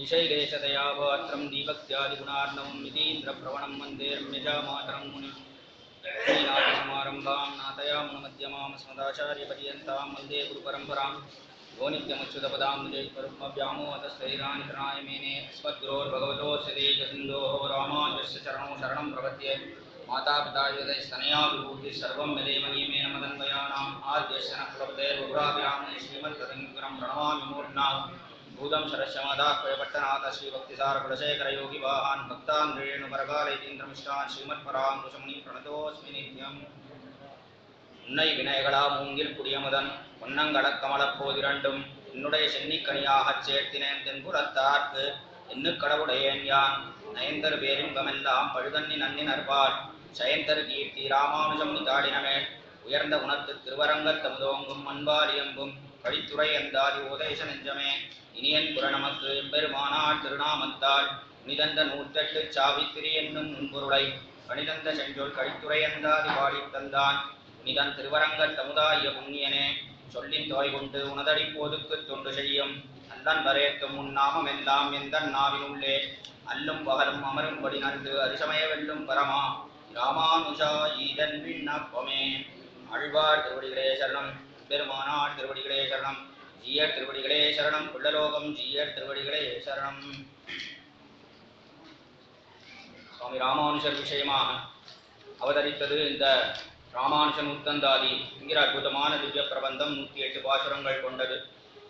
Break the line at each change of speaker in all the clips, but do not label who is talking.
विषयलेशतया पात्रं दीपक्त्यादिगुणार्णवं यतीन्द्रप्रवणं वन्दे रम्यजामातरं मुनिनाथसमारम्भां नाथयामुनमध्यमां अस्मदाचार्यपर्यन्तां वन्दे गुरुपरम्परां यो नित्यमच्युतपदाम्बुजैर्व्यामोहतस्थैरानितराय मेने अस्मद्गुरोर्भगवतोऽस्य देकसिन्धोः रामानुजस्य चरणौ शरणं प्रपद्ये मातापिता योगैस्तनया विभूतिः सर्वं यदेव नियमेन मदन्वयानाम् आद्यस्य न कुलपतेर्वपुराभिरामे श्रीमत्तदङ्करं प्रणमामि मूर्ध्ना भूतं शरश्यमादाह्वयपट्टनाथ श्रीभक्तिसारकुलशेखरयोगिवाहान् भक्तान् रेणुपरकालयतीन्द्रमिष्टान् श्रीमत्पराङ्कुशमुनिं प्रणतोऽस्मि नित्यम् உன்னை வினைகளா மூங்கில் புடியமுதன் பொன்னங்கடக்கமலப்போதிரண்டும் என்னுடைய சென்னிக்கனியாகச் சேர்த்தினேன் தென்புறத்தார்க்கு என்னு கடவுடையேன் யான் நயந்தரு பேரின்பமெல்லாம் பழுதன்னி நன்னி நற்பால் சயந்தரு கீர்த்தி ராமானுஜம் தாடினமே உயர்ந்த குணத்து திருவரங்கத்தமுதோங்கும் அன்பாலியம்பும் கழித்துறை எந்தாதி உபதேச நெஞ்சமே இனியன் புறநமக்கு எம்பெருமானார் திருநாமத்தால் புனிதந்த 108 சாவித்திரி என்னும் நுண்பொருளை பணிதந்த செஞ்சொல் கழித்துறை எந்தாதி பாடித் தந்தான் புனிதன் திருவரங்கத் தமுதாய புண்ணியனே சொல்லின் தோய் கொண்டு உனதடி போதுக்கு தொண்டு செய்யும் நல்லன் வரேத்தும் உன் நாமம் எல்லாம் எந்த நாவினுள்ளே அல்லும் பகலும் அமரும்படி நன்று அரிசமய வெல்லும் பரமா ராமானுஜா ஈதன் விண்ணப்பமே. ஆழ்வார் திருவடிகளே சரணம், பெருமானார் திருவடிகளே சரணம், ஜீயர் திருவடிகளே சரணம், புள்ளலோகம் ஜீயர் திருவடிகளே சரணம். சுவாமி ராமானுஜர் விஷயமாக அவதரித்தது இந்த ராமானுஜன் உத்தந்தாதி என்கிற அற்புதமான திவ்ய பிரபந்தம். 108 பாசுரங்கள் கொண்டது.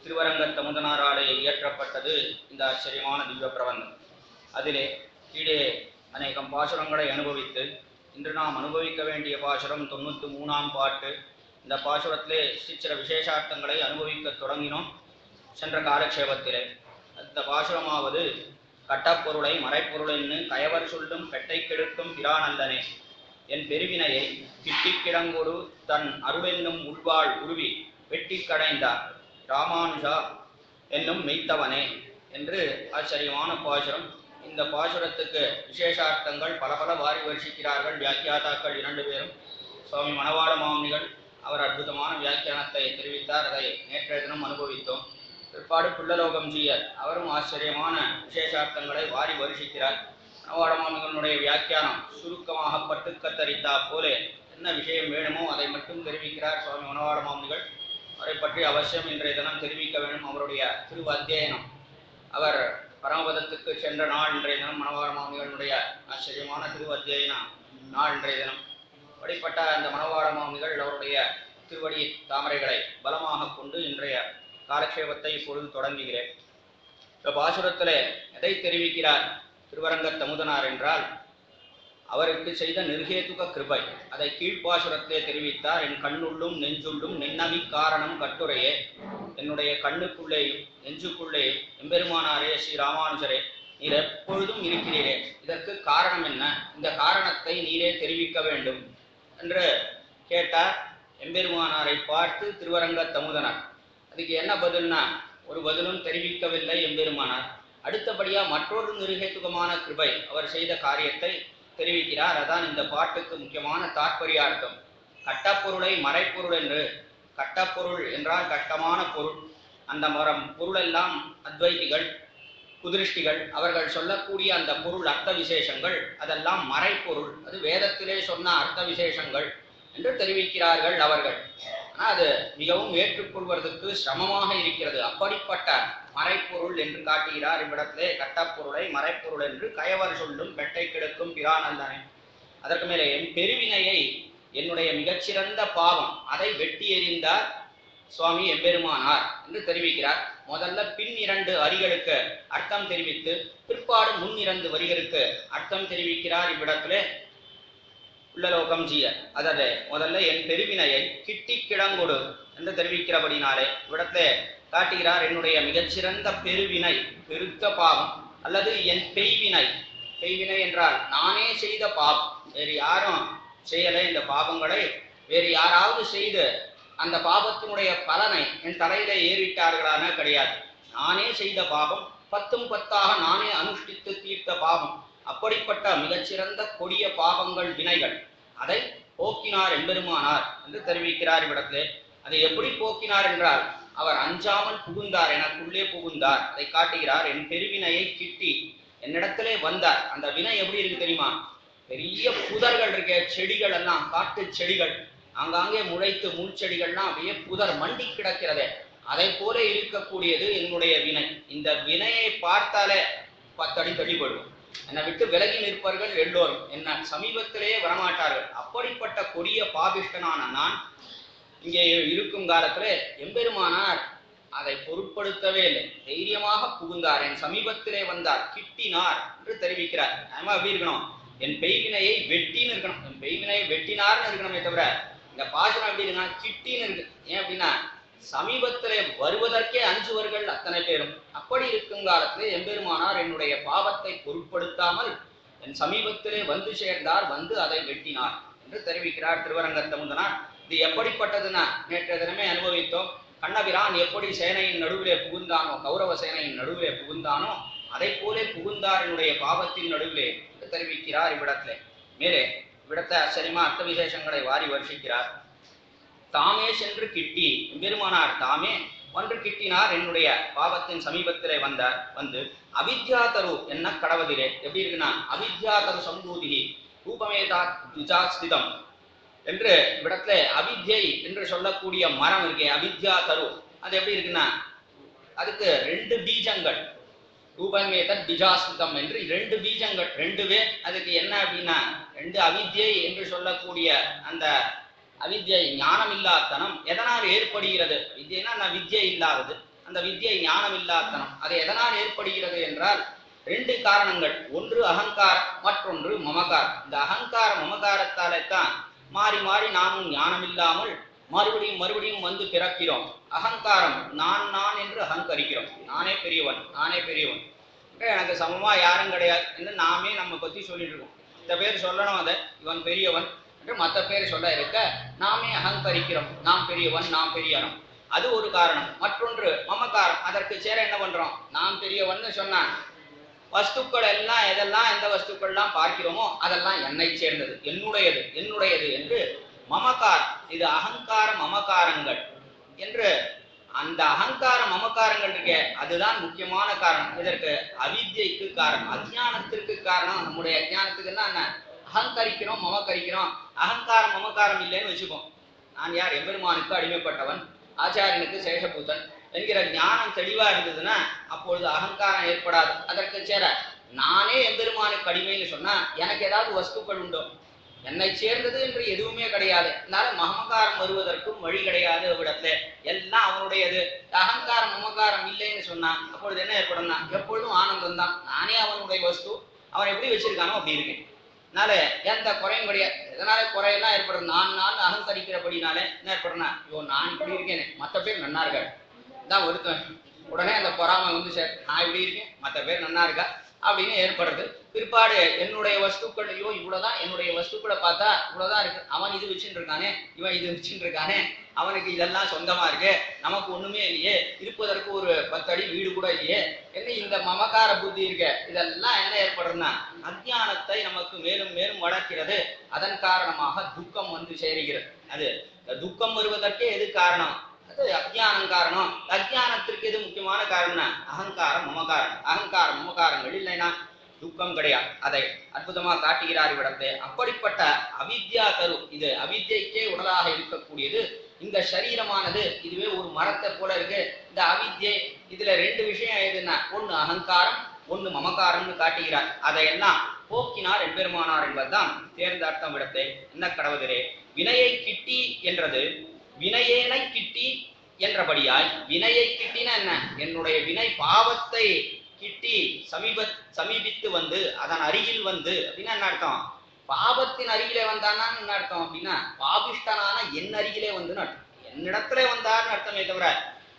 திருவரங்கத் தமுதனாராலே இயற்றப்பட்டது இந்த ஆச்சரியமான திவ்ய பிரபந்தம். அதிலே கீழே அநேகம் பாசுரங்களை அனுபவித்து இன்று நாம் அனுபவிக்க வேண்டிய பாசுரம் 93ஆம் பாட்டு. இந்த பாசுரத்திலே சில விசேஷார்த்தங்களை அனுபவிக்க தொடங்கினோம் சென்ற காலக்ஷேபத்திலே. அந்த பாசுரமாவது கட்டப்பொருளை மறைப்பொருளென்னு கயவர் சொல்லும் பெட்டை கெடுக்கும் பிரானல்லனே என் பெருவினையை கிட்டிக் கிடங்கொடு தன் அருளென்னும் உள்வாள் உருவி வெட்டி கடைந்தார் ராமானுஜா என்னும் மெய்த்தவனே என்று ஆச்சரியமான பாசுரம். இந்த பாசுரத்துக்கு விசேஷார்த்தங்கள் பல பல வாரி வருஷிக்கிறார்கள் வியாக்கியாதாக்கள் 2 பேரும். சுவாமி மணவாள மாமுனிகள் அவர் அற்புதமான வியாக்கியானத்தை தெரிவித்தார். அதை நேற்றைய தினம் அனுபவித்தோம். பிற்பாடு புள்ளலோகம் ஜீயர் அவரும் ஆச்சரியமான விசேஷார்த்தங்களை வாரி வருஷிக்கிறார். மணவாள மாமுனிகளுடைய வியாக்கியானம் சுருக்கமாக பட்டு கத்தரித்தா போலே என்ன விஷயம் வேணுமோ அதை மட்டும் தெரிவிக்கிறார் சுவாமி மணவாள மாமுனிகள். அவரை பற்றி அவசியம் இன்றைய தினம் தெரிவிக்க வேண்டும். அவருடைய திரு அத்தியனம், அவர் பரமபதத்துக்கு சென்ற நாள் இன்றைய தினம். மணவாள மாமுனிகளுடைய ஆச்சரியமான திரு அத்தியன நாள் இன்றைய தினம். அப்படிப்பட்ட அந்த மணவாள மாமுனிகள் அவருடைய திருவடி தாமரைகளை பலமாக கொண்டு இன்றைய காலக்ஷேபத்தை இப்பொழுது தொடங்குகிறேன். இந்த பாசுரத்திலே எதை தெரிவிக்கிறார் திருவரங்கத் தமுதனார் என்றால், அவருக்கு செய்த நிர்ஹேதுக கிருபை அதை கீழ்ப்பாசுரத்திலே தெரிவித்தார். என் கண்ணுள்ளும் நெஞ்சுள்ளும் நின்னவி காரணம் கட்டுரையே, என்னுடைய கண்ணுக்குள்ளேயும் நெஞ்சுக்குள்ளேயும் எம்பெருமானாரே ஸ்ரீ ராமானுஜரே நீர் எப்பொழுதும் இருக்கிறீரே, இதற்கு காரணம் என்ன, இந்த காரணத்தை நீரே தெரிவிக்க வேண்டும் என்று கேட்டார். எம்பெருமானாரை பார்த்து திருவரங்கத் தமுதனார். அதுக்கு என்ன பதில்னா, ஒரு பதிலும் தெரிவிக்கவில்லை எம்பெருமானார். அடுத்தபடியா மற்றொரு நிர்ஹேதுகமான கிருபை அவர் செய்த காரியத்தை தெரிவிக்கிறார். அதான் இந்த பாட்டுக்கு முக்கியமான தாற்பயார்த்தம். கட்டப்பொருளை மறைப்பொருள் என்று, கட்டப்பொருள் என்றால் கஷ்டமான பொருள். அந்த பொருளெல்லாம் அத்வைதிகள் குதிருஷ்டிகள் அவர்கள் சொல்லக்கூடிய அந்த பொருள் அர்த்த விசேஷங்கள் அதெல்லாம் மறைப்பொருள், அது வேதத்திலே சொன்ன அர்த்த விசேஷங்கள் என்று தெரிவிக்கிறார்கள் அவர்கள். ஆனால் அது மிகவும் ஏற்றுக்கொள்வதற்கு சிரமமாக இருக்கிறது. அப்படிப்பட்ட மறைப்பொருள் என்று காட்டுகிறார் இவ்விடத்திலே. கட்டப்பொருளை மறைப்பொருள் என்று கயவர் சொல்லும் பெட்டை கெடுக்கும் பிரானல்லனே. அதற்கு மேலே என் பெருவினையை, என்னுடைய மிகச்சிறந்த பாவம் அதை வெட்டி எறிந்தார் சுவாமி எம்பெருமானார் என்று தெரிவிக்கிறார். முதல்ல பின் 2 வரிகளுக்கு அர்த்தம் தெரிவித்து பிற்பாடு முன் 2 வரிகளுக்கு அர்த்தம் தெரிவிக்கிறார் இவ்விடத்திலே புள்ளலோகம் ஜீயர். அதாவது முதல்ல என் பெருவினையை கிட்டி கிடங்கொடு என்று தெரிவிக்கிறபடினாலே இவ்விடத்திலே காட்டுகிறார் என்னுடைய மிகச்சிறந்த பெருவினை, பெருத்த பாவம், அல்லது என் பெய்வினை. பெய்வினை என்றால் நானே செய்த பாவம், வேறு யாரும் செய்யலை. இந்த பாவங்களை வேறு யாராவது செய்து அந்த பாவத்தினுடைய பலனை என் தலையிலே ஏறிட்டார்களான கிடையாது. நானே செய்த பாவம், 10ம் 10ஆக நானே அனுஷ்டித்து தீர்த்த பாவம். அப்படிப்பட்ட மிகச்சிறந்த கொடிய பாவங்கள் வினைகள் அதை போக்கினார் எம்பெருமானார் என்று தெரிவிக்கிறார் இவ்விடத்திலே. அதை எப்படி போக்கினார் என்றால், அவர் அஞ்சாமல் புகுந்தார், எனக்குள்ளே புகுந்தார். அதை காட்டுகிறார். என் பெருவினையை கிட்டி என்னிடத்திலே வந்தார். அந்த வினை எப்படி இருக்கு தெரியுமா? பெரிய புதர்கள் இருக்க, செடிகள் எல்லாம், காட்டு செடிகள் ஆங்காங்கே முளைத்து முள் செடிகள்லாம் அப்படியே புதர் மண்டி கிடக்கிறதே, அதை போல இருக்கக்கூடியது என்னுடைய வினை. இந்த வினையை பார்த்தாலே 10 அடி தள்ளிப்படுவோம். என்னை விட்டு விலகி நிற்பவர்கள் எல்லோரும் என்ன சமீபத்திலேயே வரமாட்டார்கள். அப்படிப்பட்ட கொடிய பாபிஷ்டனான நான் இங்கே இருக்கும் காலத்திலே எம்பெருமானார் அதை பொருட்படுத்தவே இல்லை. தைரியமாக புகுந்தார், என் சமீபத்திலே வந்தார், கிட்டினார் என்று தெரிவிக்கிறார். ஆமா, எப்படி இருக்கணும்? என் பெய்வினையை வெட்டின்னு இருக்கணும். என் பெய்வினையை வெட்டினார்னு இருக்கணுமே தவிர இந்த பாசனம் எப்படி இருக்குன்னா கிட்டின்னு இருக்கு. ஏன் அப்படின்னா சமீபத்திலே வருவதற்கே அஞ்சுவர்கள் அத்தனை பேரும். அப்படி இருக்கும் காலத்திலே எம்பெருமானார் என்னுடைய பாவத்தை பொருட்படுத்தாமல் என் சமீபத்திலே வந்து சேர்ந்தார், வந்து அதை வெட்டினார் என்று தெரிவிக்கிறார் திருவரங்கத்தமுதனார். இது எப்படிப்பட்டதுன்னா நேற்றைய தினமே அனுபவித்தோம். கண்ணபிரான் எப்படி சேனையின் நடுவிலே புகுந்தானோ, கௌரவ சேனையின் நடுவிலே புகுந்தானோ, அதை போலே புகுந்தார் என்னுடைய பாவத்தின் நடுவிலே என்று தெரிவிக்கிறார் இவ்விடத்திலே. மேலே இவ்விடத்தை ஆச்சரியமா அர்த்த விசேஷங்களை வாரி வருஷிக்கிறார். தாமே சென்று கிட்டி, பெருமானார் தாமே ஒன்று கிட்டினார், என்னுடைய பாவத்தின் சமீபத்திலே வந்தார், வந்து அவித்யா தரு என்ன கடவதிலே. எப்படி இருக்குன்னா அவித்யா தரு சம்பூதி ரூபமேதா துஜாஸ்திதம் என்று இவ்விடத்துல அவித்யை என்று சொல்லக்கூடிய மரம் இருக்கே, அவித்யா தரு, அது எப்படி இருக்குன்னா அதுக்கு 2 பீஜங்கள், ரூபமேதத் பிஜாஸ்திதம் என்று 2 பீஜங்கள், 2 பேர். அதுக்கு என்ன அப்படின்னா 2 அவித்யை என்று சொல்லக்கூடிய அந்த அவித்யை ஞானம் இல்லாதனம் எதனால் ஏற்படுகிறது? வித்யைனா அந்த வித்யை இல்லாதது, அந்த வித்யை ஞானம் இல்லாதனம். அது எதனால் ஏற்படுகிறது என்றால் 2 காரணங்கள். ஒன்று அகங்காரம், மற்றொன்று மமகாரம். இந்த அகங்கார மமகாரத்தாலே தான் மாறி மாறி நாமும் ஞானம் இல்லாமல் மறுபடியும் மறுபடியும் வந்து பிறக்கிறோம். அகங்காரம், நான் நான் என்று அகங்கரிக்கிறோம். நானே பெரியவன், நானே பெரியவன், எனக்கு சமமா யாரும் கிடையாது என்று நாமே நம்ம பத்தி சொல்லிட்டு இருக்கோம். இந்த பேர் சொல்லணும், அதை இவன் பெரியவன் என்று மற்ற பேர் சொல்ல இருக்க நாமே அகங்கரிக்கிறோம், நாம் பெரியவன், நாம் பெரியவன். அது ஒரு காரணம். மற்றொன்று மமகாரம். அதற்கு சேர என்ன பண்றோம்? நாம் பெரியவன் சொன்னா வஸ்துக்கள் எல்லாம், எதெல்லாம் எந்த வஸ்துக்கள்லாம் பார்க்கிறோமோ அதெல்லாம் என்னை சேர்ந்தது, என்னுடையது, என்னுடையது என்று மமகாரம். இது அகங்கார மமகாரங்கள் என்று அந்த அகங்கார மமகாரங்கள் இருக்கே, அதுதான் முக்கியமான காரணம். இதற்கு அவித்யைக்கு காரணம், அஜ்ஞானத்திற்கு காரணம். நம்முடைய அஜ்ஞானத்துக்குன்னா என்ன? அகங்கரிக்கிறோம், மமகரிக்கிறோம். அகங்காரம் மமகாரம் இல்லைன்னு வச்சுப்போம். நான் யார்? எம்பெருமானுக்கு அடிமைப்பட்டவன், ஆச்சாரியனுக்கு சேஷபூதன் என்கிற ஞானம் தெளிவா இருந்ததுன்னா அப்பொழுது அகங்காரம் ஏற்படாது. அதற்கு சேர நானே எம்பெருமானுக்கு அடிமைன்னு சொன்னா எனக்கு ஏதாவது வஸ்துக்கள் உண்டோ? என்னை சேர்ந்தது என்று எதுவுமே கிடையாது. அதனால மமகாரம் வருவதற்கும் வழி கிடையாது. அவ்விடத்துல எல்லாம் அவனுடையது. அகங்காரம் மமகாரம் இல்லைன்னு சொன்னா அப்பொழுது என்ன ஏற்படும்னா எப்பொழுதும் ஆனந்தம் தான். நானே அவனுடைய வஸ்து, அவன் எப்படி வச்சிருக்கானோ அப்படி இருக்கேன். அதனால எந்த குறையும் கிடையாது. எதனால குறையெல்லாம் ஏற்படும்? நான் அகங்கரிக்கிறபடினாலே என்ன ஏற்படும்னா, ஐயோ நான் இப்படி இருக்கேனே, மற்ற பேர் நன்னா இருக்காரு தான் ஒருத்தன். உடனே அந்த பொறாமை வந்து நான் இப்படி இருக்கேன், மற்ற பேர் நன்னா இருக்கா அப்படின்னு ஏற்படுறது. பிற்பாடு என்னுடைய வஸ்துக்கள், ஐயோ இவ்வளவுதான், என்னுடைய வஸ்துக்களை பார்த்தா இவ்வளவுதான் இருக்கு, அவன் இது வச்சுட்டு இருக்கானே, இவன் இது வச்சுட்டு இருக்கானே, அவனுக்கு இதெல்லாம் சொந்தமா இருக்கு, நமக்கு ஒண்ணுமே இல்லையே, இருப்பதற்கு ஒரு 10 அடி வீடு கூட இல்லையே, என்ன இந்த மமகார புத்தி இருக்க. இதெல்லாம் என்ன ஏற்படுறதுன்னா அஞ்ஞானத்தை நமக்கு மேலும் மேலும் வளர்க்கிறது. அதன் காரணமாக துக்கம் வந்து சேருகிறது. அது துக்கம் வருவதற்கே எது காரணம்? அது அஜ்ஞானம் காரணம். அஜ்ஞானத்திற்கு எது முக்கியமான காரணம்னா அகங்காரம் மமகாரம். அகங்காரம் மமகாரங்கள் இல்லைன்னா துக்கம் கிடையாது. அதை அற்புதமா காட்டுகிறார் இவ்விடத்தை. அப்படிப்பட்ட அவித்யா தரு, இது அவித்யைக்கே உடலாக இருக்கக்கூடியது. இந்த சரீரமானது இதுவே ஒரு மரத்தை போல இருக்கு. இந்த அவித்யை இதுல 2 விஷயம் எதுன்னா, ஒண்ணு அகங்காரம், ஒண்ணு மமகாரம்னு காட்டுகிறார். அதையெல்லாம் போக்கினார் எம்பெருமானார் என்பதுதான் தேர்ந்த அர்த்தம். விடத்தை என்ன கடவுதரே வினையை கிட்டி என்றது வினையேனை கிட்டி என்றபடியாய், வினையை கிட்டின என்ன? என்னுடைய வினை பாவத்தை கிட்டி சமீபித்து வந்து அதன் அருகில் வந்து அப்படின்னா என்ன அர்த்தம்? பாவத்தின் அருகிலே வந்தான்னா என்ன அர்த்தம் அப்படின்னா பாபிஷ்டனான என் அருகிலே வந்துன்னு அர்த்தம். என்னிடத்துல வந்தார்னு அர்த்தமே தவிர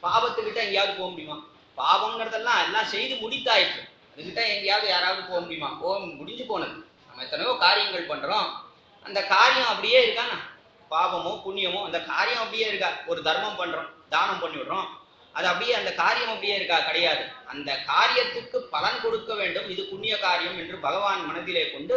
பாவத்துக்கிட்ட எங்கேயாவது போக முடியுமா? பாவம்ங்கிறதெல்லாம் எல்லாம் செய்து முடித்தாயிற்று. அதுக்கிட்ட எங்கேயாவது யாராவது போக முடியுமா? முடிஞ்சு போனது. நம்ம எத்தனையோ காரியங்கள் பண்றோம், அந்த காரியம் அப்படியே இருக்காண்ணா. பாவமோ புண்ணியமோ அந்த காரியம் அப்படியே இருக்கா? ஒரு தர்மம் பண்றோம், தானம் பண்ணி விடுறோம், அது அப்படியே அந்த காரியம் அப்படியே இருக்கா? கிடையாது. அந்த காரியத்துக்கு பலன் கொடுக்க வேண்டும், இது புண்ணிய காரியம் என்று பகவான் மனதிலே கொண்டு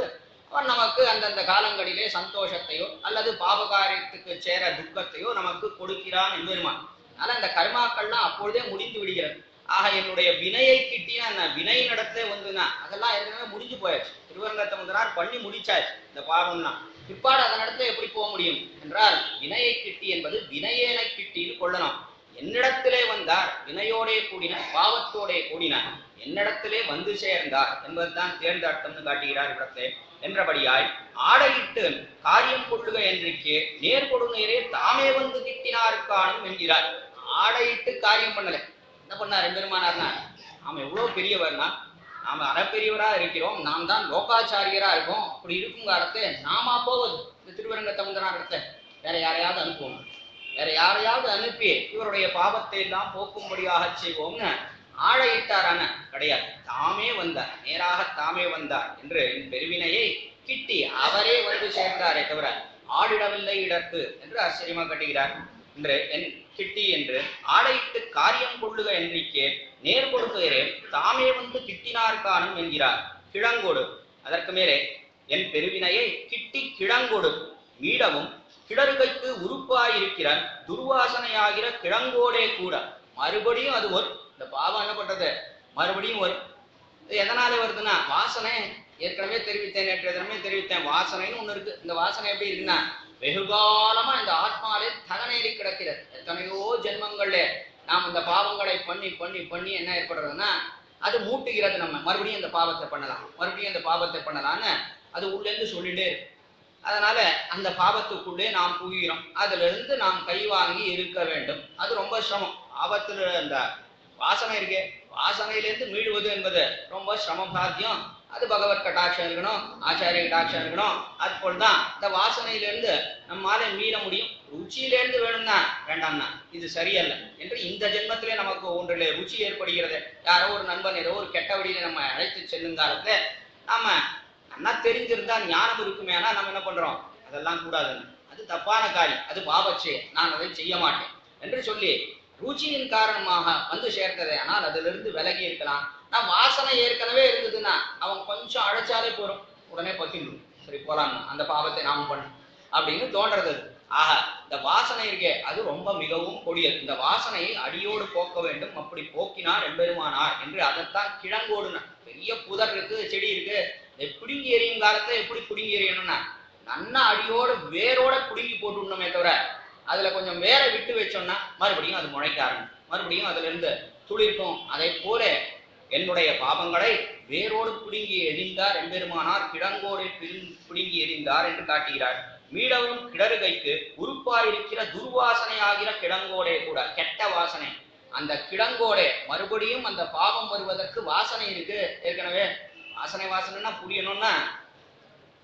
அவன் நமக்கு அந்தந்த காலங்களிலே சந்தோஷத்தையோ அல்லது பாவ காரியத்துக்கு சேர துக்கத்தையோ நமக்கு கொடுக்கிறான் என்பதுமான். ஆனா இந்த கர்மாக்கள்லாம் அப்பொழுதே முடிந்து விடுகிறது. ஆக என்னுடைய வினையை கிட்டினா வினை நடத்தே வந்துன்னா அதெல்லாம் ஏற்கனவே முடிஞ்சு போயாச்சு. திருவரங்கத்தை முதனார் பண்ணி முடிச்சாச்சு இந்த பாவம்னா. பிற்பாடு அதன் இடத்துல எப்படி போக முடியும் என்றால் வினையை கிட்டி என்பது வினையேனை கிட்டின்னு கொள்ளணும். என்னிடத்திலே வந்தார், வினையோடே கூடின பாவத்தோடே கூடின என்னிடத்திலே வந்து சேர்ந்தார் என்பதுதான் தேர்ந்த அர்த்தம்னு காட்டுகிறார் இடத்தை. என்றபடியாய் ஆடையிட்டு காரியம் கொள்ளுக என்றிக்கே நேர்கொடு நேரே தாமே வந்து கிட்டினாருக்கானும் என்கிறார். ஆடையிட்டு காரியம் பண்ணல. என்ன பண்ணார் எம்பெருமானார்னா, நாம எவ்வளவு பெரியவர்னா, நாம அறப்பெரியவரா இருக்கிறோம், நாம் தான் லோகாச்சாரியரா இருக்கோம். அப்படி இருக்கும் காலத்தை நாம போவது இந்த திருவரங்கத்தை முந்தனார் இடத்த வேற யாரையாவது அனுப்புவோம், வேற யாரையாவது அனுப்பி இவருடைய பாவத்தை எல்லாம் போக்கும்படியாக செய்வோம்னு ஆழையிட்டாரான கிடையாது. தாமே வந்தார், நேராக தாமே வந்தார் என்று என் பெருவினையை கிட்டி அவரே வந்து சேர்ந்தாரே தவிர ஆடிடவில்லை இடத்து என்று ஆச்சரியமா கட்டுகிறார். என்று என் கிட்டி என்று ஆடையிட்டு காரியம் கொள்ளுக என்றிக்கே நேர் கொடுப்பேரே தாமே வந்து கிட்டினார்கானும் என்கிறார். கிழங்கொடு அதற்கு மேலே என் பெருவினையை கிட்டி கிழங்கொடு மீடவும் கிடறுகைக்கு உறுப்பாயிருக்கிற துர்வாசனையாகிற கிழங்கோடே கூட மறுபடியும் அது வரும். இந்த பாவம் என்ன பண்றது மறுபடியும் வரும். எதனால வருதுன்னா வாசனை ஏற்கனவே தெரிவித்தேன், நேற்று தினமே தெரிவித்தேன். வாசனைன்னு ஒண்ணு இருக்கு. இந்த வாசனை எப்படி இருக்குன்னா வெகுகாலமா இந்த ஆத்மாவிலே தகனேறி கிடக்கிறது. எத்தனையோ ஜென்மங்கள்ல நாம் இந்த பாவங்களை பண்ணி பண்ணி பண்ணி என்ன ஏற்படுறதுன்னா அது மூட்டுகிறது. நம்ம மறுபடியும் இந்த பாவத்தை பண்ணலாம், மறுபடியும் இந்த பாவத்தை பண்ணலான்னு அது உள்ளேருந்து சொல்லிட்டே இருக்கு. அதனால அந்த பாவத்துக்குள்ளே நாம் புகிறோம். அதுல இருந்து நாம் கை வாங்கி இருக்க வேண்டும். அது ரொம்ப சிரமம். பாவத்துல அந்த வாசனை இருக்கே, வாசனையிலேருந்து மீளுவது என்பது ரொம்ப சிரமம் சாத்தியம். அது பகவத் கட்டாட்சம் இருக்கணும், ஆச்சாரிய கட்டாட்சம் இருக்கணும். அது போல்தான் இந்த வாசனையிலிருந்து நம்மால மீள முடியும். ருச்சியிலேருந்து வேணும்னா வேண்டாம்னா இது சரியல்ல என்று இந்த ஜென்மத்திலே நமக்கு ஒன்றிலே ருச்சி ஏற்படுகிறது. யாரோ ஒரு நண்பன் ஏதோ ஒரு கெட்ட வழியில நம்ம அழைத்து செல்லும் காலத்துல நாம நல்லா தெரிஞ்சிருந்தா ஞானம் இருக்குமே, ஆனா நம்ம என்ன பண்றோம் அதெல்லாம் கூடாதுன்னு, அது தப்பான காரியம், அது பாவச்சே, நான் அதை செய்ய மாட்டேன் என்று சொல்லி ருச்சியின் காரணமாக வந்து சேர்ந்ததை ஆனால் அதிலிருந்து விலகி இருக்கலாம். நான் வாசனை ஏற்கனவே இருந்ததுன்னா அவன் கொஞ்சம் அழைச்சாலே போறோம், உடனே பத்திடும், சரி போலாம் அந்த பாவத்தை நாம பண்ண அப்படின்னு தோன்றது. ஆக இந்த வாசனை இருக்கே அது ரொம்ப மிகவும் கொடியது. இந்த வாசனையை அடியோடு போக்க வேண்டும். அப்படி போக்கினார் எம்பெருமானார் என்று அதைத்தான் கிழங்கோடுனா. பெரிய புதர் இருக்கு, செடி இருக்கு, பிடுங்கி எறியும் காலத்தை எப்படி பிடுங்கி எறியணும்னா நன்னா அடியோடு வேரோட பிடுங்கி போட்டுடணுமே தவிர அதுல கொஞ்சம் வேற விட்டு வச்சோம்னா மறுபடியும் அது முளைக்க ஆரம்பிக்கும், மறுபடியும் அதுல இருந்து துளிர்க்கும். அதை போல என்னுடைய பாவங்களை வேரோடு பிடுங்கி எறிந்தார் எம்பெருமானார், கிழங்கோடு பிடுங்கி எறிந்தார் என்று காட்டுகிறார். மீடவும் கிடறுகைக்கு உறுப்பாயிருக்கிற துர்வாசனை ஆகிற கிழங்கோடே கூட கெட்ட வாசனை, அந்த கிழங்கோடே மறுபடியும் அந்த பாவம் வருவதற்கு வாசனை இருக்கு. ஏற்கனவே வாசனை வாசனைன்னா புரியணும்னா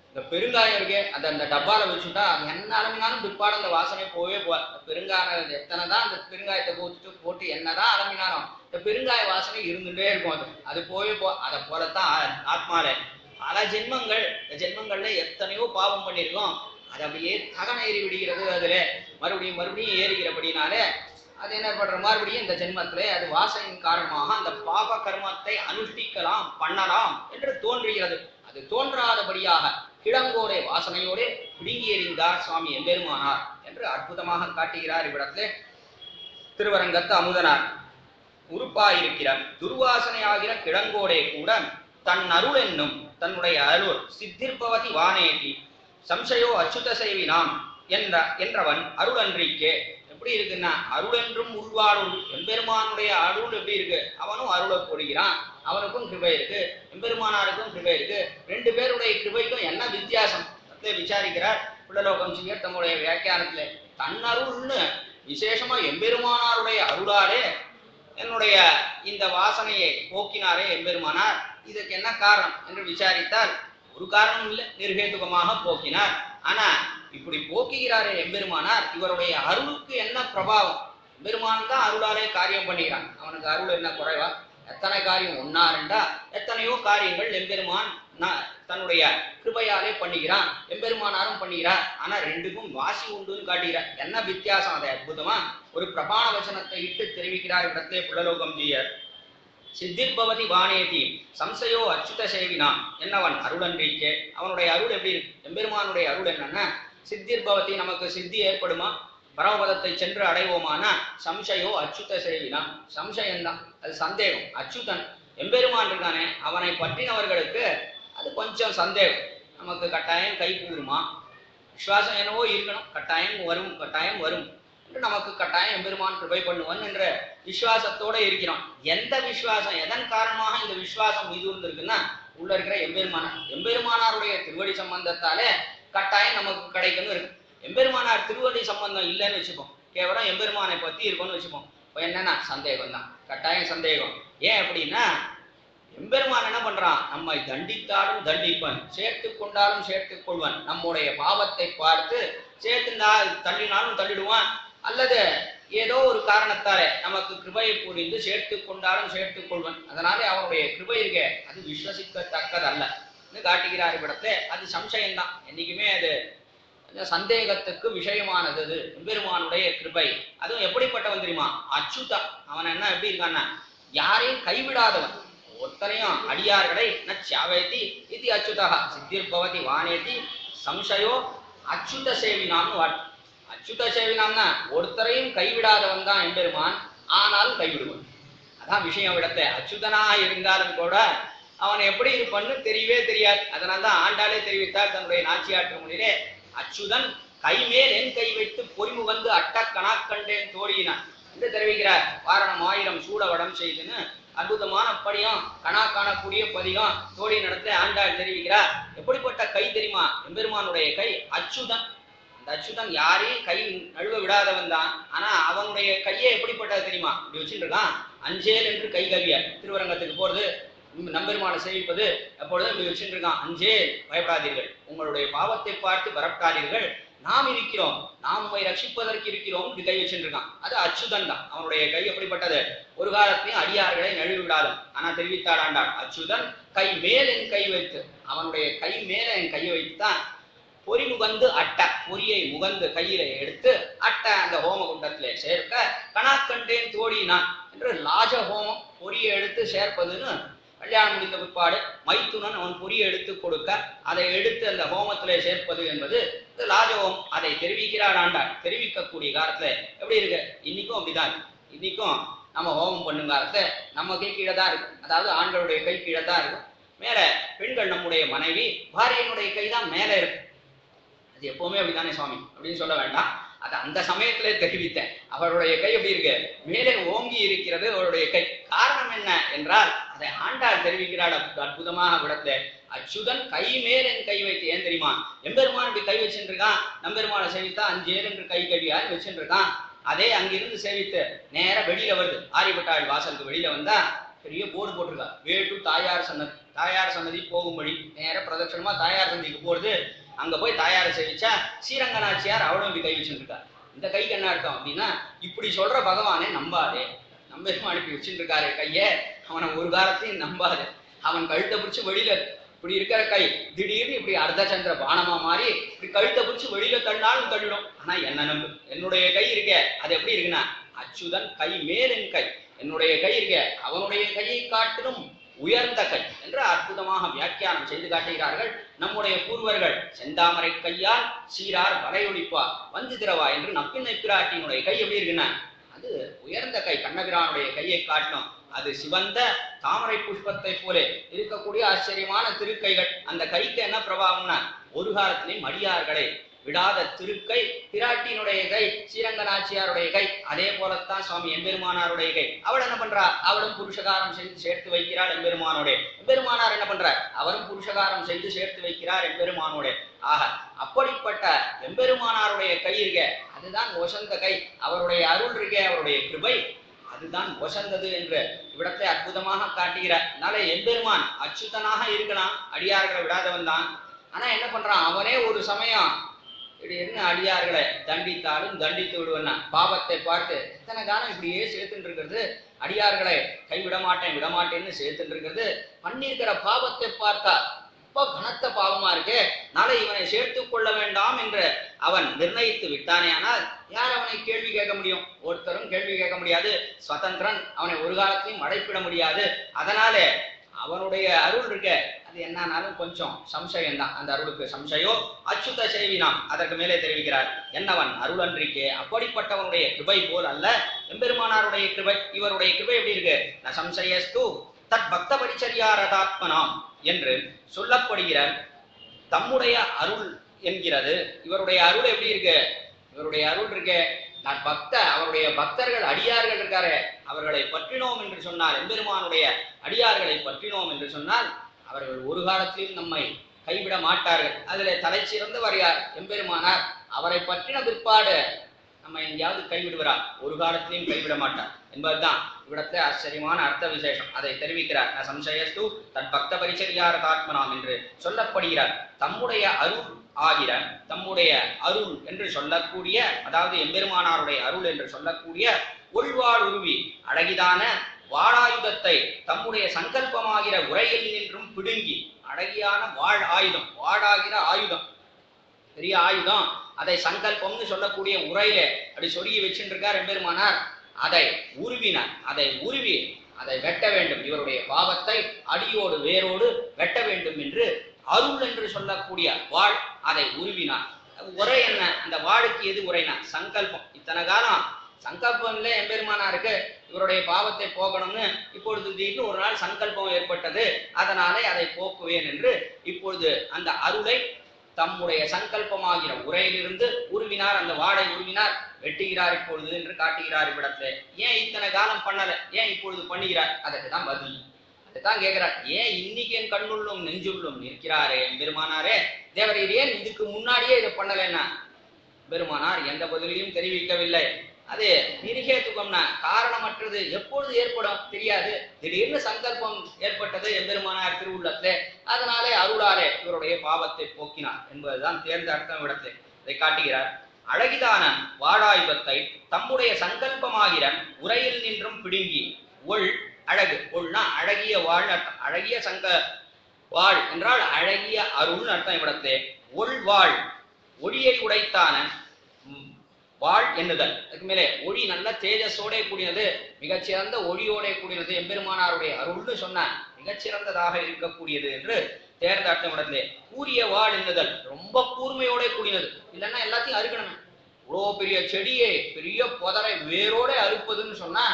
இந்த பெருங்காயம் இருக்கே அதை அந்த டப்பால வச்சுட்டா அது என்ன அலம்பினாலும் பிற்பாடு அந்த வாசனை போவே போ. பெருங்காயம் எத்தனைதான் அந்த பெருங்காயத்தை போட்டு என்னதான் அலம்பினாலும் இந்த பெருங்காய வாசனை இருந்துட்டே இருக்கும். அது போவே போ. அதை போலத்தான் ஆத்மால பல ஜென்மங்கள், இந்த ஜென்மங்கள்ல எத்தனையோ பாவம் பண்ணியிருக்கோம். அது அப்படியே தகன ஏறி விடுகிறது. அதுல மறுபடியும் மறுபடியும் ஏறுகிறபடினாலே அது என்ன பண்ற மறுபடியும் இந்த ஜென்மத்திலே அது வாசனையின் காரணமாக அந்த பாப கர்மத்தை அனுஷ்டிக்கலாம் பண்ணலாம் என்று தோன்றுகிறது. அது தோன்றாதபடியாக கிழங்கோடே வாசனையோடே பிடுங்கி எறிந்தார் சுவாமி எம்பெருமானார் என்று அற்புதமாக காட்டுகிறார் இவ்விடத்திலே திருவரங்கத்து அமுதனார். உறுப்பாயிருக்கிறார் துர்வாசனையாகிற கிழங்கோடே கூட தன் அருள் என்னும் தன்னுடைய அருள் சித்திர்பவதி வானேதி சம்சயோ அச்சுத செய்வினாம் என்றவன் அருள் அன்றிக்கே. எப்படி இருக்குன்னா அருள் என்றும் உள்வாருள் எம்பெருமானுடைய அருள் எப்படி இருக்கு, அவனும் அருளை போடுகிறான், அவனுக்கும் கிருபை இருக்கு, எம்பெருமானாருக்கும் கிருபை இருக்கு. ரெண்டு பேருடைய கிருபைக்கும் என்ன வித்தியாசம் விசாரிக்கிறார் புள்ளலோகம் சிங்கர் தம்முடைய வியாக்கியானத்துல. தன் அருள்னு விசேஷமா எம்பெருமானாருடைய அருளாலே என்னுடைய இந்த வாசனையை போக்கினாரே எம்பெருமானார், இதுக்கு என்ன காரணம் என்று விசாரித்தால் ஒரு காரணம் இல்லை, நிர்ஹேதுகமாக போக்கினார். ஆனா இப்படி போக்குகிறாரே எம்பெருமானார், இவருடைய அருளுக்கு என்ன பிரபாவம்? எம்பெருமான் தான் அருளாலே காரியம் பண்ணுகிறான். அவனுக்கு அருள் என்ன குறைவா? எத்தனை காரியம் ஒன்னா ரெண்டா எத்தனையோ காரியங்கள் எம்பெருமான் தன்னுடைய கிருபையாலே பண்ணுகிறான், எம்பெருமானாரும் பண்ணுகிறார். ஆனா ரெண்டுக்கும் வாசி உண்டுன்னு காட்டுகிறார். என்ன வித்தியாசம்? அதை அற்புதமா ஒரு பிரபாண வசனத்தை இட்டு தெரிவிக்கிறார் இடத்திலே புள்ளலோகம் ஜீயர். சித்திர்பவதி வானேதி சம்சயோ அச்சுத சேவினான் என்னவன் அருளன்றிக்கே. அவனுடைய அருள் எப்படி இருக்கு? எம்பெருமானுடைய அருள் என்னன்னா சித்திர்பவதி, நமக்கு சித்தி ஏற்படுமா, பரமபதத்தை சென்று அடைவோமானா சம்சயோ அச்சுத சேவினா, சம்சயம்தான், அது சந்தேகம். அச்சுதன் எம்பெருமான் இருக்கானே அவனை பற்றினவர்களுக்கு அது கொஞ்சம் சந்தேகம். நமக்கு கட்டாயம் கை கூறுமா, விசுவாசம் என்னவோ இருக்கணும், கட்டாயம் வரும் கட்டாயம் வரும் என்று நமக்கு கட்டாயம் எம்பெருமான் கிருபை பண்ணுவன் என்ற விசுவாசத்தோட இருக்கிறோம். எந்த விசுவாசம், எதன் காரணமாக இந்த விசுவாசம் மீது இருக்குன்னா உள்ள இருக்கிற எம்பெருமானாருடைய திருவடி சம்பந்தத்தாலே கட்டாயம் நமக்கு கிடைக்கும்னு இருக்கு. எம்பெருமானார் திருவடி சம்பந்தம் இல்லைன்னு வச்சுப்போம், கேவலம் எம்பெருமானை பத்தி இருக்கும்னு வச்சுப்போம், இப்போ என்னன்னா சந்தேகம் தான், கட்டாயம் சந்தேகம். ஏன் அப்படின்னா எம்பெருமான் என்ன பண்றான், நம்மை தண்டித்தாலும் தண்டிப்பன், சேர்த்து கொண்டாலும் சேர்த்து கொள்வன். நம்முடைய பாவத்தை பார்த்து சேர்த்துண்டா தள்ளினாலும் தள்ளிடுவான், அல்லது ஏதோ ஒரு காரணத்தாலே நமக்கு கிருபையை புரிந்து சேர்த்து கொண்டாலும் சேர்த்து கொள்வன். அதனாலே அவருடைய கிருபை இருக்க அது விஸ்வசிக்கத்தக்கதல்ல காட்டுகிறார் இடத்துல. அது சம்சயம்தான், என்னைக்குமே அது சந்தேகத்துக்கு விஷயமானது. அது எம்பெருமானுடைய கிருபை. அதுவும் எப்படிப்பட்டவன் தெரியுமா, அச்சுதா. அவன் என்ன எப்படி இருக்கான்னா யாரையும் கைவிடாதவன், ஒருத்தரையும் அடியார்களை நச்சாவேதி இது அச்சுதா சித்திர்பவதி வானேதி சம்சயோ அச்சுத சேவினான்னு வாட்டு. அச்சுத சேவினான்னா ஒருத்தரையும் கைவிடாதவன் தான் எம்பெருமான், ஆனாலும் கைவிடுவன். அதான் விஷயம் இடத்த. அச்சுதனாக இருந்தாலும் கூட அவன் எப்படி இருப்பன்னு தெரியவே தெரியாது. அதனால்தான் ஆண்டாளே தெரிவித்தார் தன்னுடைய நாச்சியாற்று மொழியிலே, அச்சுதன் கைமேல் என் கை வைத்து பொறிமு வந்து அட்ட கணாக்கண்டேன் தோழினான் என்று தெரிவிக்கிறார். வாரணம் 1000 சூடவடம் செய்துன்னு அற்புதமான படியும் கணா காணக்கூடிய பதிகம் தோழி நடத்த ஆண்டாள் தெரிவிக்கிறார். எப்படிப்பட்ட கை தெரியுமா எம்பெருமானுடைய கை, அச்சுதன். அந்த அச்சுதன் யாரையும் கை நழுவ விடாதவன் தான். ஆனா அவனுடைய கையே எப்படிப்பட்டது தெரியுமா, இப்படி வச்சுட்டு இருக்கான். அஞ்சேல் என்று கை கவிய திருவரங்கத்துக்கு போறது, நம்பெருமானை சேவிப்பது, எப்பொழுதும் இப்படி வச்சுட்டு இருக்கான். அஞ்சேல், பயப்படாதீர்கள், உங்களுடைய பாவத்தை பார்த்து வரப்படாதீர்கள், நாம் இருக்கிறோம், நாம் உண்மை ரட்சிப்பதற்கு இருக்கிறோம், இப்படி கை வச்சுட்டு இருக்கான். அது அச்சுதன் தான். அவனுடைய கை எப்படிப்பட்டது, ஒரு காலத்தையும் அடியார்களை நழுவி விடாதும். ஆனா தெரிவித்தாள் ஆண்டாள், அச்சுதன் கை மேல் என் கை வைத்து, அவனுடைய கை மேல என் கையை வைத்துதான் பொறி முகந்து அட்ட, பொரியை முகந்து கையில எடுத்து அட்ட அந்த ஹோம குண்டத்திலே சேர்க்க கணாக்கண்டேன் தோழினான் என்று லாஜ ஹோமம் பொரியை எடுத்து சேர்ப்பதுன்னு கல்யாணம் முடிந்த பிற்பாடு மைத்துனன் அவன் பொரியை எடுத்து கொடுக்க அதை எடுத்து அந்த ஹோமத்திலே சேர்ப்பது என்பது லாஜஹோமம். அதை தெரிவிக்கிறாள் ஆண்டாள். தெரிவிக்கக்கூடிய காலத்துல எப்படி இருக்கு, இன்னைக்கும் அப்படிதான் இருக்கு. இன்னைக்கும் நம்ம ஹோமம் பண்ணும் காலத்துல நம்ம கை கீழே தான் இருக்கும், அதாவது ஆண்களுடைய கை கீழே தான் இருக்கும். மேல பெண்கள் நம்முடைய மனைவி பாரியனுடைய கை தான் மேல இருக்கும். அது எப்பவுமே அப்படித்தானே சுவாமி அப்படின்னு சொல்ல வேண்டாம், அது அந்த சமயத்திலே தெரிவித்தேன். அவருடைய கை எப்படி இருக்கு, மேலே ஓங்கி இருக்கிறது அவருடைய கை. காரணம் என்ன என்றால் அதை ஆண்டாள் தெரிவிக்கிறாள் அற்புதமாக விடத்துல. அச்சுதன் கை மேல் என் கை வைத்து, ஏன் தெரியுமா, எம்பெருமான் இப்படி கை வச்சுட்டு இருக்கான், நம்பெருமானை சேவித்தா அஞ்சேல் என்று கை கவியால் வச்சுட்டு இருக்கான். அதே அங்கிருந்து சேவித்து நேர வெளியில வருது, ஆரியப்பட்டாள் வாசலுக்கு வெளியில வந்தா பெரிய போர்டு போட்டிருக்கா, வேட்டு தாயார் சன்னதி. தாயார் சன்னதி போகும்படி நேர பிரதட்சணமா தாயார் சன்னதிக்கு போறது. அங்க போய் தாயாரை சேவிச்சா ஸ்ரீரங்கநாச்சியார் அவளும் இப்படி கை வச்சுட்டு இருக்கா. இந்த கைக்கு என்ன அர்த்தம் அப்படின்னா, இப்படி சொல்ற பகவானே நம்பாதே, நம்பெருமா அனுப்பி வச்சுட்டு இருக்காரு கையை, அவனை ஒரு காலத்தையும் நம்பாது. அவன் கழுத்தை பிடிச்சி வெளியில இப்படி இருக்கிற கை திடீர்னு இப்படி அர்த்தச்சந்திர பானமா மாறி இப்படி கழுத்தை பிடிச்சி வெளியில தள்ளினாலும் தள்ளிடும். ஆனா என்ன நம்பு, என்னுடைய கை இருக்க அது எப்படி இருக்குன்னா, அச்சுதன் கை மேல் என் கை, என்னுடைய கை இருக்க அவனுடைய கையை காட்டிலும் உயர்ந்த கை என்று அற்புதமாக வியாக்கியானம் செய்து காட்டுகிறார்கள் நம்முடைய பூர்வர்கள். செந்தாமரை கையால் சீரார் வரையொழிப்பார் வந்து திரவா என்று நப்பின்னை பிராட்டியினுடைய கை எப்படி இருக்குன்னா அது உயர்ந்த கை. கண்ணபிரானுடைய கையை காட்டணும், அது சிவந்த தாமரை புஷ்பத்தை போல இருக்கக்கூடிய ஆச்சரியமான திருக்கைகள். அந்த கைக்கு என்ன பிரபாவம்னா, ஒரு காலத்திலே மடியார்களை விடாத திருக்கை பிராட்டியினுடைய கை, ஸ்ரீரங்கநாச்சியாருடைய கை. அதே போலத்தான் சுவாமி எம்பெருமானாருடைய கை. அவள் என்ன பண்றா, அவளும் புருஷகாரம் செய்து சேர்த்து வைக்கிறாள் எம்பெருமானோட. எம்பெருமானார் என்ன பண்றார், அவரும் புருஷகாரம் செய்து சேர்த்து வைக்கிறார் எம்பெருமானோட. ஆக அப்படிப்பட்ட எம்பெருமானாருடைய கை இருக்க அதுதான் வசந்த கை. அவருடைய அருள் இருக்க, அவருடைய கிருபை அதுதான் வசந்தது என்று இவ்விடத்தை அற்புதமாக காட்டுகிறார். அதனால எம்பெருமான் அச்சுதனாக இருக்கலாம், அடியார்களை விடாதவன் தான். ஆனா என்ன பண்றான், அவனே ஒரு சமயம் திடீர்னு அடியார்களை தண்டித்தாலும் தண்டித்து விடுவனா. பாவத்தை பார்த்து எத்தனை காலம் இப்படியே சேர்த்துட்டு இருக்கிறது, அடியார்களை கைவிட மாட்டேன் விடமாட்டேன்னு சேர்த்துட்டு இருக்கிறது. பண்ணிருக்கிற பாவத்தை பார்த்தா ரொம்ப கனத்த பாவமா இருக்கு, நாளை இவனை சேர்த்து கொள்ள வேண்டாம் என்று அவன் நிர்ணயித்து விட்டானே. ஆனால் யார் அவனை கேள்வி கேட்க முடியும், ஒருத்தரும் கேள்வி கேட்க முடியாது. சுதந்திரன், அவனை ஒரு காலத்தையும் அடைப்பிட முடியாது. அதனாலே அவனுடைய அருள் இருக்க அது என்னன்னாலும் கொஞ்சம் சம்சயம் தான். அந்த அருளுக்கு சம்சயோ அச்சுத சேவினாம். அதற்கு மேலே தெரிவிக்கிறார், என்னவன் அருள் அன்றிக்கே அப்படிப்பட்டவனுடைய கிருபை போல் அல்ல எம்பெருமானாருடைய கிருபை. இவருடைய கிருபை எப்படி இருக்கு? ந சம்சயஸ்து தத் பக்த பரிச்சரியாரதாத்மனாம் என்று சொல்லப்படுகிற தம்முடைய அருள் என்கிறது. இவருடைய அருள் எப்படி இருக்கு? இவருடைய அருள் இருக்கு, நான் அவருடைய பக்தர்கள் அடியார்கள் இருக்காரு, அவர்களை பற்றினோம் என்று சொன்னால், எம்பெருமானுடைய அடியார்களை பற்றினோம் என்று சொன்னால் அவர்கள் ஒரு காலத்திலும் நம்மை கைவிட மாட்டார்கள். அதுல தலை சிறந்தவர் யார்? எம்பெருமானார். அவரை பற்றின பிற்பாடு நம்ம எங்கேயாவது கைவிடுகிறார்? ஒரு காலத்திலையும் கைவிட மாட்டார் என்பதுதான் இவ்விடத்துல ஆச்சரியமான அர்த்த விசேஷம். அதை தெரிவிக்கிறார். ந சம்சயஸ்து தன் பக்த பரிச்சரியாரதாத்மனாம் என்று சொல்லப்படுகிறார். தம்முடைய அருள் ஆகிற, தம்முடைய அருள் என்று சொல்லக்கூடிய, அதாவது எம்பெருமானாருடைய அருள் என்று சொல்லக்கூடிய உள்வாழ் உருவி அழகிதான வாழாயுதத்தை தம்முடைய சங்கல்பமாகிற உரையில் நின்றும் பிடுங்கி, அழகியான வாழ் ஆயுதம், வாழாகிற ஆயுதம், பெரிய ஆயுதம், அதை சங்கல்பம்னு சொல்லக்கூடிய உரையில அப்படி சொருகி வச்சுட்டு இருக்கார் எம்பெருமானார். அதை உருவினார். அதை உருவி அதை வெட்ட வேண்டும், இவருடைய பாவத்தை அடியோடு வேரோடு வெட்ட வேண்டும் என்று அருள் என்று சொல்லக்கூடிய வாழ் அதை உருவினார். உரை என்ன? அந்த வாளுக்கு எது உரைனா? சங்கல்பம். இத்தனை காலம் சங்கல்பம்ல எம்பெருமானாருக்கு இவருடைய பாவத்தை போகணும்னு இப்பொழுது திடீர்னு ஒரு நாள் சங்கல்பம் ஏற்பட்டது, அதனாலே அதை போக்குவேன் என்று இப்பொழுது அந்த அருளை தம்முடைய சங்கல்பமாகிற உரையிலிருந்து உருவினார். அந்த வாளை உருவினார், வெட்டுகிறார் இப்பொழுது என்று காட்டுகிறார் இவ்விடத்துல. ஏன் இத்தனை காலம் பண்ணல, ஏன் இப்பொழுது பண்ணுகிறார்? அதற்கு தான் பதில். அதுதான் கேட்கிறார். ஏன் இன்னைக்கு என் கண்ணுள்ளும் நெஞ்சுள்ளும் நிற்கிறாரே பெருமானாரே தேவரீர், ஏன் இதுக்கு முன்னாடியே இதை பண்ணலைன்னா? பெருமானார் எந்த பதிலையும் தெரிவிக்கவில்லை. அது நிர்ஹேதுகம்னா காரணமற்றது. எப்பொழுது ஏற்படும் தெரியாது. திடீர்னு சங்கல்பம் ஏற்பட்டது எம்பெருமானார் திருவுள்ளத்திலே, அதனாலே அருளாலே இவருடைய பாவத்தை போக்கினார் என்பதுதான் தேர்ந்த அர்த்தம் இடத்திலே. இதை காட்டுகிறார். அழகிதான வாடாயுதத்தை தம்முடைய சங்கல்பமாகிற உரையில் நின்றும் பிடுங்கி, ஒள் அழகு, ஒள்னா அழகிய வாழ் அர்த்தம். அழகிய வாழ் என்றால் அழகிய அருள் அர்த்தம் இவ்விடத்திலே. ஒள் வாழ் ஒளியை உடைத்தான வாழ் எண்ணுதல். அதுக்கு மேலே ஒளி நல்ல தேஜஸோட கூடினது, மிகச்சிறந்த ஒளியோட கூடினது, எம்பெருமானாருடைய அருள்னு சொன்ன மிகச்சிறந்ததாக இருக்கக்கூடியது என்று தேர்ந்த அர்த்தம் இடத்திலே. கூறிய வாழ் எண்ணுதல் ரொம்ப கூர்மையோட கூடினது. இல்லைன்னா எல்லாத்தையும் அறுக்கணுமே. இவ்வளோ பெரிய செடியை, பெரிய புதரை வேரோட அறுப்பதுன்னு சொன்னா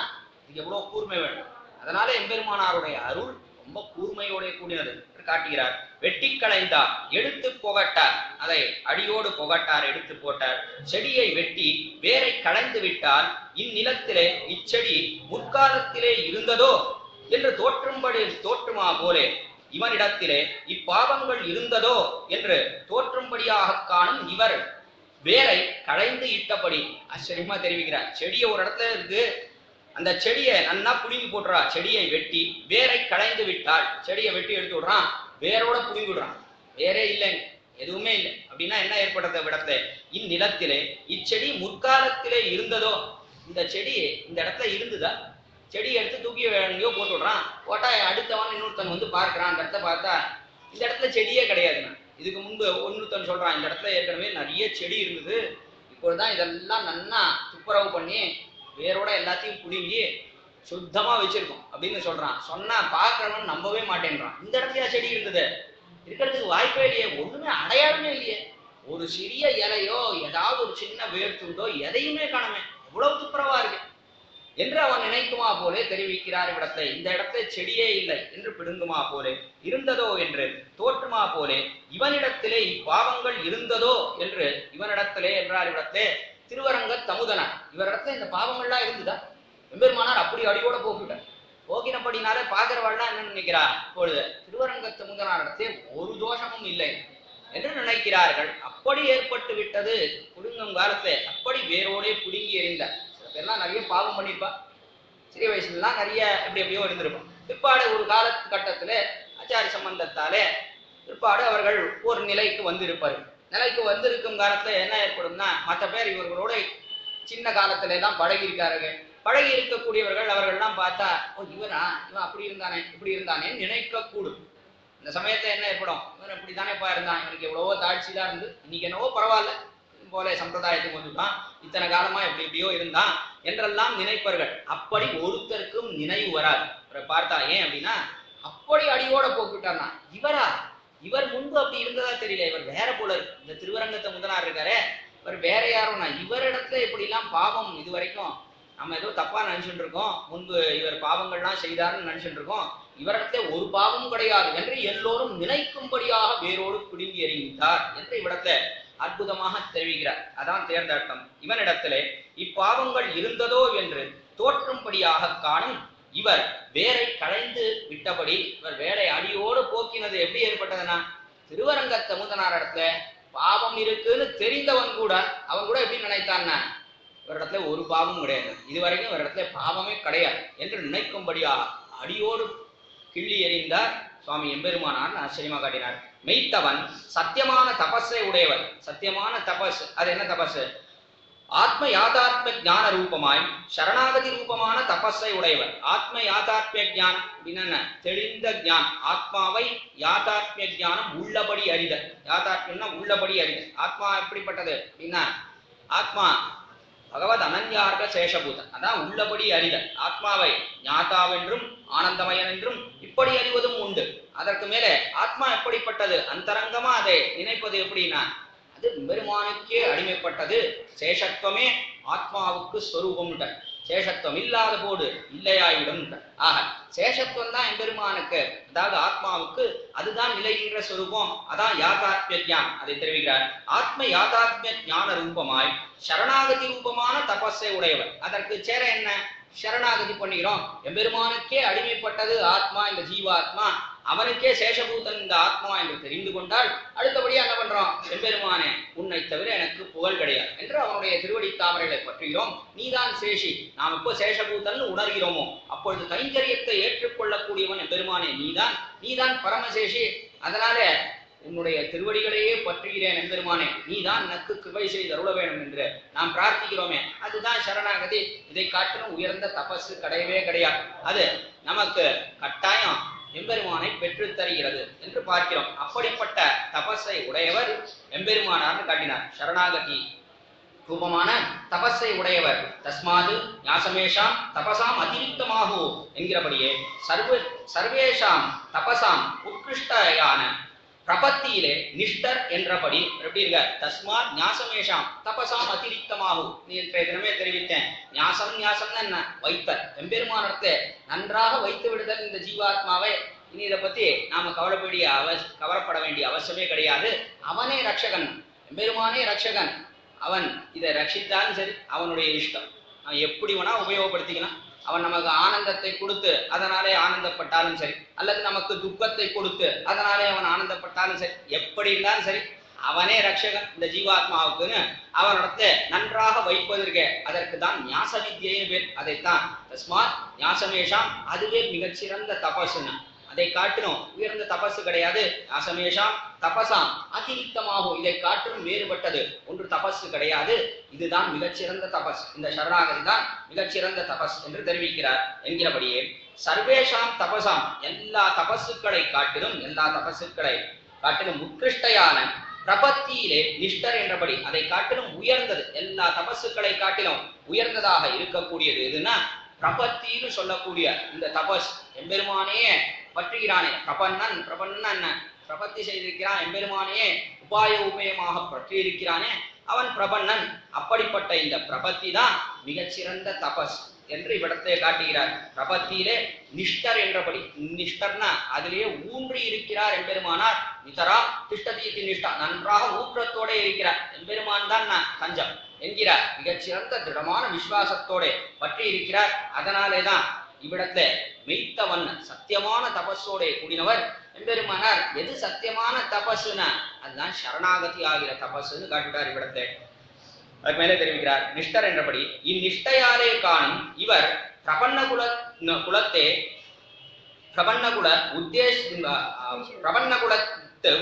இது எவ்வளவு கூர்மை வேணும். அதனால எம்பெருமானாருடைய அருள் ரொம்ப கூர்மையோட கூடினது என்று காட்டுகிறார். வெட்டி களைந்தார், எடுத்து புகட்டார், அதை அடியோடு புகட்டார், எடுத்து போட்டார். செடியை வெட்டி வேரை களைந்து விட்டால் இந்நிலத்திலே இச்செடி முற்காலத்திலே இருந்ததோ என்று தோற்றுமா போலே இவனிடத்திலே இப்பாவங்கள் இருந்ததோ என்று தோற்றும்படியாக காணும் இவர் வேரை களைந்து இட்டபடி. ஆச்சரியமா தெரிவிக்கிறார். செடியை ஒரு இடத்துல இருக்கு, அந்த செடியை நன்னா புடுங்கி போட்டுறா. செடியை வெட்டி வேரை களைந்து விட்டால், செடியை வெட்டி எடுத்து விடுறான், வேரோட புடுங்கி விடுறான், வேறே இல்லைங்க, எதுவுமே இல்லை. அப்படின்னா என்ன ஏற்படுத்த இடத்துல? இந்நிலத்திலே இச்செடி முற்காலத்திலே இருந்ததோ. இந்த செடி இந்த இடத்துல இருந்துதா? செடியை எடுத்து தூக்கி எங்கேயோ போட்டு விடுறான், போட்டா அடுத்தவன் இன்னொருத்தன் வந்து பார்க்கிறான். அந்த இடத்த பார்த்தா இந்த இடத்துல செடியே கிடையாதுண்ணா. இதுக்கு முன்பு இன்னொருத்தன் சொல்றான், இந்த இடத்துல ஏற்கனவே நிறைய செடி இருந்தது, இப்பொழுதுதான் இதெல்லாம் நன்னா துப்புரவு பண்ணி வேரோட எல்லாத்தையும் புடுங்கி சுத்தமா வச்சிருக்கோம் அப்படின்னு சொல்றான். சொன்னா பாக்குறவன் நம்பவே மாட்டேன்றான். இந்த இடத்துல செடி இருந்தது, இருக்கிறதுக்கு வாய்ப்பே இல்லையே, ஒண்ணுமே அடையாளமே இல்லையே, ஒரு சிறிய இலையோ ஏதாவது ஒரு சின்ன வேர் துண்டோ எதையுமே காணமே, எவ்வளவு துப்புரவா இருக்கு என்று அவன் நினைக்குமா போலே தெரிவிக்கிறார் இவ்விடத்தை. இந்த இடத்துல செடியே இல்லை என்று பிடுங்குமா போலே, இருந்ததோ என்று தோற்றுமா போலே இவனிடத்திலே இப்பாவங்கள் இருந்ததோ என்று இவனிடத்திலே என்றார் இவ்விடத்திலே திருவரங்க தமுதனார். இவரிடத்துல இந்த பாவங்கள்லாம் இருந்துதா? எம்பெருமானார் அப்படி அடியோட போக்கிட்டார். போக்கினபடினாலே பாக்குறவாள்லாம் என்ன நினைக்கிறா? இப்பொழுது திருவரங்க தமுதனாரிடத்தே ஒரு தோஷமும் இல்லை என்று நினைக்கிறார்கள். அப்படி ஏற்பட்டு விட்டது புடுங்கும் காலத்தை. அப்படி வேரோடே புடுங்கி எறிந்தார். சில பேர்லாம் நிறைய பாவம் பண்ணியிருப்பா, சிறிய வயசுலாம் நிறைய எப்படி எப்படியோ இருந்திருப்பான். பிற்பாடு ஒரு காலகட்டத்துல ஆச்சாரிய சம்பந்தத்தாலே பிற்பாடு அவர்கள் ஒரு நிலைக்கு வந்திருப்பார்கள். நிலைக்கு வந்திருக்கும் காலத்துல என்ன ஏற்படும்னா, மற்ற பேர் இவர்களோட சின்ன காலத்துல தான் பழகி இருக்கார்கள். பழகி இருக்கக்கூடியவர்கள் அவர்கள்லாம் பார்த்தா, ஓ இவன் அப்படி இருந்தானே இப்படி இருந்தானேன்னு நினைக்கக்கூடும். இந்த சமயத்துல என்ன ஏற்படும்? இவன் இப்படித்தானேப்பா இருந்தான், இவனுக்கு எவ்வளவோ தாழ்ச்சிதான் இருந்து இன்னைக்கு என்னவோ பரவாயில்ல போல சம்பிரதாயத்துக்கு வந்துட்டான், இத்தனை காலமா எப்படி எப்படியோ இருந்தான் என்றெல்லாம் நினைப்பார்கள். அப்படி ஒருத்தருக்கும் நினைவு வராது. பார்த்தா ஏன் அப்படின்னா, அப்படி அடியோட போக்கிட்டார்னா இவரா? இவர் முன்பு அப்படி இருந்ததா தெரியல, இவர் வேற போல இருக்கு. இந்த திருவரங்கத்தை முதனார் இருக்காரு, இவர் வேற யாரும்னா இவரிடத்துல இப்படி எல்லாம் பாவம் இது வரைக்கும் நம்ம ஏதோ தப்பா நினைச்சுட்டு இருக்கோம், முன்பு இவர் பாவங்கள்லாம் செய்தார்னு நினைச்சுட்டு இருக்கோம், இவரிடத்துல ஒரு பாவமும் கிடையாது என்று எல்லோரும் நினைக்கும்படியாக வேரோடு பிடுங்கி எறிந்தார் என்று இவ்விடத்துல அற்புதமாக தெரிவிக்கிறார். அதான் தேர்ந்தட்டம். இவனிடத்திலே இப்பாவங்கள் இருந்ததோ என்று தோற்றும்படியாக காணும் இவர் வேரை களைந்து விட்டபடி இவர் வேரை அடியோடு போக்கினது எப்படி ஏற்பட்டதுன்னா, திருவரங்கத்தை முதனார் இடத்துல பாவம் இருக்குன்னு தெரிந்தவன் கூட அவன் கூட எப்படி நினைத்தான்னா, இவரிடத்துல ஒரு பாவமும் கிடையாது, இதுவரைக்கும் இவரிடத்துல பாவமே கிடையாது என்று நினைக்கும்படியாக அடியோடு கிள்ளி எறிந்தார் சுவாமி எம்பெருமானார் ஆச்சரியமா காட்டினார். மெய்த்தவன் சத்தியமான தபஸை உடையவர். சத்தியமான தபஸ் அது என்ன தபஸ்? ஆத்ம யாதாத்ம ஞான ரூபமாய் சரணாகதி ரூபமான தபஸை உடையவர். ஆத்ம யாதாத்மிய ஞானம் அப்படின்னா தெளிந்த ஞானம். ஆத்மாவை யாதாத்மிய ஞானம் உள்ளபடி அறிதல். யாதாத்மியம்னா உள்ளபடி அறிதல். ஆத்மா எப்படிப்பட்டது அப்படின்னா, ஆத்மா பகவத் அனன்யார்க சேஷபூதன், அதான் உள்ளபடி அறிதல். ஆத்மாவை ஞாதாவென்றும் ஆனந்தமயன் என்றும் இப்படி அறிவதும் உண்டு. அதற்கு மேலே ஆத்மா எப்படிப்பட்டது, அந்தரங்கமா அதை நினைப்பது எப்படின்னா, அது பெருமானுக்கே அடிமைப்பட்டது. சேஷத்துவமே ஆத்மாவுக்கு ஸ்வரூபம். சேஷத்துவம் இல்லாத போது இல்லையாயிடும். ஆக சேஷத்துவம் தான் எம்பெருமானுக்கு, அதாவது ஆத்மாவுக்கு அதுதான் நிலைகின்ற ஸ்வரூபம். அதான் யாதாத்மிய ஞானம். அதை தெரிவிக்கிறார். ஆத்ம யாதாத்மிய ஞான ரூபமாய் சரணாகதி ரூபமான தபஸை உடையவர். அதற்கு சேர என்ன? சரணாகதி பண்ணுகிறோம். எம்பெருமானுக்கே அடிமைப்பட்டது ஆத்மா, இந்த ஜீவாத்மா, அவனுக்கே சேஷபூதன் இந்த ஆத்மா என்று தெரிந்து கொண்டால் அடுத்தபடியா என்ன பண்றோம்? எம்பெருமானே, உன்னை தவிர எனக்கு புகழ் கிடையாது என்று அவனுடைய திருவடி தாமரைகளை பற்றுகிறோம். நீதான் சேஷி, நாம் எப்போ சேஷபூதன் உணர்கிறோமோ அப்பொழுது கைங்கரியத்தை ஏற்றுக்கொள்ளக்கூடியவன் எம்பெருமானே நீதான், நீதான் பரமசேஷி. அதனால உன்னுடைய திருவடிகளையே பற்றுகிறேன் எம்பெருமானே, நீதான் எனக்கு கிருபை செய்து அருள வேண்டும் என்று நாம் பிரார்த்திக்கிறோமே, அதுதான் சரணாகதி. இதை காட்டிலும் உயர்ந்த தபஸ் கிடையவே கிடையாது. அது நமக்கு கட்டாயம் எம்பெருமானை பெற்று தருகிறது என்று பார்க்கிறோம். அப்படிப்பட்ட தபஸை உடையவர் எம்பெருமானார்னு காட்டினார். சரணாகதி ரூபமான தபஸை உடையவர். தஸ்மாது ஞாசமேஷாம் தபசாம் அதிரிக்தமாகு என்கிறபடியே சர்வேஷாம் தபசாம் உத்கிருஷ்டயான பிரபத்தியிலே நிஷ்டர் என்றபடி எப்படி இருக்க? தஸ்மாத் ஞாசமேஷாம் தபசாம் அதிரிக்தமாகும். நீ தினமே தெரிவித்தேன். ஞாசம் ஞாசம்னு என்ன? வைத்தல். எம்பெருமானத்தை நன்றாக வைத்து விடுதல் இந்த ஜீவாத்மாவை. இனி இதை பத்தி நாம கவலைப்பட வேண்டிய அவசியமே கிடையாது. அவனே ரட்சகன், எம்பெருமானே ரட்சகன். அவன் இதை ரட்சித்தாலும் சரி, அவனுடைய இஷ்டம். அவன் எப்படி வேணா உபயோகப்படுத்திக்கலாம். அவன் நமக்கு ஆனந்தத்தை கொடுத்து அதனாலே ஆனந்தப்பட்டாலும் சரி, அல்லது நமக்கு துக்கத்தை கொடுத்து அதனாலே அவன் ஆனந்தப்பட்டாலும் சரி, எப்படி இருந்தாலும் சரி, அவனே ரட்சகன் இந்த ஜீவாத்மாவுக்குன்னு அவனிடத்தை நன்றாக வைப்பதற்கு அதற்கு தான் ஞாச வித்யைன்னு பேர். அதைத்தான் தஸ்மாத் ஞாசமேஷாம், அதுவே மிகச்சிறந்த தபசுன்னு. அதை காட்டிலும் உயர்ந்த தபசு கிடையாது. ஞாசமேஷாம் தபசாம் அதிரிக்தமாகும், இதை காட்டிலும் வேறுபட்டது ஒன்று தபசு கிடையாது. இதுதான் மிகச்சிறந்த தபஸ். இந்த சரணாகதி தான் மிகச்சிறந்த தபஸ் என்று தெரிவிக்கிறார். என்கிறபடியே சர்வேஷாம் தபசாம், எல்லா தபசுக்களை காட்டிலும் உத்கிருஷ்டையான பிரபத்தியிலே நிஷ்டர் என்றபடி அதை காட்டிலும் உயர்ந்தது, எல்லா தபசுக்களை காட்டிலும் உயர்ந்ததாக இருக்கக்கூடியது எதுன்னா பிரபத்தின்னு சொல்லக்கூடிய இந்த தபஸ். எம்பெருமானே பற்றுகிறானே, பிரபன்னன் என்ன? பிரபத்தி செய்திருக்கிறான். எம்பெருமானையே உபாய உபயமாக பற்றி இருக்கிறானே, அவன் பிரபன்னன். அப்படிப்பட்ட இந்த பிரபத்தி தான் மிகச்சிறந்த தபஸ் என்று இவ்விடத்தை காட்டுகிறார். பிரபத்தியிலே நிஷ்டர் என்றபடி, நிஷ்டர்னா அதிலேயே ஊன்றி இருக்கிறார் எம்பெருமானார். நிதரா திஷ்டதீதி நிஷ்டா, நன்றாக ஊற்றத்தோட இருக்கிறார். எம்பெருமான் தான் தஞ்சம் என்கிறார். மிகச்சிறந்த திடமான விசுவாசத்தோட பற்றி இருக்கிறார். அதனாலேதான் இவ்விடத்துல மெய்த்தவன் சத்தியமான தபஸோட கூடினவர் எம்பெருமானார். எது சத்தியமான தபசுனா அதுதான் சரணாகதி ஆகிற தபசுன்னு காட்டுகிறார் இவ்விடத்தை. அதுக்கு மேலே தெரிவிக்கிறார். நிஷ்டர் என்றபடி இந்நிஷ்டையாலே காணும் இவர் பிரபன்னகுல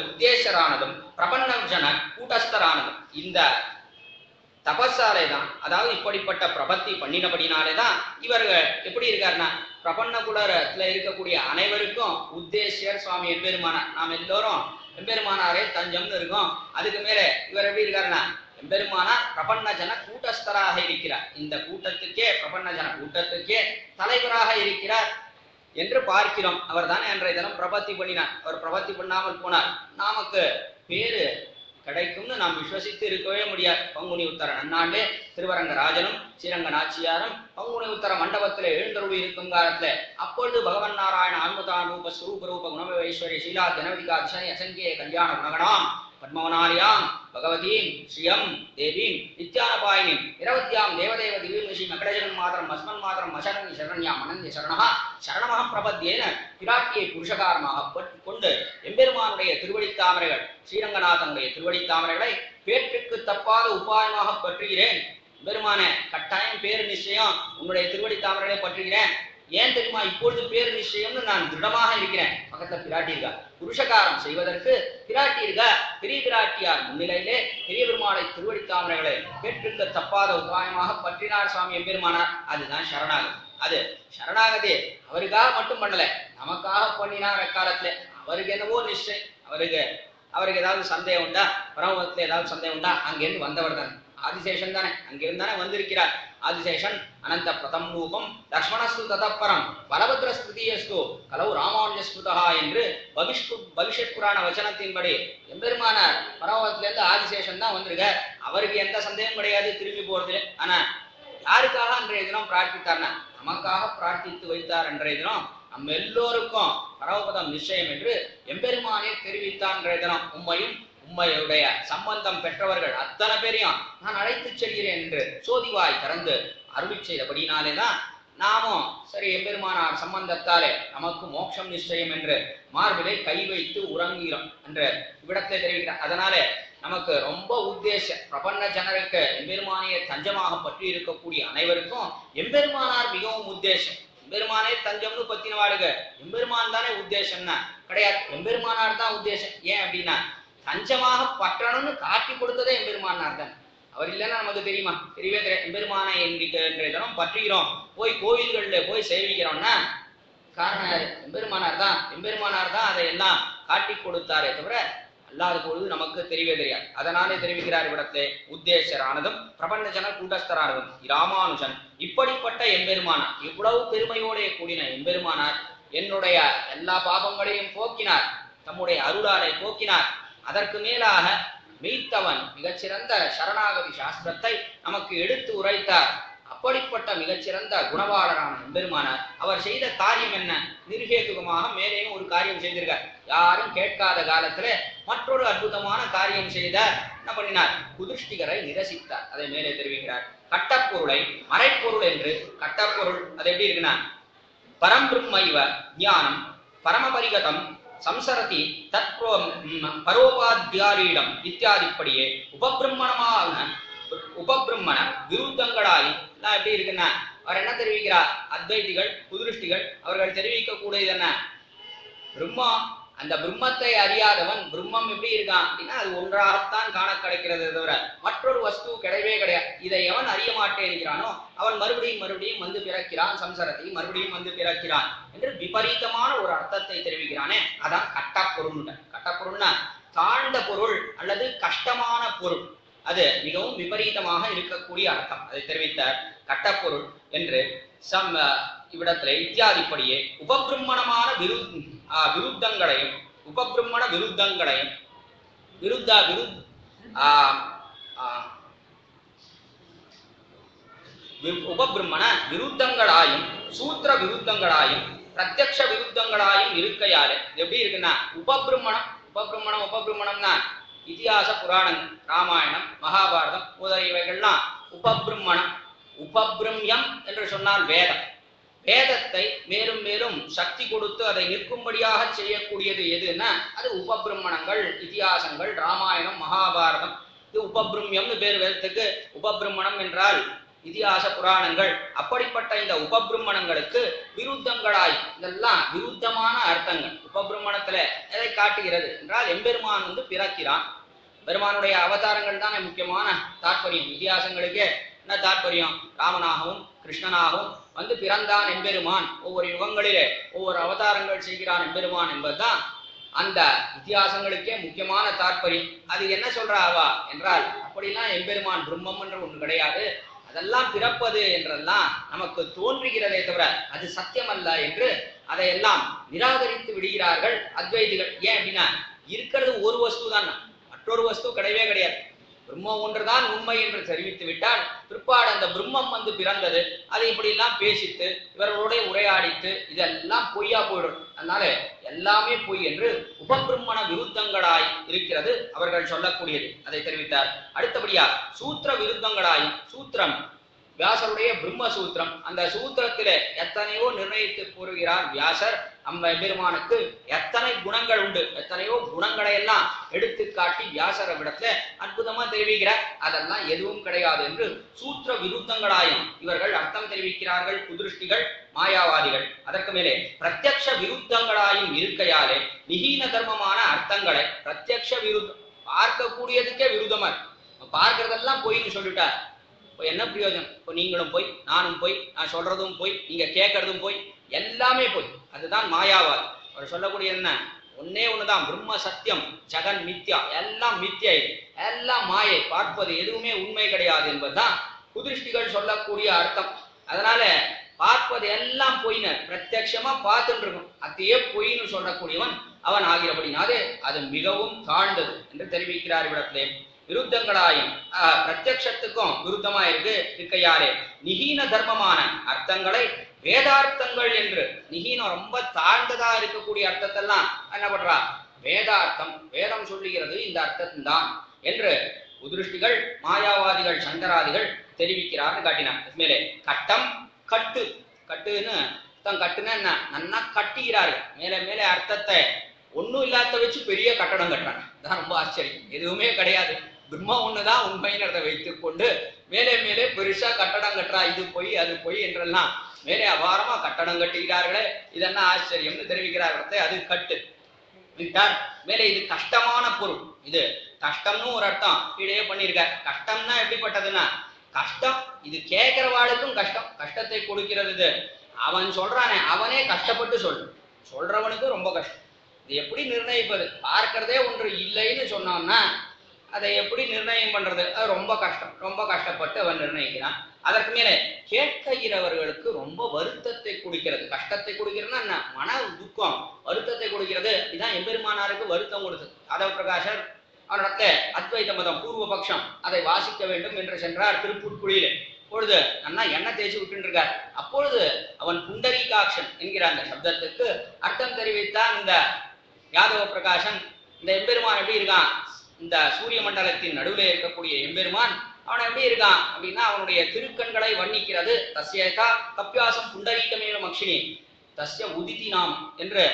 உத்தேசரானதும் பிரபன்ன ஜன கூட்டஸ்தரானதும் இந்த தபஸாலே தான், அதாவது இப்படிப்பட்ட பிரபத்தி பண்ணினபடினாலே தான் இவர் எப்படி இருக்காருன்னா பிரபன்ன குலத்துல இருக்கக்கூடிய அனைவருக்கும் உத்தேசியர் சுவாமி எம்பெருமானார். நாம் எல்லோரும் எம்பெருமானாரே தஞ்சம்னு இருக்கோம். அதுக்கு மேலே இவர் எப்படி இருக்காருன்னா எம்பெருமானார் பிரபன்ன ஜன கூட்டஸ்தராக இருக்கிறார். இந்த கூட்டத்துக்கே பிரபன்ன ஜன கூட்டத்துக்கே தலைவராக இருக்கிறார். என்று பார்க்கிறோம். அவர் தானே அன்றைய தினம் பிரபத்தி பண்ணினார். அவர் பிரபத்தி பண்ணாமல் போனார் நமக்கு பேரு கிடைக்கும்னு நாம் விசுவசித்து இருக்கவே முடியாது. பங்குனி உத்தர நன்னாண்டே திருவரங்கராஜனும் ஸ்ரீரங்க நாச்சியாரும் பங்குனி உத்தர மண்டபத்தில் எழுந்தருளி இருக்கும் காலத்துல அப்பொழுது பகவன் நாராயண ஆன்முதானூப ஸ்வரூப ரூப குணம ஐஸ்வர்ய சீலா ஜனவதிகா திசனி அசங்கிய கல்யாண குணகணாம் பத்மவனாரியாம் பகவதீம் ஸ்ரீயம் தேவீம் நித்யானபாயினிம் இரவத்யாம் தேவதேவ திவ்யமிஷி மகடஜன் மாதரம் அஸ்மன் மாதரம் அசரணி சரண்யாம் அனந்திய சரணா சரணமாக பிரபத்தியேன பிராட்டியை புருஷகாரமாக கொண்டு எம்பெருமானுடைய திருவடித்தாமரைகள் ஸ்ரீரங்கநாதனுடைய திருவடித்தாமரைகளை பேற்றுக்கு தப்பாத உபாயமாக பற்றுகிறேன். பெருமானே கட்டாயம் பேரு நிச்சயம் உன்னுடைய திருவடித்தாமரைகளை பற்றுகிறேன். ஏன் தெரியுமா? இப்பொழுது பேரு நிச்சயம்னு நான் திருடமாக இருக்கிறேன். பக்கத்துல பிராட்டி இருக்கா. புருஷகாரம் செய்வதற்கு பிராட்டி இருக்கா. பெரிய பிராட்டியார் முன்னிலையிலே பெரிய பெருமாளை திருவடித்தாமரைகளை பேற்றுக்கு தப்பாத உபாயமாக பற்றினார் சுவாமி எம்பெருமானார். அதுதான் சரணாகதி. அது சரணாகதி அவருக்காக மட்டும் பண்ணல, நமக்காக பண்ணினார். அக்காலத்துல அவருக்கு என்னவோ நிச்சயம். அவருக்கு ஏதாவது சந்தேகம் உண்டா? பரமத்துல ஏதாவது சந்தேகம் உண்டா? அங்கிருந்து வந்தவர் தான் ஆதிசேஷன் தானே, அங்கிருந்தானே வந்திருக்கிறார். ஆதிசேஷன் அனந்த பிரதம் ரூபம் லக்ஷ்மணஸ்து ததப்பரம் பலபத்ரஸ்துதியஸ்து கலவு ராமானுஜஸ்துதா என்று பவிஷ்யத் புராண வச்சனத்தின்படி எம்பெருமானார் பரமத்திலிருந்து ஆதிசேஷன் தான் வந்திருக்க. அவருக்கு எந்த சந்தேகம் கிடையாது திரும்பி போறதுல. ஆனா யாருக்காக அன்றைய தினம் பிரார்த்தித்தார்னா நமக்காக பிரார்த்தித்து வைத்தார். அன்றைய தினம் நம்ம எல்லோருக்கும் பரமபதம் நிச்சயம் என்று எம்பெருமானே தெரிவித்தார். அன்றைய தினம் உம்மையும் உம்மையுடைய சம்பந்தம் பெற்றவர்கள் அத்தனை பேரையும் நான் அழைத்து செல்கிறேன் என்று சோதிவாய் திறந்து அருளி செய்தபடினாலேதான் நாமும் சரி எம்பெருமானார் சம்பந்தத்தாலே நமக்கு மோட்சம் நிச்சயம் என்று மார்பிலை கை வைத்து உறங்குகிறோம் என்று இவ்விடத்தை தெரிவிக்கிறார். அதனாலே நமக்கு ரொம்ப உத்தேசம் பிரபன்ன ஜனருக்கு எம்பெருமானையை தஞ்சமாக பற்றி இருக்கக்கூடிய அனைவருக்கும் எம்பெருமானார் மிகவும் உத்தேசம். எம்பெருமானே தஞ்சம்னு பத்தினவாளுக எம்பெருமான் தானே உத்தேசம்னா கிடையாது, எம்பெருமானார் தான் உத்தேசம். ஏன் அப்படின்னா தஞ்சமாக பற்றணும்னு காட்டி கொடுத்ததே எம்பெருமானார் தான். அவர் இல்லைன்னா நமக்கு தெரியுமா? தெரியவே தெரியாது. எம்பெருமானை என்கிற தினம் பற்றுகிறோம், போய் கோயில்கள்ல போய் சேவிக்கிறோம்னா காரணம் யாரு? எம்பெருமானார் தான். எம்பெருமானார் தான் அதை எல்லாம் காட்டி கொடுத்தாரே தவிர அல்லாத பொழுது நமக்கு தெரியவே தெரியாது. அதனாலே தெரிவிக்கிறார் இவ்விடத்திலே உத்தேசரானதும் பிரபஞ்சன கூட்டஸ்தரானதும் ராமானுஜன் இப்படிப்பட்ட எம்பெருமானார், இவ்வளவு பெருமையோடைய கூடின எம்பெருமானார் என்னுடைய எல்லா பாபங்களையும் போக்கினார், தம்முடைய அருளாலை போக்கினார். அதற்கு மேலாக மெய்த்தவன் மிகச்சிறந்த சரணாகதி சாஸ்திரத்தை நமக்கு எடுத்து உரைத்தார். அப்படிப்பட்ட மிகச்சிறந்த குணவாளரான எம்பெருமானார் அவர் செய்த காரியம் என்ன? நிர்ஹேதுகமாக மேலேயும் ஒரு காரியம் செய்திருக்கார். யாரும் கேட்காத காலத்துல மற்றொரு அற்புதமான காரியம் செய்தார். என்ன பண்ணினார்? குதிருஷ்டிகரை நிரசித்தார். அதை மேலே தெரிவிக்கிறார். கட்டப்பொருளை மறைப்பொருள் என்று கட்டப்பொருள் அது எப்படி இருக்குன்னா பரம்பிரம்மைவ ஞானம் பரமபரிகதம் சம்சரதி தத்ரோ பரோபாத்தியாரீடம் இத்தியாதிப்படியே உபபிரம்மண விருத்தங்களாய் எப்படி இருக்குன்னா அவர் என்ன தெரிவிக்கிறார்? அத்வைதிகள் புதுருஷ்டிகள் அவர்கள் தெரிவிக்கக்கூடியது என்ன? பிரம்மா, அந்த பிரம்மத்தை அறியாதவன் பிரம்மம் எப்படி இருக்கான் அப்படின்னா அது ஒன்றாகத்தான் காண கிடைக்கிறது தவிர மற்றொரு வஸ்து கிடையவே கிடையாது. இதை எவன் அறிய மாட்டேங்கிறானோ அவன் மறுபடியும் வந்து பிறக்கிறான், சம்சாரத்தை மறுபடியும் வந்து பிறக்கிறான் என்று விபரீதமான ஒரு அர்த்தத்தை தெரிவிக்கிறானே, அதான் கட்டப்பொருள். கட்டப்பொருள்னா தாழ்ந்த பொருள் அல்லது கஷ்டமான பொருள், அது மிகவும் விபரீதமாக இருக்கக்கூடிய அர்த்தம். அதை தெரிவித்தார். கட்டப்பொருள் என்று இவ்விடத்திலே இத்தியாதிப்படியே உபபிரம்மணமான விருத்தங்களையும் உபபிரம்மண விருத்தங்களையும் உபபிரம்மண விருத்தங்களாயும் சூத்திர விருத்தங்களாயும் பிரத்யக்ஷ விருத்தங்களாயும் இருக்கையாலே எப்படி இருக்குன்னா உபபிரம்மணம்னா இதிகாச புராணம் ராமாயணம் மகாபாரதம் முதலியவைகள்லாம் உபபிரம்மணம். உபபிரம்யம் என்று சொன்னால் வேதம். வேதத்தை மேலும் மேலும் சக்தி கொடுத்து அதை நிற்கும்படியாக செய்யக்கூடியது எதுன்னா அது உபபிரம்மணங்கள், இதிகாசங்கள், ராமாயணம் மகாபாரதம். இது உபபிரம்யம்னு பேர். வேதத்துக்கு உபபிரம்மணம் என்றால் இதிகாச புராணங்கள். அப்படிப்பட்ட இந்த உபபிரம்மணங்களுக்கு விருத்தங்களாய் இதெல்லாம் விருத்தமான அர்த்தங்கள். உபபிரம்மணத்துல எதை காட்டுகிறது என்றால் எம்பெருமான் வந்து பிறக்கிறான். பெருமானுடைய அவதாரங்கள் தானே முக்கியமான தாற்பயம். இதிகாசங்களுக்கு என்ன தாற்பயம்? ராமனாகவும் கிருஷ்ணனாகவும் வந்து பிறந்தான் எம்பெருமான், ஒவ்வொரு யுகங்களிலே ஒவ்வொரு அவதாரங்கள் செய்கிறான் எம்பெருமான் என்பதுதான் அந்த இதிகாசங்களுக்கே முக்கியமான தாற்பயம். அது என்ன சொல்றாவா என்றால் அப்படிலாம் எம்பெருமான் பிரம்மம் என்று ஒன்று கிடையாது, அதெல்லாம் பிறப்பது என்றெல்லாம் நமக்கு தோன்றுகிறதே தவிர அது சத்தியம் அல்ல என்று அதையெல்லாம் நிராகரித்து விடுகிறார்கள் அத்வைதிகள். ஏன் அப்படின்னா இருக்கிறது ஒரு வஸ்து தான், மற்றொரு வஸ்து கிடையவே கிடையாது. பிரம்மம் ஒன்றுதான் உண்மை என்று தெரிவித்து விட்டால் பிற்பாடு அந்த பிரம்மம் வந்து பிறந்தது, அதை இப்படி எல்லாம் பேசித்து இவர்களோட உரையாடித்து இதெல்லாம் பொய்யா போயிடும். அதனால எல்லாமே பொய் என்று உபபிரம்மண விருத்தங்களாய் இருக்கிறது அவர்கள் சொல்லக்கூடியது. அதை தெரிவித்தார். அடுத்தபடியா சூத்திர விருத்தங்களாயும், சூத்திரம் வியாசருடைய பிரம்ம சூத்திரம், அந்த சூத்திரத்திலே எத்தனையோ நிர்ணயித்து கூறுகிறார் வியாசர். பெருமானுக்கு எத்தனை குணங்கள் உண்டு, எத்தனையோ குணங்களை எல்லாம் எடுத்து காட்டி வியாசர விடத்துல அற்புதமா தெரிவிக்கிறார். அதெல்லாம் எதுவும் கிடையாது என்று சூத்திர விருத்தங்களாயும் இவர்கள் அர்த்தம் தெரிவிக்கிறார்கள் குதிருஷ்டிகள், மாயாவாதிகள். அதற்கு மேலே பிரத்யக்ஷ விருத்தங்களாயும் இருக்கையாலே நிகீன தர்மமான அர்த்தங்களை பிரத்யக்ஷ விருத்தம், பார்க்கக்கூடியதுக்கே விருதமா பார்க்கறதெல்லாம் பொய்ன்னு சொல்லிட்டார். இப்போ என்ன பிரயோஜனம்? இப்போ நீங்களும் போய், நானும் போய், நான் சொல்றதும் போய், நீங்க கேட்கறதும் போய், எல்லாமே போய். அதுதான் மாயாவாதி. அவர் சொல்லக்கூடிய என்ன, ஒன்னே ஒண்ணுதான் பிரம்ம சத்தியம், ஜெகன் மித்யா, எல்லாம் மித்யை, எல்லாம் மாயை, பார்ப்பது எதுவுமே உண்மை கிடையாது என்பதுதான் குதிருஷ்டிகள் சொல்லக்கூடிய அர்த்தம். அதனால பார்ப்பது எல்லாம் பொய்னு பிரத்யட்சமா பார்த்துட்டு இருக்கும், அதையே பொய்னு சொல்லக்கூடியவன் அவன் ஆகிறபடினாலே அது மிகவும் தாழ்ந்தது என்று தெரிவிக்கிறார் இவ்விடத்திலே. விருத்தங்களாயும் பிரத்யக்ஷத்துக்கும் விருத்தமா இருக்கையாலே நிகீன தர்மமான அர்த்தங்களை வேதார்த்தங்கள் என்று, நிகீனம் ரொம்ப தாழ்ந்ததா இருக்கக்கூடிய அர்த்தத்தெல்லாம் என்ன பண்றா, வேதார்த்தம், வேதம் சொல்லுகிறது இந்த அர்த்தம் தான் என்று உதிருஷ்டிகள், மாயாவாதிகள், சங்கராதிகள் தெரிவிக்கிறார்னு காட்டினார். மேலே கட்டம், கட்டு, கட்டுன்னு கட்டுன்னா என்ன, நன்னா கட்டுகிறார்கள். மேலே மேலே அர்த்தத்தை ஒன்னும் இல்லாத வச்சு பெரிய கட்டடம் கட்டுறாங்க. தான் ரொம்ப ஆச்சரியம். எதுவுமே கிடையாது, பிரம்ம ஒண்ணுதான் உண்மையினத்தை வைத்துக் கொண்டு மேலே மேலே பெருசா கட்டடம் கட்டுறா, இது பொய் அது பொய் என்றெல்லாம் மேலே அபாரமா கட்டடம் கட்டுகிறார்களே, இதென்ன ஆச்சரியம்னு தெரிவிக்கிறார்கள். அது கட்டு விட்டார். மேலே இது கஷ்டமான பொருள், இது கஷ்டம்னு ஒரு அர்த்தம் கீழே பண்ணியிருக்கார். கஷ்டம்னா எப்படிப்பட்டதுன்னா, கஷ்டம் இது கேட்கிறவாளுக்கும் கஷ்டம், கஷ்டத்தை கொடுக்கிறது. இது அவன் சொல்றானே அவனே கஷ்டப்பட்டு சொல்றவனுக்கும் ரொம்ப கஷ்டம். இது எப்படி நிர்ணயிப்பது? பார்க்கிறதே ஒன்று இல்லைன்னு சொன்னோம்னா அதை எப்படி நிர்ணயம் பண்றது? அது ரொம்ப கஷ்டம், ரொம்ப கஷ்டப்பட்டு அவன் நிர்ணயிக்கிறான். அதற்கு மேலே கேட்கிறவர்களுக்கு ரொம்ப வருத்தத்தை கொடுக்கிறது. கஷ்டத்தை கொடுக்கிறதுனா என்ன, மன துக்கம், வருத்தத்தை கொடுக்கிறது. இதுதான் எம்பெருமானாருக்கு வருத்தம் கொடுத்தது. யாதவ பிரகாஷர் அவனிடத்துல அத்வைத மதம் பூர்வ பட்சம் அதை வாசிக்க வேண்டும் என்று சென்றார் திருப்புட்குழியிலே. அப்பொழுது நன்னா எண்ணெய் தேய்ச்சி விட்டு இருக்கார். அப்பொழுது அவன் புண்டரீகாட்சன் என்கிற அந்த சப்தத்துக்கு அர்த்தம் தெரிவித்தான் இந்த யாதவ பிரகாசன். இந்த எம்பெருமான் எப்படி இருக்கான், இந்த சூரிய மண்டலத்தின் நடுவில் இருக்கக்கூடிய எம்பெருமான் அவன் எப்படி இருக்கான் அப்படின்னா, அவனுடைய திருக்கண்களை வர்ணிக்கிறது. தஸ்யேகா கப்பியாசம் புண்டரீகமேவ மக்ஷினி தஸ்ய உதிதி நாம் என்று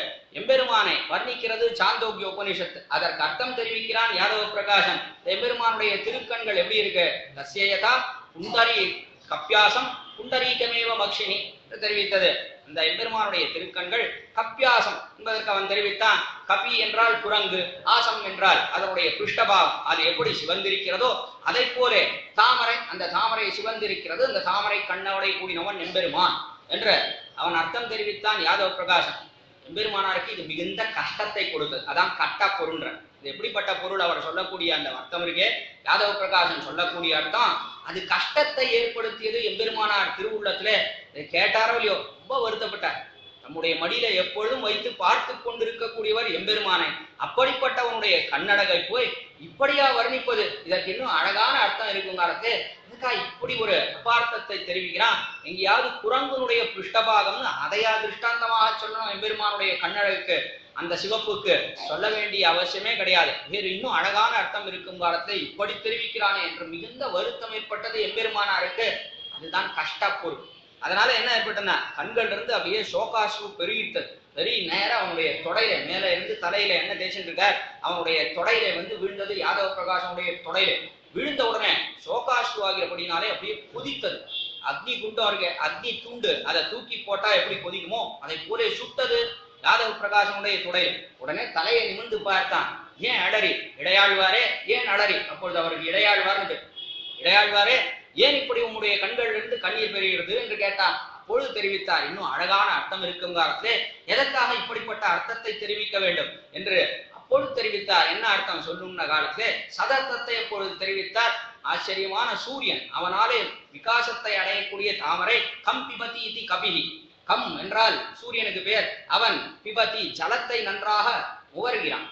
எம்பெருமானை வர்ணிக்கிறது சாந்தோக்கிய உபனிஷத்து. அதற்கு அர்த்தம் தெரிவிக்கிறான் யாதவ பிரகாசன். எம்பெருமானுடைய திருக்கண்கள் எப்படி இருக்கு, தஸ்யேகா புண்டரி கப்பியாசம் புண்டரீகமேவ மக்ஷினி தெரிவித்தது. இந்த எம்பெருமானுடைய திருக்கண்கள் கப்பியாசம் என்பதற்கு அவன் தெரிவித்தான். கபி என்றால் குரங்கு, ஆசம் என்றால் அதனுடைய பிருஷ்டபாவம், அது எப்படி சிவந்திருக்கிறதோ அதை போலே தாமரை, அந்த தாமரை சிவந்திருக்கிறது, அந்த தாமரை கண்ணோடை கூடினவன் எம்பெருமான் என்று அவன் அர்த்தம் தெரிவித்தான் யாதவ பிரகாசன். எம்பெருமானாருக்கு இது மிகுந்த கஷ்டத்தை கொடுத்தது. அதான் கட்ட பொருள்ன்ற. இது எப்படிப்பட்ட பொருள் அவர் சொல்லக்கூடிய அந்த அர்த்தம் இருக்கே, யாதவ பிரகாசன் சொல்லக்கூடிய அர்த்தம் அது கஷ்டத்தை ஏற்படுத்தியது எம்பெருமானார் திருவுள்ளத்துல. இதை கேட்டாரோ இல்லையோ ரொம்ப வருத்தப்பட்டார். நம்முடைய மடியில எப்பொழுதும் வைத்து பார்த்து கொண்டிருக்கக்கூடியவர் எம்பெருமானை, அப்படிப்பட்டவனுடைய கண்ணடகை போய் இப்படியா வர்ணிப்பது, இதற்கு இன்னும் அழகான அர்த்தம் இருக்குங்காலத்து இதுக்கா இப்படி ஒரு அபார்த்தத்தை தெரிவிக்கிறான். எங்கேயாவது குரங்குனுடைய பிருஷ்டபாகம்னு அதையா திருஷ்டாந்தமாக சொல்லணும் எம்பெருமானுடைய கண்ணழகுக்கு, அந்த சிவப்புக்கு சொல்ல வேண்டிய அவசியமே கிடையாது. வேறு இன்னும் அழகான அர்த்தம் இருக்கும் காலத்தை இப்படி தெரிவிக்கிறானே என்று மிகுந்த வருத்தம் ஏற்பட்டது எம்பெருமானாருக்கு. அதுதான் கஷ்ட பொருள். அதனால என்ன ஏற்பட்டனா, கண்கள் இருந்து அப்படியே சோகாசு பெருகிட்டது. சரி நேரம் அவனுடைய தொடையில, மேல இருந்து தலையில என்ன தேய்ச்சிட்டு இருக்கார், அவனுடைய தொடையில வந்து விழுந்தது. யாதவ பிரகாசனுடைய தொடையில விழுந்த உடனே சோகாசு ஆகிறபடினாலே அப்படியே கொதித்தது. அக்னி குண்டம் இருக்கு, அக்னி துண்டு, அதை தூக்கி போட்டா எப்படி கொதிக்குமோ அதை போல சுட்டது யாதவ பிரகாசனுடைய தொடையில. உடனே தலையை நிமிர்ந்து பார்த்தான். ஏன் அடறி இடையாழ்வாரே, ஏன் அடறி? அப்பொழுது அவருக்கு இடையாழ்வார்னு, இடையாழ்வாரே ஏன் இப்படி உங்களுடைய கண்கள்ல இருந்து கண்ணீர் பெறுகிறது என்று கேட்டான். அப்பொழுது தெரிவித்தார், இன்னும் அழகான அர்த்தம் இருக்கும் காலத்திலே எதற்காக இப்படிப்பட்ட அர்த்தத்தை தெரிவிக்க வேண்டும் என்று அப்பொழுது தெரிவித்தார். என்ன அர்த்தம் சொல்லும்ன காலத்திலே சதர்த்தத்தை அப்பொழுது தெரிவித்தார். ஆச்சரியமான சூரியன், அவனாலே விகாசத்தை அடையக்கூடிய தாமரை, கம்பிபதி இதி கபிலி, கம் என்றால் சூரியனுக்கு பெயர். அவன் பிபதி ஜலத்தை நன்றாக முகருகிறான்,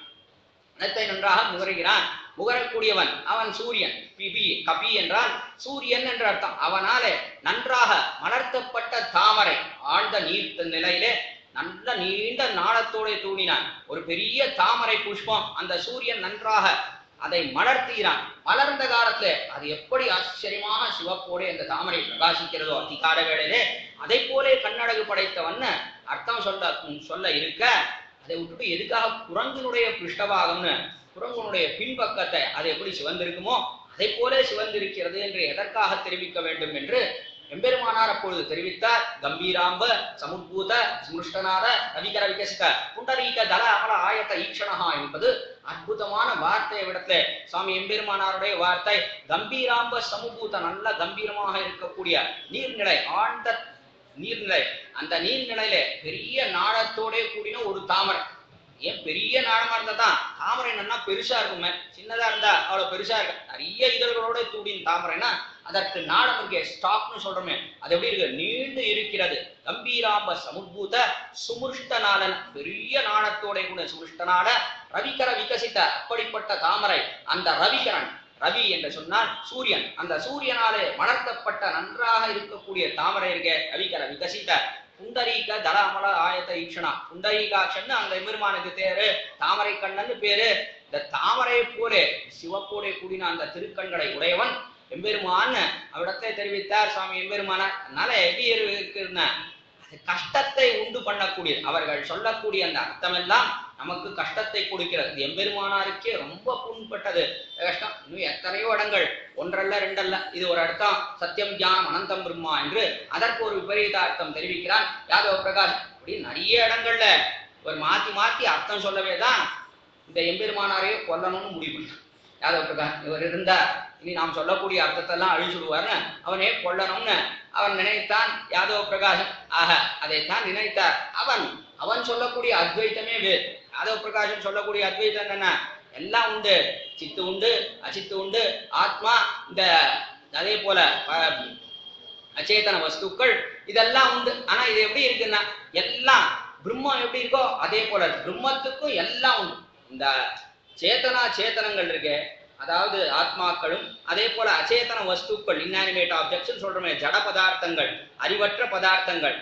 ஜலத்தை நன்றாக முகருகிறான், முகரக்கூடியவன் அவன் சூரியன். பிபி கபி என்றால் சூரியன் என்ற அர்த்தம். அவனாலே நன்றாக மலர்த்தப்பட்ட தாமரை ஆழ்ந்த நீர் நிலையிலே நல்ல நீண்ட நாளத்தோட தூணினான். ஒரு பெரிய தாமரை புஷ்பம் அந்த சூரியன் நன்றாக அதை மலர்த்துகிறான். மலர்ந்த காலத்துல அது எப்படி ஆச்சரியமாக சிவப்போடு அந்த தாமரை பிரகாசிக்கிறதோ அதிகார வேளையிலே, அதை போலே கண்ணழகு படைத்தவன் அர்த்தம் சொல்ல இருக்க, அதை விட்டுட்டு எதுக்காக குரங்கினுடைய பிருஷ்டபாகம்னு குரங்கனுடைய பின்பக்கத்தை அது எப்படி சிவந்திருக்குமோ அதை போலே சிவந்திருக்கிறது என்று எதற்காக தெரிவிக்க வேண்டும் என்று எம்பெருமானார் அப்பொழுது தெரிவித்தார். கம்பீராம்ப சமுத்பூத ஸ்மிருஷ்டநாத ரவிகர விகசித புண்டரீக தல அமல ஆயத்த ஈக்ஷணஹா என்பது அற்புதமான வார்த்தையை விடத்துல சுவாமி எம்பெருமானாருடைய வார்த்தை. கம்பீராம்ப சமுபூத நல்ல கம்பீரமாக இருக்கக்கூடிய நீர்நிலை, ஆழ்ந்த நீர்நிலை, அந்த நீர்நிலையில பெரிய நாளத்தோட கூடின ஒரு தாமரை. ஏன் பெரிய நாளமா இருந்தாதான் தாமரை நல்லா பெருசா இருக்குமே, சின்னதா இருந்தா அவ்வளவு பெருசா இருக்க. நிறைய இதழ்களோட தூடின் தாமரைனா அதற்கு நாடம் இருக்கே, ஸ்டாக்னு சொல்றோமே, அது எப்படி இருக்கு, நீண்டு இருக்கிறது. கம்பீராம்ப சமுத்பூத சுமுஷ்டநாளன், பெரிய நாணத்தோட கூட சுமுஷ்டநாட ரவிகர விகசித்த, அப்படிப்பட்ட தாமரை. அந்த ரவிகரன், ரவி என்று சொன்னால் சூரியன், அந்த சூரியனாலே மலர்த்தப்பட்ட நன்றாக இருக்கக்கூடிய தாமரை இருக்கே ரவிகர விகசித்த புண்டரீக தல அமல ஆயத்த ஈக்ஷணா. புண்டரீகாட்சன்னு அந்த எம்பெருமானுக்கு தேரு, தாமரை கண்ணன்னு பேரு. இந்த தாமரையை போலே சிவப்போட கூடின அந்த திருக்கண்களை உடையவன் எம்பெருமான் அவிடத்தை தெரிவித்தார் சுவாமி எம்பெருமானார். அதனால எப்படி இருக்குன்னா அது கஷ்டத்தை உண்டு பண்ணக்கூடியது. அவர்கள் சொல்லக்கூடிய அந்த அர்த்தம் எல்லாம் நமக்கு கஷ்டத்தை கொடுக்கிறது. எம்பெருமானாருக்கே ரொம்ப புண்பட்டது கஷ்டம். இன்னும் எத்தனையோ இடங்கள், ஒன்றல்ல ரெண்டல்ல, இது ஒரு அர்த்தம் சத்தியம் ஞானம் அனந்தம் பிரம்மா என்று அதற்கு ஒரு விபரீத அர்த்தம் தெரிவிக்கிறான் யாதவ பிரகாஷ். அப்படி நிறைய இடங்கள்ல ஒரு மாத்தி மாத்தி அர்த்தம் சொல்லவே தான் இந்த எம்பெருமானாரையே கொல்லணும்னு முடிவு பண்ணான் யாதவ பிரகாஷ். இவர் இருந்தா இனி நாம் சொல்லக்கூடிய அர்த்தத்தெல்லாம் அழிச்சுடுவார்னு அவனே கொல்லணும்னு அவன் நினைத்தான் யாதவ பிரகாஷன். ஆக அதைத்தான் நினைத்தார். அவன் சொல்லக்கூடிய அத்வைத்தமே வேறு. யாதவ பிரகாஷன் சொல்லக்கூடிய அத்வைத்தம் என்ன, எல்லாம் உண்டு, சித்து உண்டு, அசித்து உண்டு, ஆத்மா, இந்த அதே போல அச்சேதன வஸ்துக்கள் இதெல்லாம் உண்டு. ஆனா இது எப்படி இருக்குன்னா எல்லாம் பிரம்மம் எப்படி இருக்கோ அதே போல பிரம்மத்துக்கும் எல்லாம் உண்டு. இந்த சேத்தனங்கள் இருக்கு, அதாவது ஆத்மாக்களும், அதே போல அச்சேதன வஸ்துக்கள் இன்ஆனிமேட் ஆப்ஜெக்ட்ஸ் சொல்றோமே, ஜட பதார்த்தங்கள், அறிவற்ற பதார்த்தங்கள்,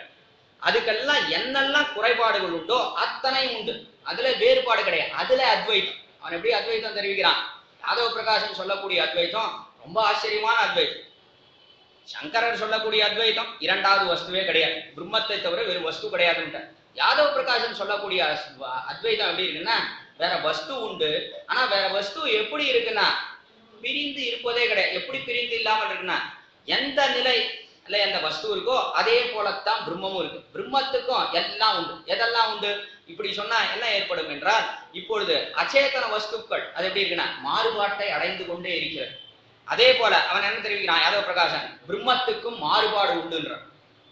அதுக்கெல்லாம் என்னெல்லாம் குறைபாடுகள் உண்டோ அத்தனை உண்டு. அதுல வேறுபாடு கிடையாது. அதுல அத்வைத்தம். அவன் எப்படி அத்வைத்தம் தெரிவிக்கிறான், யாதவ பிரகாஷன் சொல்லக்கூடிய அத்வைத்தம் ரொம்ப ஆச்சரியமான அத்வைத்தம். சங்கரர் சொல்லக்கூடிய அத்வைத்தம் இரண்டாவது வஸ்துவே கிடையாது, பிரம்மத்தை தவிர வேறு வஸ்து கிடையாதுன்ட்டு. யாதவ பிரகாஷன் சொல்லக்கூடிய அத்வைத்தம் எப்படி இருக்குன்னா வேற வஸ்து உண்டு, ஆனா வேற வஸ்து எப்படி இருக்குன்னா பிரிந்து இருப்பதே கிடையாது. எப்படி பிரிந்து இல்லாமல் இருக்குன்னா எந்த நிலை இல்ல எந்த வஸ்து இருக்கோ அதே போலத்தான் பிரம்மமும் இருக்கு. பிரம்மத்துக்கும் எல்லாம் உண்டு. எதெல்லாம் உண்டு இப்படி சொன்னா என்ன ஏற்படும் என்றால், இப்பொழுது அச்சேதன வஸ்துக்கள் அது எப்படி இருக்குன்னா மாறுபாட்டை அடைந்து கொண்டே இருக்கிறது. அதே போல அவன் என்ன தெரிவிக்கிறான் யாதவ பிரகாசன், பிரம்மத்துக்கும் மாறுபாடு உண்டுன்றான்.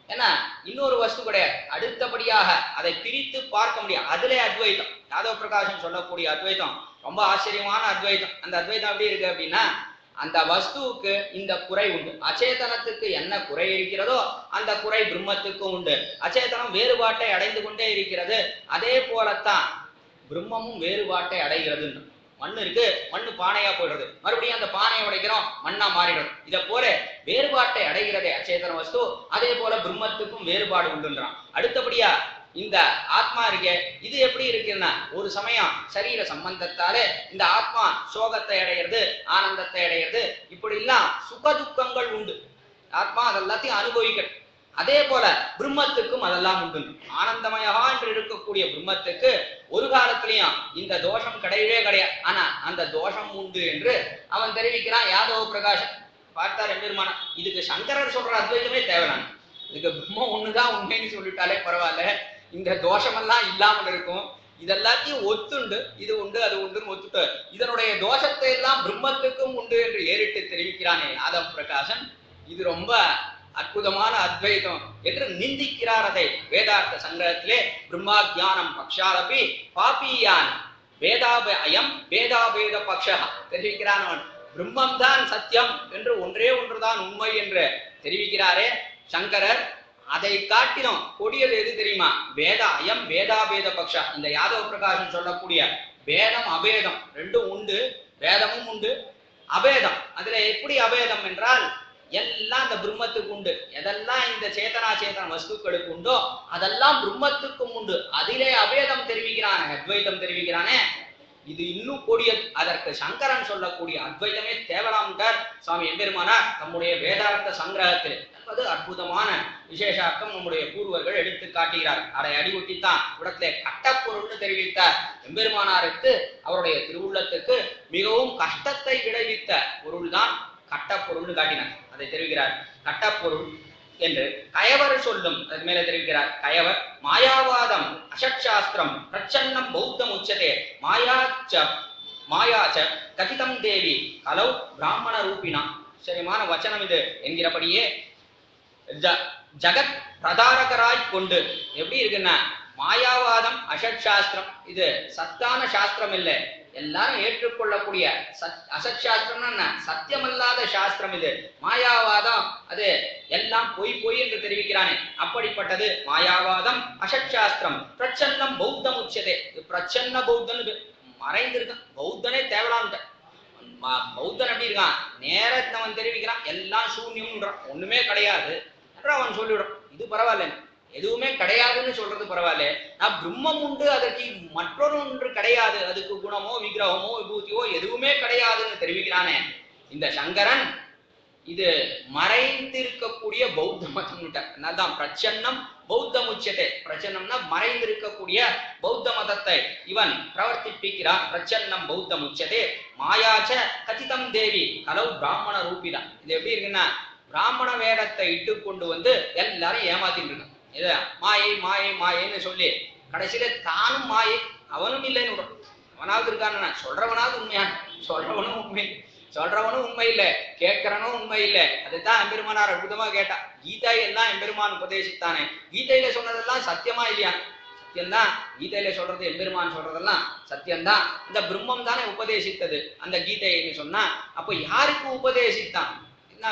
ஏன்னா இன்னொரு வஸ்து கிடையாது, அடுத்தபடியாக அதை பிரித்து பார்க்க முடியாது. அதுல அத்வைத்தம், யாதவ பிரகாசன் சொல்லக்கூடிய அத்வைத்தம் ரொம்ப ஆச்சரியமான அத்வைத்தம். அந்த அத்வைத்தம் எப்படி இருக்கு அப்படின்னா, அந்த வஸ்துவுக்கு இந்த குறை உண்டு, அச்சேதனத்துக்கு என்ன குறை இருக்கிறதோ அந்த குறை பிரம்மத்துக்கும் உண்டு. அச்சேதனம் வேறுபாட்டை அடைந்து கொண்டே இருக்கிறது, அதே போலத்தான் பிரம்மமும் வேறுபாட்டை அடைகிறது. மண்ணு இருக்கு, மண்ணு பானையா போயிடுறது, மறுபடியும் அந்த பானையை உடைக்கிறோம், மண்ணா மாறிடுறது. இதை போல வேறுபாட்டை அடைகிறதே அச்சேதன வஸ்து, அதே போல பிரம்மத்துக்கும் வேறுபாடு உண்டுன்றான். அடுத்தபடியா இந்த ஆத்மா இருக்கே, இது எப்படி இருக்குன்னா ஒரு சமயம் சரீர சம்பந்தத்தாலே இந்த ஆத்மா சோகத்தை அடைகிறது, ஆனந்தத்தை அடைகிறது, இப்படி எல்லாம் சுகதுக்கங்கள் உண்டு. ஆத்மா அதெல்லாத்தையும் அனுபவிக்கணும். அதே போல பிரம்மத்துக்கும் அதெல்லாம் உண்டு. ஆனந்தமயா என்று இருக்கக்கூடிய பிரம்மத்துக்கு ஒரு காலத்திலையும் இந்த தோஷம் கிடையவே கிடையாது. ஆனா அந்த தோஷம் உண்டு என்று அவன் தெரிவிக்கிறான் யாதவ பிரகாஷன். பார்த்தார் எம்பெருமான, இதுக்கு சங்கரர் சொல்ற அத்வைதமே தேவையான, இதுக்கு பிரம்மம் ஒண்ணுதான் உண்மைன்னு சொல்லிட்டாலே பரவாயில்ல, இந்த தோஷமெல்லாம் இல்லாமல் இருக்கும். இதெல்லாத்தையும் ஒத்துண்டு, இது உண்டு அது உண்டுன்னு ஒத்துட்டு இதனுடைய தோஷத்தை எல்லாம் பிரம்மத்துக்கும் உண்டு என்று ஏறிட்டு தெரிவிக்கிறானே யாதவ பிரகாசன். இது ரொம்ப அற்புதமான அத்வைதம் என்று நிந்திக்கிறார். அதை வேதார்த்த சங்கிரகத்திலே பிரம்மா ஜானம் பக்ஷாலபி பாபியான் வேதாபயம் வேதாபேத பக்ஷா தெரிவிக்கிறான். அவன் பிரம்மம் தான் சத்தியம் என்று ஒன்றே ஒன்றுதான் உண்மை என்று தெரிவிக்கிறாரே சங்கரர். அதை காட்டிலும் கொடியது எது தெரியுமா? வேத அயம் வேதாபேத பக்ஷா. இந்த யாதவ பிரகாசம் சொல்லக்கூடிய வேதம் அபேதம் ரெண்டும் உண்டு, வேதமும் உண்டு, அபேதம். அதுல எப்படி அபேதம் என்றால் எல்லாம் இந்த பிரம்மத்துக்கு உண்டு. எதெல்லாம் இந்த சேத்தனா சேத்தன வஸ்துக்களுக்கு உண்டோ அதெல்லாம் பிரம்மத்துக்கும் உண்டு. அதிலே அபேதம் தெரிவிக்கிறானே, அத்வைத்தம் தெரிவிக்கிறானே, இது இன்னும் கொடியது. அதற்கு சங்கரன் சொல்லக்கூடிய அத்வைதமே தேவலாம்டார் சுவாமி எம்பெருமானார் நம்முடைய வேதார்த்த சங்கிரகத்தில். என்பது அற்புதமான விசேஷார்த்தம் நம்முடைய பூர்வர்கள் எடுத்து காட்டுகிறார். அதை அடிவுட்டித்தான் இடத்திலே கட்டப்பொருள்னு தெரிவித்தார். எம்பெருமானாருக்கு அவருடைய திருவுள்ளத்துக்கு மிகவும் கஷ்டத்தை விளைவித்த பொருள்தான் கட்டப்பொருள்னு காட்டினார். அதை தெரிவிக்கிறார். கட்டப்பொருள் என்று கயவர் சொல்லும் அதுக்கு மேலே தெரிவிக்கிறார். கயவர் மாயாவாதம் அசட்சாஸ்திரம் பிரச்சன்னம் பௌத்தம் உச்சதே மாயாச்ச கதிதம் தேவி கலௌ பிராமண ரூபினா. சரியான வச்சனம் இது என்கிறபடியே ஜகத் பிரதாரகராய் கொண்டு எப்படி இருக்குன்னா, மாயாவாதம் அசட் சாஸ்திரம் இது சத்தான சாஸ்திரம் இல்லை, எல்லாரும் ஏற்றுக்கொள்ளக்கூடிய அசத் சாஸ்திரம் என்ன, சத்தியமல்லாத சாஸ்திரம் இது. மாயாவாதம் அது எல்லாம் பொய் பொய் என்று தெரிவிக்கிறானே, அப்படிப்பட்டது மாயாவாதம் அசட் சாஸ்திரம் பிரச்சன்னம் பௌத்தம் உச்சதே. இது பிரச்சன்ன பௌத்தன் மறைந்திருக்கான். பௌத்தனே தேவலான்ட்ட பௌத்தன் எப்படி இருக்கான், நேரத்தவன் தெரிவிக்கிறான் எல்லாம் சூன்யம்ன்றான், ஒண்ணுமே கிடையாது என்று அவன் சொல்லிவிடும். இது பரவாயில்ல, எதுவுமே கிடையாதுன்னு சொல்றது பரவாயில்ல. நான் பிரம்மம் உண்டு, அதற்கு மற்றொரு ஒன்று கிடையாது, அதுக்கு குணமோ விக்கிரகமோ விபூதியோ எதுவுமே கிடையாதுன்னு தெரிவிக்கிறானே இந்த சங்கரன். இது மறைந்திருக்கக்கூடிய பௌத்த மதம் தான் பிரச்சன்னம் பௌத்தம் உச்சத்தை. பிரச்சன்னம்னா மறைந்திருக்கக்கூடிய பௌத்த மதத்தை இவன் பிரவர்த்திப்பிக்கிறான். பிரச்சன்னம் பௌத்தம் உச்சதே மாயாச்ச கதிதம் தேவி கலௌ பிராமண ரூபிதான். இது எப்படி இருக்குன்னா, பிராமண வேடத்தை இட்டு கொண்டு வந்து எல்லாரும் ஏமாத்திட்டு இருக்கான். இத மாயை மாயை மாயைன்னு சொல்லி கடைசியில தானும் மாயை அவனும் இல்லைன்னு விடும். அவனாவது இருக்கான்னு சொல்றவனாவது உண்மையான, சொல்றவனும் உண்மை இல்லை, கேட்கிறவனும் உண்மை இல்லை. அதுதான் எம்பெருமானார் அற்புதமா கேட்டா. கீதை எல்லாம் எம்பெருமான் உபதேசித்தானே, கீதையில சொன்னதெல்லாம் சத்தியமா இல்லையா? சத்தியம்தான். கீதையில சொல்றது எம்பெருமான் சொல்றதெல்லாம் சத்தியம்தான். இந்த பிரம்மம் தானே உபதேசித்தது அந்த கீதைன்னு சொன்னா, அப்ப யாருக்கு உபதேசித்தான்?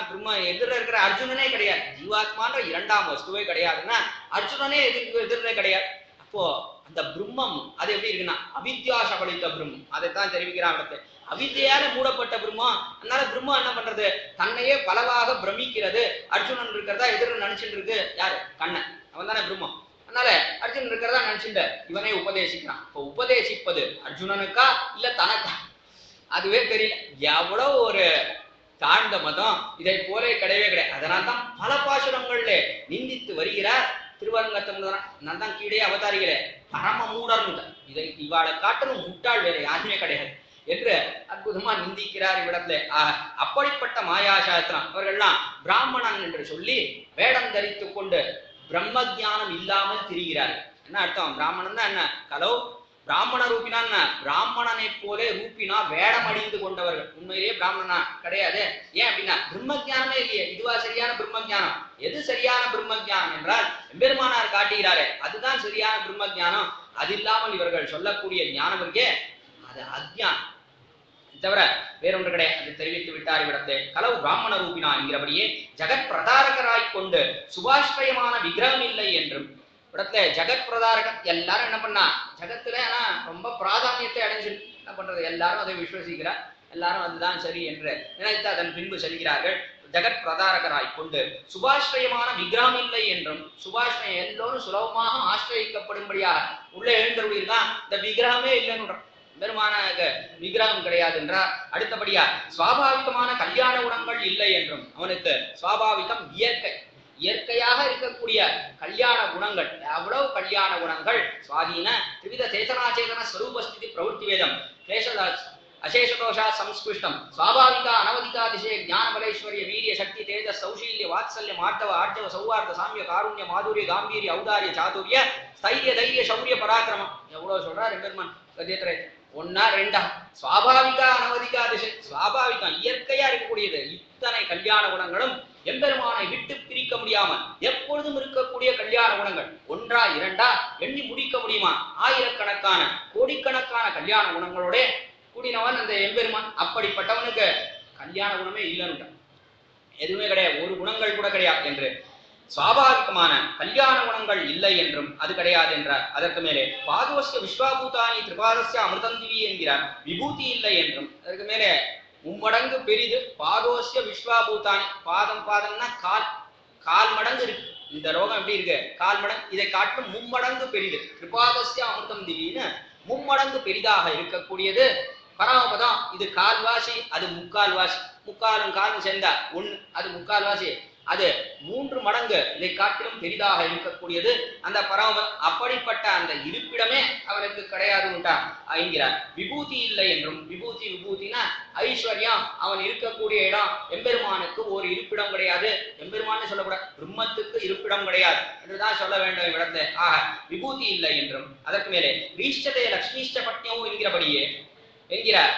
பிரம்ம எதிர இருக்கிற அர்ஜுனனே கிடையாது, ஜீவாத்மான்ற இரண்டாம் வஸ்துவே கிடையாதுன்னா அர்ஜுனனே எதிரே கிடையாது. அப்போ அந்த பிரம்மம் அது எப்படி இருக்குன்னா அவித்யா சபலித்த பிரம்மம். அதைத்தான் தெரிவிக்கிறான் இடத்துல. அவித்யால மூடப்பட்ட பிரம்மம். அதனால பிரம்மம் என்ன பண்றது, தன்னையே பலவாக பிரமிக்கிறது. அர்ஜுனன் இருக்கிறதா எதிர நினைச்சுட்டு இருக்கு யாரு, கண்ணன், அவன் தானே பிரம்மம். அதனால அர்ஜுனன் இருக்கிறதா நினைச்சுட்டு இவனே உபதேசிக்கிறான். இப்போ உபதேசிப்பது அர்ஜுனனுக்கா இல்ல தனக்கா அதுவே தெரியல. எவ்வளவு ஒரு தாழ்ந்த மதம், இதை போல கிடையவே கிடையாது. அதனால்தான் பல பாசுரங்கள்ல நிந்தித்து வருகிறார் திருவரங்கத்தமுதனார். நான் தான் கீழே அவதாரிகளே பரம மூடர்னு, இதை இவாளை காட்டணும் முட்டாள் வேற யாருமே கிடையாது என்று அற்புதமா நிந்திக்கிறார் இவ்விடத்துல. அப்படிப்பட்ட மாயா சாஸ்திரம் அவர்கள்லாம் பிராமணன் என்று சொல்லி வேடம் தரித்து கொண்டு பிரம்ம ஜானம் இல்லாமல் திரிகிறார்கள். என்ன அர்த்தம்? பிராமணன் தான் என்ன, கலோ பிராமண ரூபினா என்ன, பிராமணனை போல ரூபினா வேடம் அணிந்து கொண்டவர்கள். உண்மையிலேயே பிராமணனா கிடையாது. ஏன் அப்படின்னா பிரம்ம ஜானமே இல்லையே. இதுவா சரியான பிரம்ம ஜானம்? எது சரியான பிரம்ம ஜானம் என்றால் எம்பெருமானார் காட்டுகிறாரே அதுதான் சரியான பிரம்ம ஜானம். அது இல்லாமல் இவர்கள் சொல்லக்கூடிய ஞானம் இருக்கே அது அஜ்ஞானம் தவிர வேறொன்று கிடையாது. அது தெரிவித்து விட்டார் இவ்விடத்தை. கலவு பிராமண ரூபினா என்கிறபடியே ஜெகத் பிரதாரகராய் கொண்டு சுபாஷ்ரயமான விக்கிரகம் இல்லை என்றும் இடத்துல ஜெகத் பிரதாரகன் எல்லாரும் என்ன பண்ணா ஜகத்துல ஆனா ரொம்ப பிராதானியத்தை அடைஞ்சு என்ன பண்றது, எல்லாரும் அதை விஸ்வசிக்கிறார், எல்லாரும் அதுதான் சரி என்று நினைத்து அதன் பின்பு செல்கிறார்கள். ஜெகத் பிரதாரகராய் கொண்டு சுபாஷ்ரயமான விக்கிரகம் இல்லை என்றும், சுபாஷ்ரயம் எல்லோரும் சுலபமாக ஆசிரியக்கப்படும்படியாக உள்ள எழுந்தருளியிருக்கான். இந்த விக்கிரகமே இல்லைன்னு பெருமான விக்கிரகம் கிடையாது என்றார். அடுத்தபடியா சுவாபாவிகமான கல்யாண குணங்கள் இல்லை என்றும், அவனுக்கு சுவாபாவிகம் இயற்கை, இயற்கையாக இருக்கக்கூடிய கல்யாண குணங்கள். எவ்வளவு கல்யாண குணங்கள், சுவாதீன திவித சேதனாச்சேதன ஸ்வரூபஸ்திதி பிரவೃತ್ತಿ வேதம் அசேஷதோஷா சம்ஸ்பிருஷ்டம் சுவாபாவிகா அனவதிகாதிசய ஞான பலேஸ்வரிய வீரிய சக்தி தேஜ சௌஷீல்ய வாத்சல்ய மார்த்தவ ஆர்ஜவ சௌவார்த்த சாமிய காருண்ய மாதுரிய காம்பீரிய ஔதாரிய சாதுரிய ஸ்தைரிய தைரிய சௌரிய பராக்கிரமம். எவ்வளவு சொல்றார் எம்பெருமான் கத்தியத்திரை. ஒன்னா ரெண்டா சுவாபாவிகா அனவதிகாதிசை, சுவாபாவிகம் இயற்கையா இருக்கக்கூடியது. இத்தனை கல்யாண குணங்களும் எம்பெருமானை விட்டு பிரிக்க முடியாமல் எப்பொழுதும் இருக்கக்கூடிய கல்யாண குணங்கள். ஒன்றா இரண்டா எண்ணி முடிக்க முடியுமா? ஆயிரக்கணக்கான கோடிக்கணக்கான கல்யாண குணங்களோட கூடினவன் அந்த எம்பெருமான். அப்படிப்பட்டவனுக்கு கல்யாண குணமே இல்லைன்னு, எதுவுமே கிடையாது, ஒரு குணங்கள் கூட கிடையாது என்று சுவாபாவிகமான கல்யாண குணங்கள் இல்லை என்றும் அது கிடையாது என்றார். அதற்கு மேலே பாதுவசிய விஸ்வாபூதானி திரிபாதசிய அமிர்தந்திவி என்கிறார். விபூதி இல்லை என்றும் அதற்கு மேலே மும்மடங்கு பெரிது. பாதோசிய விஸ்வாபூதானி, பாதம் பாதம்னா கால், கால் மடங்கு இருக்கு. இந்த ரோகம் எப்படி இருக்கு? கால் மடங்கு. இதை காட்டிலும் மும்மடங்கு பெரிது. திரிபாதசிய அமிர்தம் திவின்னு மும்மடங்கு பெரிதாக இருக்கக்கூடியது பரமபதம். இது கால்வாசி, அது முக்கால்வாசி. முக்காலும் காலும் சேர்ந்தா ஒண்ணு, அது முக்கால்வாசி. அது 3 மடங்கு இதை காட்டிலும் பெரிதாக இருக்கக்கூடியது அந்த பரமபதம். அப்படிப்பட்ட அந்த இருப்பிடமே அவனுக்கு கிடையாது என்கிறார். விபூதி இல்லை என்றும், விபூதி விபூதினா ஐஸ்வர்யம், அவன் இருக்கக்கூடிய இடம். எம்பெருமானுக்கு ஒரு இருப்பிடம் கிடையாது. எம்பெருமான்னு சொல்லக்கூடாது, பிரம்மத்துக்கு இருப்பிடம் கிடையாது என்றுதான் சொல்ல வேண்டும் இவ்விடத்தை. ஆக விபூதி இல்லை என்றும், அதற்கு மேலே ரீஷ்டதே லக்ஷ்மிஷ்ட பட்னியவும் என்கிறபடியே என்கிறார்.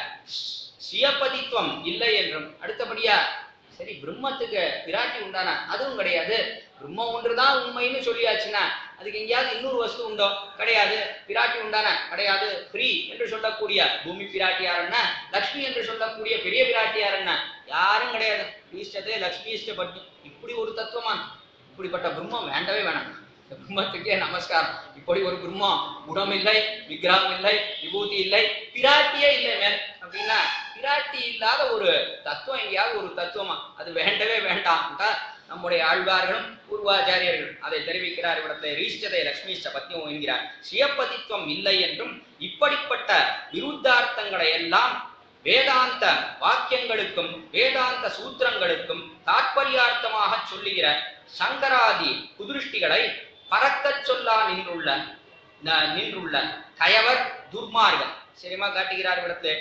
சியபதித்துவம் இல்லை என்றும், அடுத்தபடியா சரி பிரம்மத்துக்கு பிராட்டி உண்டானா? அதுவும் கிடையாது. பிரம்மம் ஒன்றுதான் உண்மைன்னு சொல்லியாச்சுன்னா அதுக்கு எங்கேயாவது இன்னொரு வஸ்து உண்டோ? கிடையாது. பிராட்டி உண்டானா? கிடையாது. ஃப்ரீ என்று சொல்லக்கூடிய பூமி பிராட்டியாருன்னா, லக்ஷ்மி என்று சொல்லக்கூடிய பெரிய பிராட்டியாருன்னா யாரும் கிடையாது. ஈஷ்டதே லக்ஷ்மிஷ்ட பட்னி. இப்படி ஒரு தத்துவமா? இப்படிப்பட்ட பிரம்மம் வேண்டவே வேணாம். பிரம்மத்துக்கே நமஸ்காரம். இப்படி ஒரு பிரம்மம், குணம் இல்லை, விக்கிரகம் இல்லை, விபூதி இல்லை, பிராட்டியே இல்லை மேல் அப்படின்னா பிராட்டி இல்லாத ஒரு தத்துவம் எங்கேயாவது ஒரு தத்துவமா? அது வேண்டவே வேண்டாம். நம்முடைய ஆழ்வார்களும் பூர்வாச்சாரியர்கள் அதை தெரிவிக்கிறார். இவ்விடத்தை ரீஷ்டதை லக்ஷ்மிஷ்ட பத்னியும் என்கிறார். சியப்பதித்துவம் இல்லை என்றும், இப்படிப்பட்ட விருத்தார்த்தங்களை எல்லாம் வேதாந்த வாக்கியங்களுக்கும் வேதாந்த சூத்திரங்களுக்கும் தாற்பயார்த்தமாக சொல்லுகிற சங்கராதி குதிருஷ்டிகளை பறக்கச் சொல்லா நின்றுள்ள கயவர் துர்மார்கன் சரிமா காட்டுகிறார். இவ்விடத்தை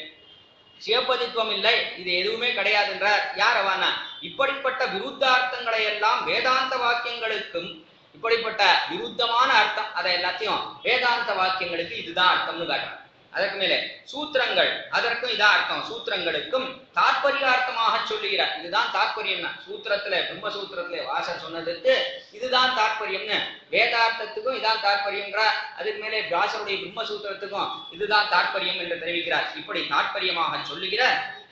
சிவபதித்துவம் இல்லை, இது எதுவுமே கிடையாது என்றார். யார் அவனா? இப்படிப்பட்ட விருத்தார்த்தங்களை எல்லாம் வேதாந்த வாக்கியங்களுக்கும், இப்படிப்பட்ட விருத்தமான அர்த்தம் அதை எல்லாத்தையும் வேதாந்த வாக்கியங்களுக்கு இதுதான் அர்த்தம்னு காட்டுறார். அதற்கு மேலே சூத்திரங்கள், அதற்கும் இதான் அர்த்தம். சூத்திரங்களுக்கும் தாற்பயார்த்தமாக சொல்லுகிறார். இதுதான் தாற்பயம்னா, சூத்திரத்துல பிரம்மசூத்திரத்துல வாசர் சொன்னதுக்கு இதுதான் தாற்பயம்னு, வேதார்த்தத்துக்கும் இதான் தாற்பயம்ன்றார். அதுக்கு மேலே வியாசருடைய பிரம்மசூத்திரத்துக்கும் இதுதான் தாற்பயம் என்று தெரிவிக்கிறார். இப்படி தாற்பயமாக சொல்லுகிற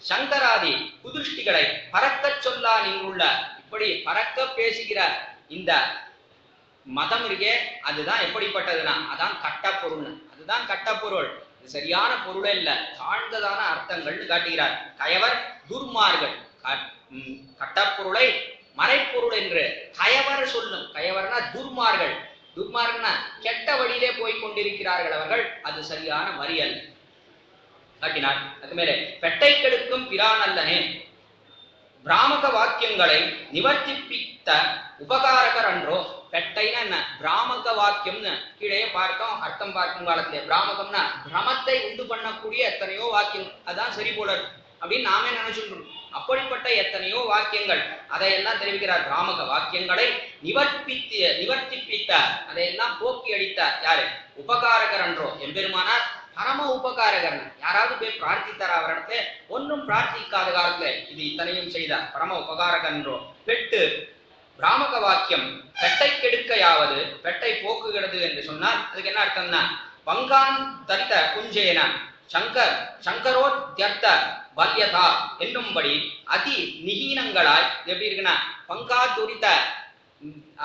சங்கராதி குதிருஷ்டிகளை பறக்க சொல்லா நின்றுள்ள, இப்படி பறக்க பேசுகிற இந்த மதம் இருக்கே, அதுதான் எப்படிப்பட்டதுன்னா அதான் கட்டப்பொருள். அதுதான் கட்டப்பொருள். சரியான பொருளே இல்ல, தாழ்ந்ததான அர்த்தங்கள்னு காட்டுகிறார். கயவர் துர்மார்கள், கட்டப்பொருளை மறைப்பொருள் என்று கயவர் சொல்லும். கயவர்னா துர்மார்கள். துர்மார்கனா கெட்ட வழியிலே போய் கொண்டிருக்கிறார்கள் அவர்கள். அது சரியான வரி அல்ல காட்டினார். அது மேலே பெட்டை கெடுக்கும் பிரான் அல்லனே, பிராமக வாக்கியங்களை நிவர்த்திப்பித்த உபகாரகர் அன்றோ. பெட்டைனா என்ன? பிராமக வாக்கியம்னு கீழே பார்த்தோம். அர்த்தம் பார்க்கும் காலத்திலே பிராமகம்னா பிரமத்தை உண்டு பண்ணக்கூடிய எத்தனையோ வாக்கியம், அதான் சரி போல அப்படின்னு நாமே நினைச்சுட்டு. அப்படிப்பட்ட எத்தனையோ வாக்கியங்கள் அதையெல்லாம் தெரிவிக்கிறார். பிராமக வாக்கியங்களை நிவர்த்திப்பித்த, அதையெல்லாம் போக்கி அடித்தார். யாரு? உபகாரகர் அன்றோ, எம்பெருமானார் பரம உபகாரகர். யாராவது போய் பிரார்த்தித்தார் அவரிடத்துல? ஒன்றும் பிரார்த்திக்காத காலத்துல இது இத்தனையும் செய்தார். பரம உபகாரகன்றோ. பெட்டு பிராமக வாக்கியம் பெட்டை கெடுக்கையாவது பெட்டை போக்குகிறது என்று சொன்னால் அதுக்கு என்ன அர்த்தம்னா, பங்கான் தரித்த குஞ்சேன சங்கரோத்யர்த்த பல்யதா என்னும்படி அதி நிகீனங்களாய் எப்படி இருக்குன்னா, பங்கா துரித்த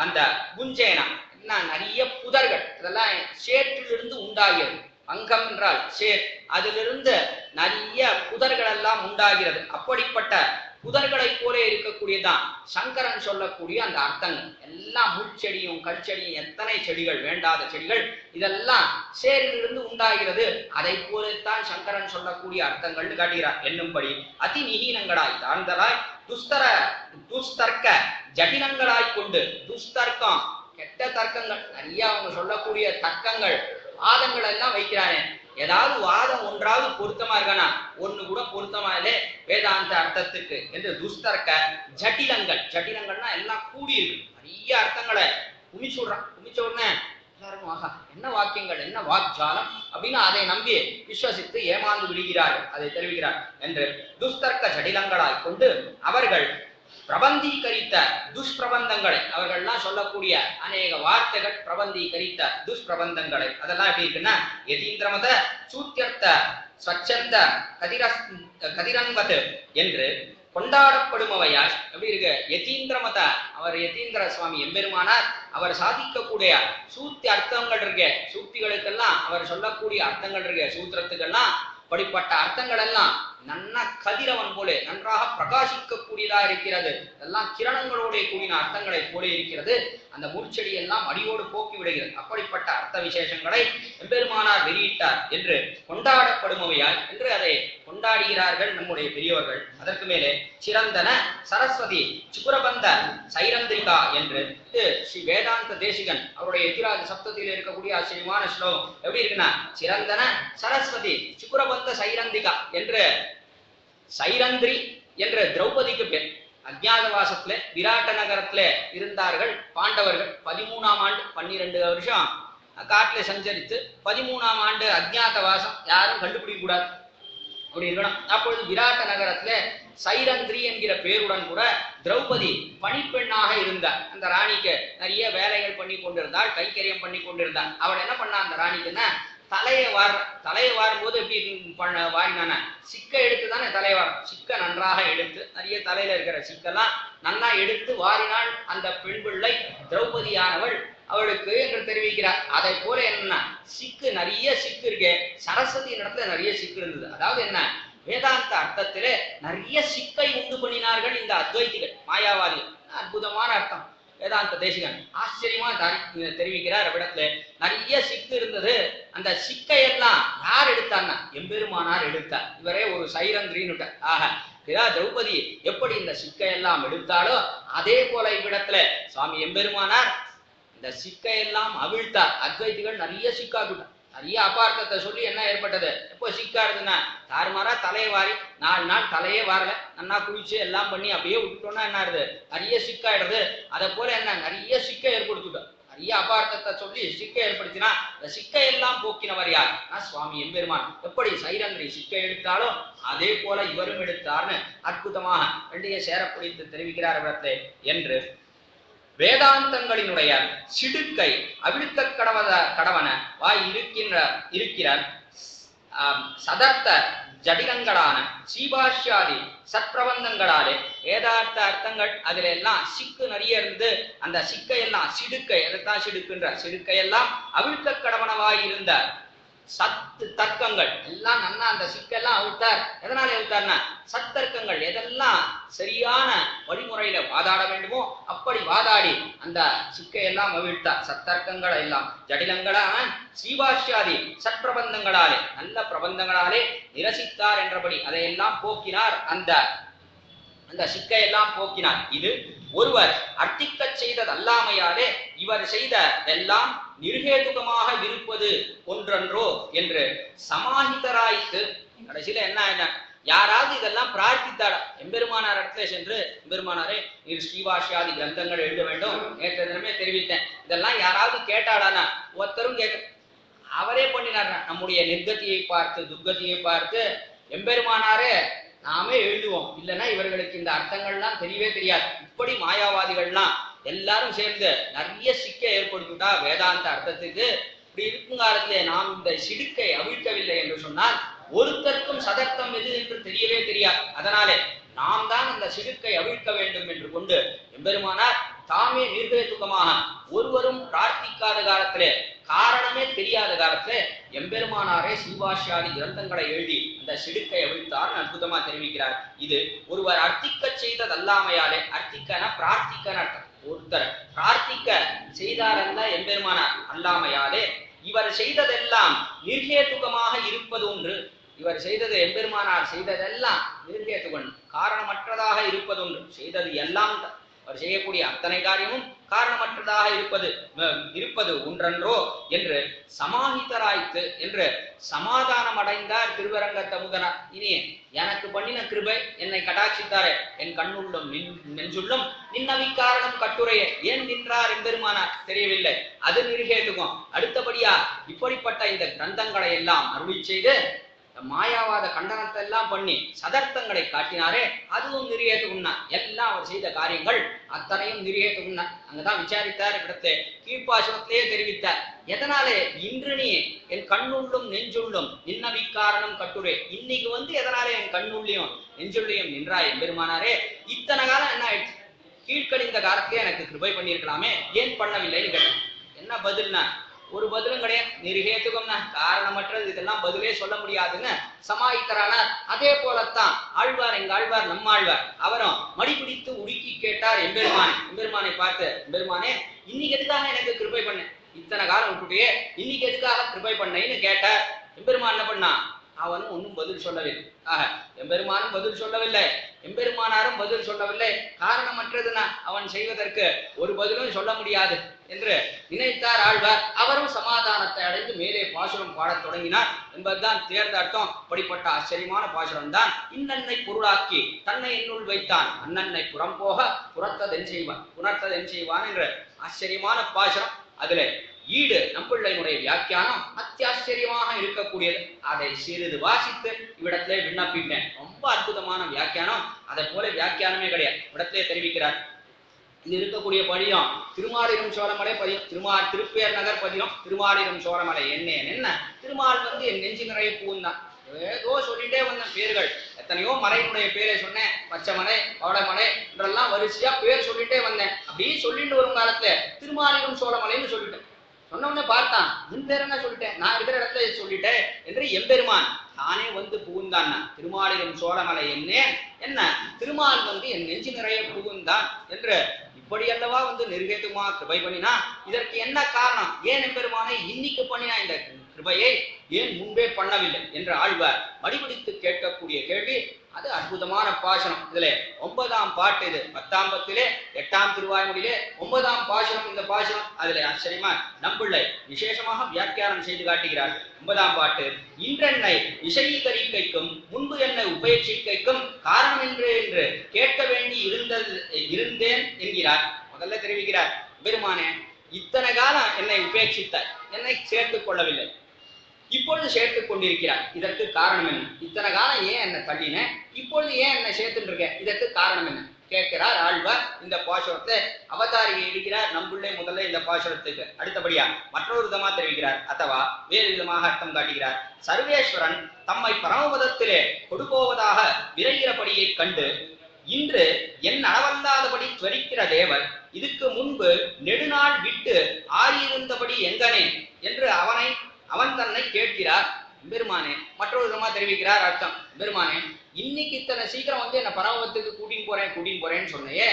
அந்த குஞ்சேனா நிறைய புதர்கள், இதெல்லாம் சேற்றிலிருந்து உண்டாகிறது. அங்கம் என்றால் சேர், அதிலிருந்து நிறைய புதர்கள் எல்லாம் உண்டாகிறது. அப்படிப்பட்ட புதர்களை போல இருக்கக்கூடியதான் சங்கரன் சொல்லக்கூடிய அந்த அர்த்தங்கள் எல்லாம். முள்செடியும் கற்செடியும் எத்தனை செடிகள், வேண்டாத செடிகள், இதெல்லாம் சேரிலிருந்து உண்டாகிறது. அதை போலத்தான் சங்கரன் சொல்லக்கூடிய அர்த்தங்கள்னு காட்டுகிறார். என்னும்படி அதி நிகீனங்களாய் தாழ்ந்தராய் துஸ்தர்க்க ஜடினங்களாய் கொண்டு, துஸ்தர்க்கம் கெட்ட தர்க்கங்கள் நிறைய அவங்க சொல்லக்கூடிய தர்க்கங்கள் வாதங்கள் எல்லாம் வைக்கிறானே. ஏதாவது வாதம் ஒன்றாவது பொருத்தமா இருக்கானா? ஒண்ணு கூட பொருத்தமா இல்லை வேதாந்த அர்த்தத்துக்கு என்று துஸ்தர்க்க ஜட்டிலங்கள். ஜட்டிலங்கள்னா எல்லாம் கூடி இருக்கு, நிறைய அர்த்தங்களை குமிச்சு விடுறான். குமிச்ச உடனே எல்லாரும் ஆகா என்ன வாக்கியங்கள், என்ன வாக்ஜாலம் அப்படின்னு அதை நம்பி விஸ்வசித்து ஏமாந்து விடுகிறார்கள். அதை தெரிவிக்கிறார். என்று துஸ்தர்க்க ஜடிலங்களாய் கொண்டு அவர்கள் பிரபந்தீகரித்த துஷ்பிரபந்தங்களை, அவர்கள்லாம் சொல்லக்கூடிய அநேக வார்த்தைகள் பிரபந்தீகரித்த துஷ்பிரபந்தங்களை, அதெல்லாம் எப்படி இருக்குன்னா, யதீந்திரமத சூத்தியர்த்த ஸ்வச்சந்த கதிரன்வத் என்று கொண்டாடப்படுமவையாய் எப்படி இருக்கு யதீந்திர அவர் யதீந்திர சுவாமி எம்பெருமானார் அவர் சாதிக்கக்கூடிய சூத்தி அர்த்தங்கள் இருக்க சூக்திகளுக்கெல்லாம் அவர் சொல்லக்கூடிய அர்த்தங்கள் இருக்க சூத்திரத்துக்கெல்லாம் படிப்பட்ட அர்த்தங்கள் எல்லாம் நன்ன கதிரவன் போல நன்றாக பிரகாசிக்கக்கூடியதா இருக்கிறது. இதெல்லாம் கிரணங்களோட கூடின அர்த்தங்களை போல இருக்கிறது. அந்த மூர்ச்செடி எல்லாம் அடியோடு போக்கி விடுகிறது. அப்படிப்பட்ட அர்த்த விசேஷங்களை எம்பெருமானார் வெளியிட்டார் என்று கொண்டாடப்படுமவையாய் என்று அதை கொண்டாடுகிறார்கள் நம்முடைய பெரியவர்கள். அதற்கு மேலே சிறந்தன சரஸ்வதி சுகுரபந்த சைரந்திரிகா என்று இது ஸ்ரீ வேதாந்த தேசிகன் அவருடைய எதிராஜ சப்தத்தில் இருக்கக்கூடிய ஆச்சரியமான ஸ்லோகம் எப்படி இருக்குன்னா சிறந்தன சரஸ்வதி சுகுரபந்த சைரந்திகா என்று சைரந்திரி என்ற திரௌபதிக்கு பேர். அஜ்ஞாதவாசத்துல விராட்ட நகரத்துல இருந்தார்கள் பாண்டவர்கள். 13ஆம் ஆண்டு 12 வருஷம் காட்டுல சஞ்சரித்து 13ஆம் ஆண்டு அஜ்ஞாதவாசம் யாரும் கண்டுபிடிக்க கூடாது அப்படி இருக்கணும். அப்பொழுது விராட்ட நகரத்துல சைரந்திரி என்கிற பேருடன் கூட திரௌபதி பணிப்பெண்ணாக இருந்தார். அந்த ராணிக்கு நிறைய வேலைகள் பண்ணி கொண்டிருந்தாள், கைக்கரியம் பண்ணி கொண்டிருந்தாள். அவள் என்ன பண்ணா அந்த ராணிக்குன்னா தலையை வாரும் போது எப்படி வாரினான சிக்க எடுத்து தானே தலைவாரம் சிக்க நன்றாக எடுத்து நிறைய தலையில இருக்கிற சிக்கெல்லாம் நன்னா எடுத்து வாரினாள் அந்த பெண் பிள்ளை திரௌபதியானவள் அவளுக்கு என்று தெரிவிக்கிறார். அதை போல என்ன சிக்கு நிறைய சிக்கு இருக்கே சரஸ்வதி இடத்துல நிறைய சிக்கு இருந்தது. அதாவது என்ன வேதாந்த அர்த்தத்திலே நிறைய சிக்கை உண்டு பண்ணினார்கள் இந்த அத்வைதிகள் மாயாவாதிகள். அற்புதமான அர்த்தம் வேதாந்த தேசிகன் ஆச்சரியமா தெரிவிக்கிறார். அவ்விடத்துல நிறைய சிக்கு இருந்தது. அந்த சிக்கையெல்லாம் யார் எடுத்தார்னா எம்பெருமானார் எடுத்தார். இவரே ஒரு சைரந்திரின்னு ஆக திரௌபதி எப்படி இந்த சிக்கையெல்லாம் எடுத்தாலோ அதே போல இவ்விடத்துல சுவாமி எம்பெருமானார் இந்த சிக்கையெல்லாம் அவிழ்த்தார். அத்வைதிகள் நிறைய சிக்காக்கிட்டார். நிறைய அபார்த்தத்தை சொல்லி என்ன ஏற்பட்டது எப்போ சிக்கா இருந்துன்னா தாறுமாறா தலையை வாரி 4 நாள் தலையே வாரல நன்னா குளிச்சு எல்லாம் பண்ணி அப்படியே விட்டுட்டோம்னா என்ன ஆகுது நிறைய சிக்காயிடுது. அதை போல என்ன நிறைய சிக்கை ஏற்படுத்திட்டோம். நிறைய அபார்த்தத்தை சொல்லி சிக்கை ஏற்படுத்தினா இந்த சிக்கையெல்லாம் போக்கினவர் யார் சுவாமி எம்பெருமான். எப்படி சைரந்திரி சிக்கை எடுத்தாலோ அதே போல இவரும் எடுத்தார்னு அற்புதமாக ரெண்டையே சேரப்பிடித்து தெரிவிக்கிறார் இடத்தை என்று வேதாந்தங்களினுடைய சிடுக்கை அவிழ்க்க கடவன வாய் இருக்கிறார் சதர்த்த ஜடிலங்களான சீபாஷ்யாதி சற்பிரபந்தங்களாலே வேதார்த்த அர்த்தங்கள் அதுல எல்லாம் சிக்கு நிறைய இருந்து அந்த சிக்கையெல்லாம் சிடுக்கை அதைத்தான் சிடுக்குன்ற சிடுக்கையெல்லாம் அவிழ்க்க கடவனவாய் இருந்த சத்து தர்க்கங்கள் எல்லாம் நன்னா அந்த சிக்கெல்லாம் அவிழ்த்தார். எதனால அவிழ்த்தார்னா சத்தர்க்கங்கள் எதெல்லாம் சரியான வழிமுறையில வாதாட வேண்டுமோ அப்படி வாதாடி அந்த சிக்கையெல்லாம் அவிழ்த்தார். சத்தர்க்கங்கள் எல்லாம் ஜடிலங்களான சீபாஷ்யாதி சற்பிரபந்தங்களாலே நல்ல பிரபந்தங்களாலே நிரசித்தார் என்றபடி அதையெல்லாம் போக்கினார். அந்த சிக்கையெல்லாம் போக்கினார். இது ஒருவர் அர்த்திக்க செய்ததல்லாமையாலே இவர் செய்த எல்லாம் நிர்ஹேதுகமாக இருப்பது ஒன்றன்றோ என்று சமாஹிதராய்த்து கடைசியில என்ன யாராவது இதெல்லாம் பிரார்த்தித்தாடா எம்பெருமானார் இடத்துல சென்று எம்பெருமானாரே நீர் ஸ்ரீபாஷ்யாதி கிரந்தங்கள் எழுத வேண்டும் நேற்று தினமே தெரிவித்தேன் இதெல்லாம் யாராவது கேட்டாடானா ஒருத்தரும் கேட்க அவரே பண்ணினார். நம்முடைய நிர்கதியை பார்த்து துர்கதியை பார்த்து எம்பெருமானாரே நாமே எழுதுவோம் இல்லைன்னா இவர்களுக்கு இந்த அர்த்தங்கள்லாம் தெரியவே தெரியாது. இப்படி மாயாவாதிகள்லாம் எல்லாரும் சேர்ந்து நிறைய சிக்கை ஏற்படுத்திவிட்டா வேதாந்த அர்த்தத்துக்கு. இப்படி இருக்கும் காலத்திலே நாம் இந்த சிடுக்கை அவிழ்க்கவில்லை என்று சொன்னால் ஒருத்தருக்கும் சதர்த்தம் எது என்று தெரியவே தெரியாது. அதனாலே நாம் தான் அந்த சிடுக்கை அவிழ்க்க வேண்டும் என்று கொண்டு எம்பெருமானார் தாமே நிர்கேதுகமாக ஒருவரும் பிரார்த்திக்காத காலத்திலே காரணமே தெரியாத காலத்துல எம்பெருமானாரே சீபாஷ்யாதி கிரந்தங்களை எழுதி அந்த சிடுக்கை அவிழ்த்தார் அற்புதமா தெரிவிக்கிறார். இது ஒருவர் அர்த்திக்க செய்ததல்லாமையாலே அர்த்திக்கன பிரார்த்திக்கன அர்த்தம். ஒருத்தர் பிரார்த்திக்க செய்தாரல்ல எம்பெருமானார் அல்லாமையாலே இவர் செய்ததெல்லாம் நிர்ஹேதுகமாக இருப்பது ஒன்று. இவர் செய்தது எம்பெருமானார் செய்ததெல்லாம் நிர்ஹேதுகன் காரணமற்றதாக இருப்பது ஒன்று. செய்தது எல்லாம் அவர் செய்யக்கூடிய அத்தனை காரியமும் காரணமற்றதாக இருப்பது ஒன்றன்றோ என்று சமாஹிதராய்த்து என்று சமாதானம் அடைந்தார் திருவரங்கத்தமுதனார். இனி எனக்கு பண்ணின கிருபை என்னை கடாட்சித்தாரே என் கண்ணுள்ளும் நெஞ்சுள்ளும் நின்னவிக்காரணம் கட்டுரையே ஏன் நின்றார் எம்பெருமானார் தெரியவில்லை அது நிர்ஹேதுகம். அடுத்தபடியா இப்படிப்பட்ட இந்த கிரந்தங்களை எல்லாம் அருளி செய்து மாயாவாத கண்டனத்தை எல்லாம் பண்ணி சதர்த்தங்களை காட்டினாரே அதுவும் நிர்ஹேதுகும்னா எல்லாம் அவர் செய்த காரியங்கள் அத்தனையும் நிர்ஹேதுகும்னா அங்கதான் விசாரித்தார். இடத்தை கீழ்ப்பாசனத்திலேயே தெரிவித்தார். எதனாலே இன்று நீ என் கண்ணுள்ளும் நெஞ்சுள்ளும் நின்னவிக்காரணம் கட்டுரை, இன்னைக்கு எதனாலே என் கண்ணுள்ளையும் நெஞ்சுள்ளையும் நின்றாய் எம்பெருமானாரே, இத்தனை காலம் என்ன ஆயிடுச்சு, கீழ்கணிந்த காலத்திலே எனக்கு கிருபை பண்ணியிருக்கலாமே, ஏன் பண்ணவில்லைன்னு கேட்டேன். என்ன பதில்னா ஒரு பதிலும் கிடையாது, நிர்ஹேதுகம்னா காரணமற்றது, இதெல்லாம் பதிலே சொல்ல முடியாதுன்னு சமாளிக்கிறானார். அதே போலத்தான் ஆழ்வார், எங்க ஆழ்வார் நம்மாழ்வார் அவரும் மடிபிடித்து உருக்கி கேட்டார் எம்பெருமானை பார்த்து, எம்பெருமானே இன்னைக்கு எதுக்காக எனக்கு கிருபை பண்ண, இத்தனை காலம் விட்டுட்டே இன்னைக்கு எதுக்காக கிருபை பண்ணேன்னு கேட்டார். எம்பெருமான் என்ன பண்ணா, அவனும் ஒன்னும் பதில் சொல்லவில்லை. எம்பெருமானும் பதில் சொல்லவில்லை, எம்பெருமானாரும் பதில் சொல்லவில்லை. காரணமற்றதுன்னா அவன் செய்வதற்கு ஒரு பதிலும் சொல்ல முடியாது என்று நினைத்தார் ஆழ்வார். அவரும் சமாதானத்தை அடைந்து மேலே பாசுரம் பாடத் தொடங்கினார் என்பதுதான் தேர்ந்த அர்த்தம். அப்படிப்பட்ட ஆச்சரியமான பாசுரம் தான் இன்னன்னை பொருளாக்கி தன்னை என்னுள் வைத்தான், அண்ணன்னை புறம் போக புறத்ததென் செய்வான் என்ற ஆச்சரியமான பாசுரம். அதுல ஈடு நம்பிள்ளையினுடைய வியாக்கியானம் அத்தியாச்சரியமாக இருக்கக்கூடியது. அதை சிறிது வாசித்து இவ்விடத்திலே விண்ணப்பிட்டேன். ரொம்ப அற்புதமான வியாக்கியானம், அதை போல வியாக்கியானமே கிடையாது. இவ்விடத்திலே தெரிவிக்கிறார். இது இருக்கக்கூடிய பதியம் திருமாலிரும் சோழமலை பதியம், திருப்பேர் நகர் பதியம், திருமாலிரும் சோழமலை என்ன திருமால் என் நெஞ்சு நிறைய பூந்தான். ஏதோ சொல்லிட்டே வந்த பேர்கள், எத்தனையோ மலையினுடைய பேரை சொன்னேன், பச்சைமலை பவளமலை என்றெல்லாம் வரிசையா பேர் சொல்லிட்டே வந்தேன். அப்படியே சொல்லிட்டு வரும் காலத்துல திருமாலிரும் சோழமலைன்னு சொல்லிட்டேன். சொன்னவனே பார்த்தான், என் பேர் என்ன சொல்லிட்டேன், நான் இருக்கிற இடத்துல சொல்லிட்டேன் என்று எம்பெருமான் தானே புகுந்தான். திருமாலிரும் சோழமலை என்ன திருமால் என் நெஞ்சு நிறைய புகுந்தான் என்று இப்படி அல்லவா நிர்ஹேதுமா கிருபை பண்ணினா, இதற்கு என்ன காரணம், ஏன் எம்பெருமானை இன்னைக்கு பண்ணினா இந்த கிருபையை ஏன் முன்பே பண்ணவில்லை என்று ஆழ்வார் மடிபிடித்து கேட்கக்கூடிய கேள்வி. அது அற்புதமான பாசனம். இதுல 9ஆம் பாட்டு, இது 10ஆம் பத்திலே 8ஆம் திருவாய்மொழியிலே 9ஆம் பாசனம். இந்த பாசனம் அதுல ஆச்சரியமா நம்பிள்ளை விசேஷமாக வியாக்கியானம் செய்து காட்டுகிறார். 9ஆம் பாட்டு, இன்றென்னை விஷயீகரிக்கைக்கும் முன்பு என்னை உபேட்சிக்கைக்கும் காரணம் என்று கேட்க வேண்டி இருந்தேன் என்கிறார். முதல்ல தெரிவிக்கிறார், பெருமானே இத்தனை காலம் என்னை உபேட்சித்தார், என்னை சேர்த்துக் கொள்ளவில்லை, இப்பொழுது சேர்த்துக் கொண்டிருக்கிறார், இதற்கு காரணம் என்ன, இத்தனை காலம் ஏன் என்னை தள்ளின, இப்பொழுது ஏன் என்னை சேர்த்துட்டு இருக்க, இதற்கு காரணம் என்ன கேட்கிறார் ஆழ்வார். இந்த பாசுரத்தை அவதாரிகை எழுகிறார் நம்புள்ளே முதல்ல இந்த பாசுரத்துக்கு. அடுத்தபடியா மற்றொரு விதமா தெரிவிக்கிறார், அத்தவா வேறு விதமாக அர்த்தம் காட்டுகிறார். சர்வேஸ்வரன் தம்மை பரமபதத்திலே கொடுப்போவதாக விரைகிறபடியை கண்டு இன்று என் அளவல்லாதபடி துவரிக்கிற தேவர் இதுக்கு முன்பு நெடுநாள் விட்டு ஆறியிருந்தபடி எங்கனே என்று அவன் தன்னை கேட்கிறார். பெருமானே மற்றொரு விதமா தெரிவிக்கிறார் அர்த்தம். பெருமானே இன்னைக்கு இத்தனை சீக்கிரம் என்ன பரமபதத்துக்கு கூட்டின்னு போறேன்னு சொன்னையே,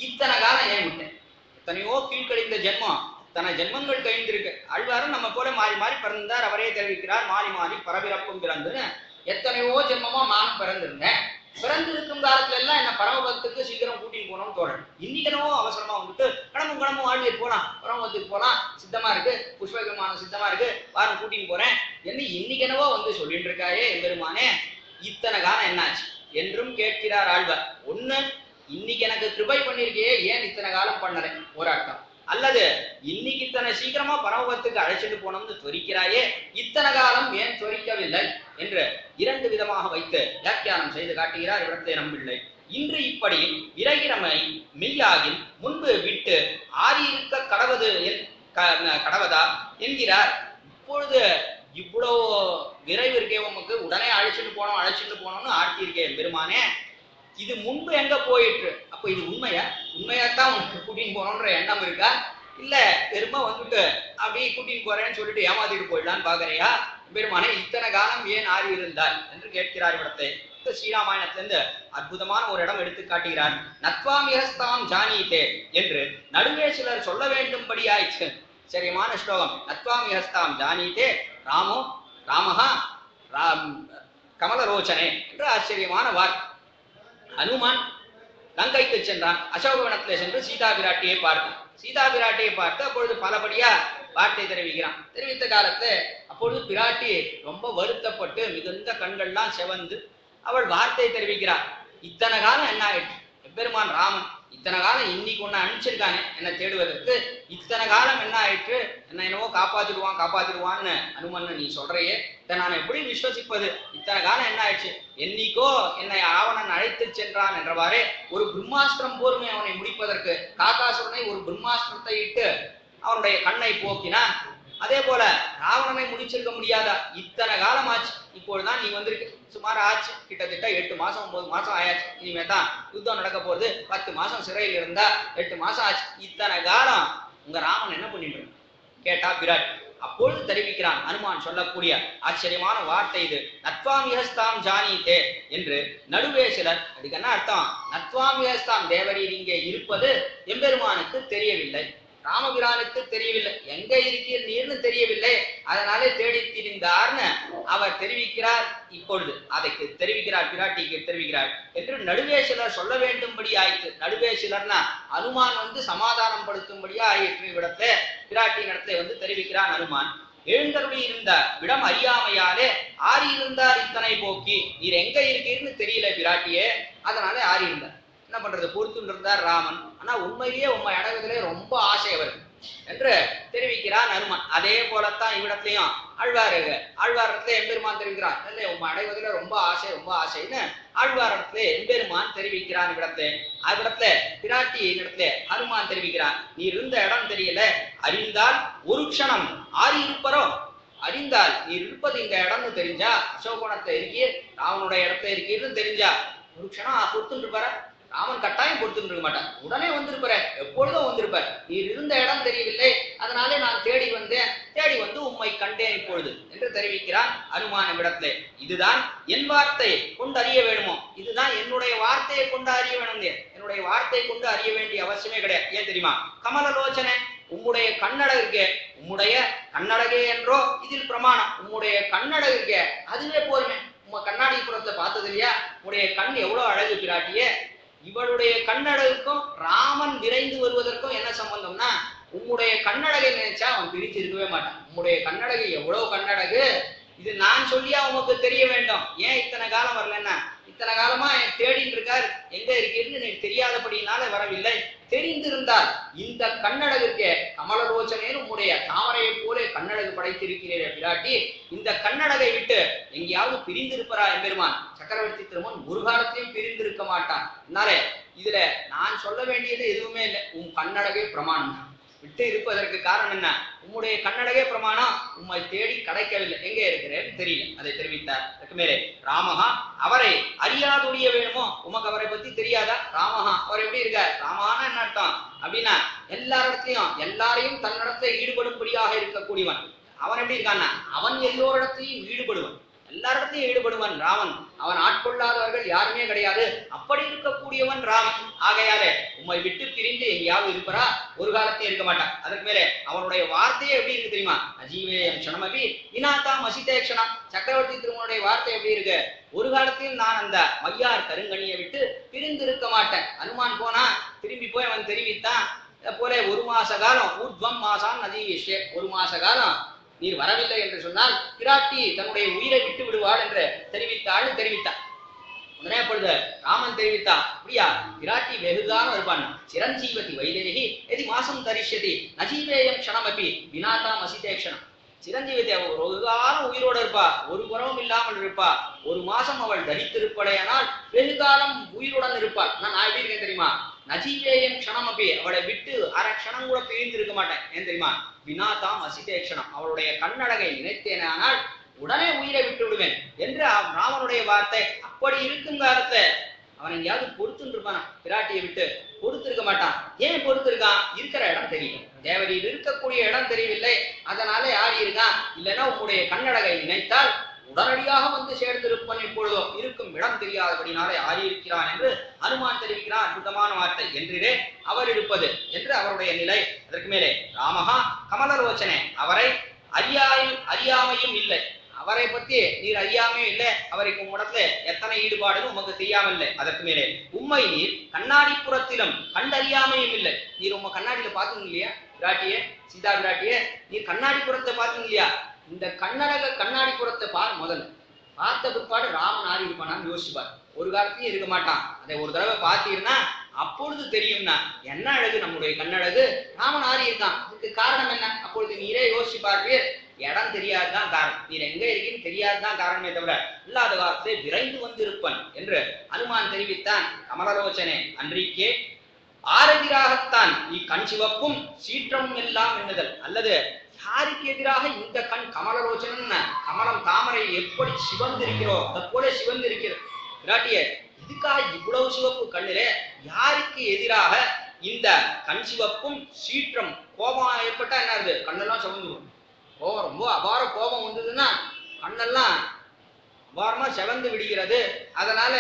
இத்தனை காலம் ஏன் விட்டேன், எத்தனையோ கீழ்கழிந்த ஜென்மம், இத்தனை ஜென்மங்கள் கழிந்திருக்கு. ஆழ்வாரும் நம்ம போல மாறி மாறி பிறந்தார். அவரே தெரிவிக்கிறார், மாறி மாறி பரபிறப்பும் பிறந்துன்னு எத்தனையோ ஜென்மமா நானும் பிறந்திருந்தேன். பிறந்திருக்கும் காலத்துல எல்லாம் என்ன பரமபதத்துக்கு சீக்கிரம் கூட்டின்னு போனோம்னு தோணும். இன்னைக்கனவோ அவசரமா கிளம்பும் வாழ்வியல் போலாம், பரமபதத்துக்கு போலாம், சித்தமா இருக்கு, புஷ்பகமான சித்தமா இருக்கு, வாரம் கூட்டின்னு போறேன் என்ன இன்னைக்கனவோ சொல்லிட்டு இருக்காயே எம்பெருமானே, இத்தனை காலம் என்னாச்சு என்றும் கேட்கிறார் ஆழ்வார். ஒண்ணு, இன்னைக்கு எனக்கு கிருபை பண்ணிருக்கே, ஏன் இத்தனை காலம் பண்ணல ஒரு அர்த்தம். அல்லது இன்னைக்கு இத்தனை சீக்கிரமா பரமபதத்துக்கு அழைச்சிட்டு போனோம்னு துவரிக்கிறாயே, இத்தனை காலம் ஏன் துவரிக்கவில்லை என்று இரண்டு விதமாக வைத்து வியாக்கியானம் செய்து காட்டுகிறார் இவரத்தை நம்பிள்ளை. இன்று இப்படி விரைகிறமை மெய்யாகில் முன்பு விட்டு ஆறியிருக்க கடவதா என்கிறார். இப்பொழுது இவ்வளோ விரைவு இருக்கே உமக்கு, உடனே அழைச்சிட்டு போனோம்னு ஆட்சி இருக்கேன் பெருமானே, இது முன்பு எங்க போயிட்டு, அப்ப இது உண்மையாத்தான் உனக்கு கூட்டின்னு போனோன்ற எண்ணம் இருக்கா, இல்ல பெருமை அப்படியே கூட்டின்னு போறேன்னு சொல்லிட்டு ஏமாத்திட்டு போயிடலான்னு பாக்குறியா பெருமானே, இத்தனை காலம் ஏன் ஆறி இருந்தார் என்று கேட்கிறார் இடத்தை. ஸ்ரீராமாயணத்திலிருந்து அற்புதமான ஒரு இடம் எடுத்து காட்டுகிறார். நத்வாமியஸ்தாம் ஜானீதே என்று நடுவே சிலர் சொல்ல வேண்டும்படி ஆயிடுச்சு. சரியான ஸ்லோகம். நத்வாமியஸ்தாம் ஜானீதே ராமஹா கமலரோச்சனே என்று ஆச்சரியமான வார்த்தை. ஹனுமான் லங்கைக்கு சென்றான், அசோகவனத்திலே சென்று சீதா பிராட்டியை பார்த்து அப்பொழுது பலபடியா வார்த்தை தெரிவித்த காலத்துல அப்பொழுது பிராட்டி ரொம்ப வருத்தப்பட்டு மிகுந்த கண்கள்லாம் செவந்து அவள் வார்த்தை தெரிவிக்கிறார். இத்தனை காலம் என்ன ஆயிடுச்சு, பெருமான் ராமன் இத்தனை காலம் இன்னைக்கு ஒன்னு அனுப்பிச்சிருக்கானே என்ன தேடுவதற்கு, இத்தனை காலம் என்ன ஆயிற்று, என்ன என்னவோ காப்பாத்திடுவான்னு அனுமன் நீ சொல்றையே, இதை நான் எப்படி விசுவசிப்பது? இத்தனை காலம் என்ன ஆயிடுச்சு, என்னைக்கோ என்னை ராவணன் அழைத்து சென்றான் என்றவாறே ஒரு பிரம்மாஸ்திரம் போருமே அவனை முடிப்பதற்கு. காகாசுரனை ஒரு பிரம்மாஸ்திரத்தை இட்டு அவனுடைய கண்ணை போக்கினான். அதே போல ராவணனை முடிச்சிருக்க முடியாதா? இத்தனை காலம் ஆச்சு, இப்பொழுதுதான் நீ வந்திருக்கு. சுமார் ஆச்சு கிட்டத்தட்ட 8 மாசம் 9 மாசம் ஆயாச்சு. இனிமே தான் யுத்தம் நடக்க போகுது. 10 மாசம் சிறையில் இருந்தா 8 மாசம் ஆச்சு. இத்தனை காலம் உங்க ராமன் என்ன பண்ணிட்டு கேட்டா பிராட். அப்பொழுது தெரிவிக்கிறான் அனுமான் சொல்லக்கூடிய ஆச்சரியமான வார்த்தை இது. நத்வாமியஸ்தாம் ஜானீதே என்று நடுவே சிலர், அதுக்கு என்ன அர்த்தம்? நத்வாமியஸ்தாம் தேவரீர் இங்கே இருப்பது எம்பெருமானுக்கு தெரியவில்லை, ராமபிரானுக்கு தெரியவில்லை, எங்க இருக்கிறீர்னு தெரியவில்லை, அதனாலே தேடி திரிந்தார்னு அவர் தெரிவிக்கிறார். இப்பொழுது அதற்கு தெரிவிக்கிறார், பிராட்டிக்கு தெரிவிக்கிறார் என்று நடுவே சிலர் சொல்ல வேண்டும்படி ஆயிற்று. நடுவே சிலர்னா அனுமான் சமாதானம் படுத்தும்படியா ஆயிற்று. இவ்விடத்துல பிராட்டியின் இடத்துல தெரிவிக்கிறான் அனுமான். எழுந்தருளி இருந்த விடம் அறியாமையாலே ஆறி இருந்தார் இத்தனை போக்கி, நீர் எங்க இருக்கீர்னு தெரியல பிராட்டியே, அதனால ஆறி இருந்தார். என்ன பண்றது, பொறுத்துட்டு இருந்தார் ராமன். ஆனா உண்மையிலேயே உண்மை அடைவதிலே ரொம்ப ஆசை அவர் என்று தெரிவிக்கிறான் அனுமான். அதே போலத்தான் இவ்விடத்திலையும் ஆழ்வாரத்துல எம்பெருமான் தெரிவிக்கிறான், இல்லை உண்மை அடைவதில ரொம்ப ஆசைன்னு ஆழ்வாரத்துல எம்பெருமான் தெரிவிக்கிறான். இவ்விடத்துல பிராட்டி இடத்துல ஹனுமான் தெரிவிக்கிறான், நீ இருந்த இடம் தெரியல, அறிந்தால் ஒரு க்ஷணம் ஆறி இருப்பரோ, அறிந்தால் நீர் இருப்பது இந்த இடம்னு தெரிஞ்சா, அசோகோணத்துல இருக்கீர், ராவனுடைய இடத்துல இருக்கீர்னு தெரிஞ்சா ஒரு க்ஷணம் பொறுத்துட்டு இருப்பார. ராமன் கட்டாயம் பொறுத்துட்டு இருக்க மாட்டான், உடனே வந்திருப்பார, எப்பொழுதும் வந்திருப்பார். நீர் இருந்த இடம் தெரியவில்லை, அதனாலே நான் தேடி வந்து உம்மை கண்டேன் இப்பொழுது என்று தெரிவிக்கிறான் அனுமான விடத்திலே. இதுதான் என் வார்த்தை கொண்டு அறிய வேணுமோ, இதுதான் என்னுடைய வார்த்தையை கொண்டு அறிய வேணும். என்னுடைய வார்த்தை கொண்டு அறிய வேண்டிய அவசியமே கிடையாது. ஏன் தெரியுமா? கமலலோச்சனை உம்முடைய கண்ணடகே, உம்முடைய கண்ணடகே என்றோ இதில் பிரமாணம். உம்முடைய கண்ணடகே அதுவே போருமே. உங்க கண்ணாடி புறத்துல பார்த்தது இல்லையா? உடைய கண் எவ்வளவு அழகு பிராட்டியே. இவளுடைய கண்ணடகுக்கும் ராமன் விரைந்து வருவதற்கும் என்ன சம்பந்தம்னா, உம்முடைய கண்ணடகை நினைச்சா அவன் பிரிச்சு இருக்கவே மாட்டான். உம்முடைய கண்ணடகை எவ்வளவு கண்ணடகு, இது நான் சொல்லியா உமக்கு தெரிய வேண்டும். ஏன் இத்தனை காலம் வரலன்னா, இத்தனை காலமா தேடிட்டு இருக்கார், எங்க இருக்கீர்னு எனக்கு தெரியாதபடினால வரவில்லை. தெரிந்திருந்தால் இந்த கண்ணடகுக்கே கமலலோச்சனேன்னு உம்முடைய தாமரையை போல கண்ணடகு படைத்திருக்கிறீர்கள் பிராட்டி, இந்த கண்ணடகை விட்டு எங்கேயாவது பிரிந்திருப்பரா எம்பெருமான்? சக்கரவர்த்தி திருமன் ஒரு காலத்தையும் பிரிந்திருக்க மாட்டான். அதனாலே இதுல நான் சொல்ல வேண்டியது எதுவுமே இல்லை, உன் கண்ணடகே பிரமாணம் தான். விட்டு இருப்பதற்கு காரணம் என்ன? உம்முடைய கண்ணடகே பிரமாணம், உம்மை தேடி கிடைக்கவில்லை, எங்கே இருக்கிறேன்னு தெரியல. அதை தெரிவித்தார். அதுக்கு மேலே ராமஹா அவரை அறியாதுடைய வேணுமோ, உமக்கு அவரை பத்தி தெரியாதா? ராமஹா அவர் எப்படி இருக்கார்? ராமஹான்னா என்ன அர்த்தம் அப்படின்னா, எல்லாரிடத்தையும் எல்லாரையும் தன்னிடத்துல ஈடுபடும்படியாக இருக்கக்கூடியவன். அவன் எப்படி இருக்கான்னா, அவன் எல்லோரிடத்தையும் ஈடுபடுவன், எல்லாரிடத்தையும் ஈடுபடுவன் ராமன். அவன் ஆட்கொள்ளாதவர்கள் யாருமே கிடையாது. அப்படி இருக்கக்கூடியவன் ராமன். ஆகையாலே உம்மை விட்டு பிரிந்து எங்கேயாவது இருப்பரா? ஒரு காலத்தையும் இருக்க மாட்டான். அதற்கு மேலே அவனுடைய வார்த்தையே எப்படி இருக்கு தெரியுமா? அஜீவேயம் க்ஷணமபி வினாதாம் அசிதே க்ஷணம். சக்கரவர்த்தி திருமனுடைய வார்த்தை எப்படி இருக்கு? ஒரு காலத்தையும் நான் அந்த மையார் கருங்கணியை விட்டு பிரிந்து இருக்க மாட்டேன். அனுமான் போனா திரும்பி போய் அவன் தெரிவித்தான் போல, ஒரு மாச காலம் ஊர்த்வம் மாசான் நஜீவிஷ்ய, ஒரு மாச காலம் நீர் வரவில்லை என்று சொன்னால் பிராட்டி தன்னுடைய உயிரை விட்டு விடுவாள் என்று தெரிவித்தாள். உடனே பொழுது ராமன் தெரிவித்தான், அப்படியா பிராட்டி வெகுகாலம் இருப்பான், சிரஞ்சீவதி வைதேகி எதி மாசம் தரிஷ்யதி நஜீவேயம் க்ஷணமபி வினாதாம் அசிதே க்ஷணம். சிரஞ்சீவதி அவள் ஒரு காலம் உயிரோடு இருப்பா, ஒரு குறவும் இல்லாமல் இருப்பா. ஒரு மாசம் அவள் தரித்திருப்படையானால் வெகுகாலம் உயிருடன் இருப்பாள். நான் எப்படி இருக்கேன் தெரியுமா? நஜீவேயம் க்ஷணமபி, அவளை விட்டு அரை க்ஷணம் கூட பிரிந்து இருக்க மாட்டேன். ஏன் தெரியுமா? வினாதாம் அசிதே க்ஷணம், அவளுடைய கண்ணடகை நினைத்தேனால் உடனே உயிரை விட்டு விடுவேன் என்று ராமனுடைய வார்த்தை. அப்படி இருக்கும் காலத்தை அவன் எங்கேயாவது பொறுத்துன்னு இருப்பானா? பிராட்டியை விட்டு பொறுத்திருக்க மாட்டான். ஏன் பொறுத்திருக்கான்? இருக்கிற இடம் தெரியும், தேவரியில் இருக்கக்கூடிய இடம் தெரியவில்லை, அதனால யார் இருக்கான்? இல்லைன்னா உன்னுடைய கண்ணடகை நினைத்தால் உடனடியாக சேர்ந்திருப்பன், இப்பொழுதோ இருக்கும் இடம் தெரியாதபடினாலே ஆறி இருக்கிறான் என்று அனுமான் தெரிவிக்கிறான். அற்புதமான வார்த்தை. என்றே அவர் இருப்பது என்று அவருடைய நிலை. அதற்கு மேலே ராமஹா கமலலோச்சனே அவரை அறியாமையும் இல்லை, அவரை பத்தி நீர் அறியாமையும் இல்லை, அவருக்கு உம்மிடத்துல எத்தனை ஈடுபாடுன்னு உமக்கு தெரியாமல் இல்லை. அதற்கு மேலே உம்மை நீர் கண்ணாடிப்புறத்திலும் கண்டறியாமையும் இல்லை. நீர் உங்க கண்ணாடியில பாத்துங்க இல்லையா பிராட்டியே, சீதா பிராட்டியே, நீர் கண்ணாடிப்புறத்தை பாத்துங்க இல்லையா? இந்த கண்ணாடிப்புறத்தை பாரு, முதல்ல பார்த்த பிற்பாடு ராமன் ஆறி இருப்பானான்னு யோசிச்சுப்பார். ஒரு காலத்தையும் இருக்க மாட்டான். அதை ஒரு தடவை பார்த்தீங்கன்னா அப்பொழுது தெரியும்னா என்ன அழகு நம்முடைய கண்ணழகு, ராமன் ஆறி இருக்கான். இதுக்கு காரணம் என்ன? அப்பொழுது நீரே யோசிச்சு பார்ப்பீர். இடம் தெரியாதுதான் காரணம், நீர் எங்க இருக்கீன்னு தெரியாதுதான் காரணமே தவிர இல்லாத காலத்தை விரைந்து வந்து இருப்பன் என்று அனுமான் தெரிவித்தான். கமலலோச்சனே அன்றிக்கே ஆரெதிராகத்தான் இக்கண் சிவப்பும் சீற்றமும் எல்லாம் எண்ணுதல். அல்லது யாருக்கு எதிராக இந்த கண் கமலலோச்சனன், கமலம் தாமரை எப்படி சிவந்திருக்கிறோ அதை போல சிவந்திருக்கிறது விராட்டியே, இதுக்காக இவ்வளவு சிவப்பு கண்ணிலே யாருக்கு எதிராக இந்த கண் சிவப்பும் சீற்றம் கோபம் ஏற்பட்டா என்ன ஆகுது? கண்ணெல்லாம் சிவந்துடும். கோபம் ரொம்ப அபார கோபம் வந்ததுன்னா கண்ணெல்லாம் அபாரமா சிவந்து விடுகிறது. அதனால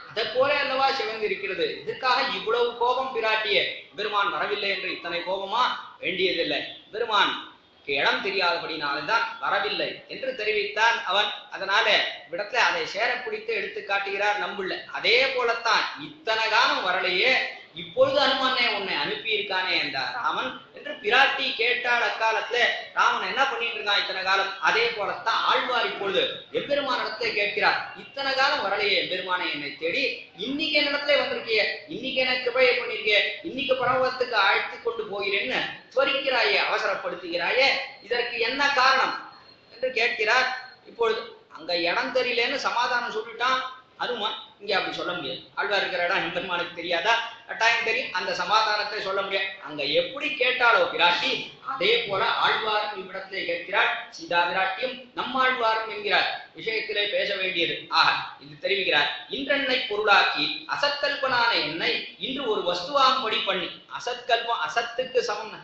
அதை போல அல்லவா சிவந்து இருக்கிறது. இதுக்காக இவ்வளவு கோபம் பிராட்டியே, பெருமான் வரவில்லை என்று இத்தனை கோபமா? வேண்டியதில்லை, பெருமான் இடம் தெரியாதபடினால்தான் வரவில்லை என்று தெரிவித்தான் அவன். அதனால விடத்துல அதை சேர பிடித்து எடுத்து காட்டுகிறார் நம்புள்ள. அதே போலத்தான் இத்தனை காலம் வரலையே, இப்பொழுது அனுமானே உன்னை அனுப்பி இருக்கானே என்றார் ராமன் என்று பிராட்டி கேட்டாள். அக்காலத்துல ராமன் என்ன பண்ணிட்டு இருக்கான் இத்தனை காலம்? அதே போலத்தான் ஆழ்வார் இப்பொழுது எம்பெருமான இடத்துல கேட்கிறார். இத்தனை காலம் வரலையே எம்பெருமானை என்னை தேடி, இன்னைக்கு என்னிடத்துல வந்திருக்கிய, இன்னைக்கு எனக்கு கிருபையை பண்ணிருக்கிய, இன்னைக்கு பரவத்துக்கு அழைத்து கொண்டு போகிறேன்னு துவரிக்கிறாயே, அவசரப்படுத்துகிறாயே, இதற்கு என்ன காரணம் என்று கேட்கிறார். இப்பொழுது அங்க இடம் தெரியலன்னு சமாதானம் சொல்லிட்டான் அனுமான். இங்க அப்படி சொல்ல முடியாது. ஆழ்வார் இருக்கிற இடம் எம்பெருமானுக்கு தெரியாதா? கட்டாயம் தெரியும். அந்த சமாதானத்தை சொல்ல முடியாது. அங்க எப்படி கேட்டாலோ பிராட்டி, அதே போல ஆழ்வாரும் இவ்விடத்திலே கேட்கிறார். சீதா பிராட்டியும் நம்மாழ்வாரும் என்கிறார் விஷயத்திலே பேச வேண்டியது. ஆக இது தெரிவிக்கிறார். இன்றென்னை பொருளாக்கி அசத்கல்பனான என்னை இன்று ஒரு வஸ்துவாம்படி பண்ணி, அசத்கல்பம் அசத்துக்கு சமம்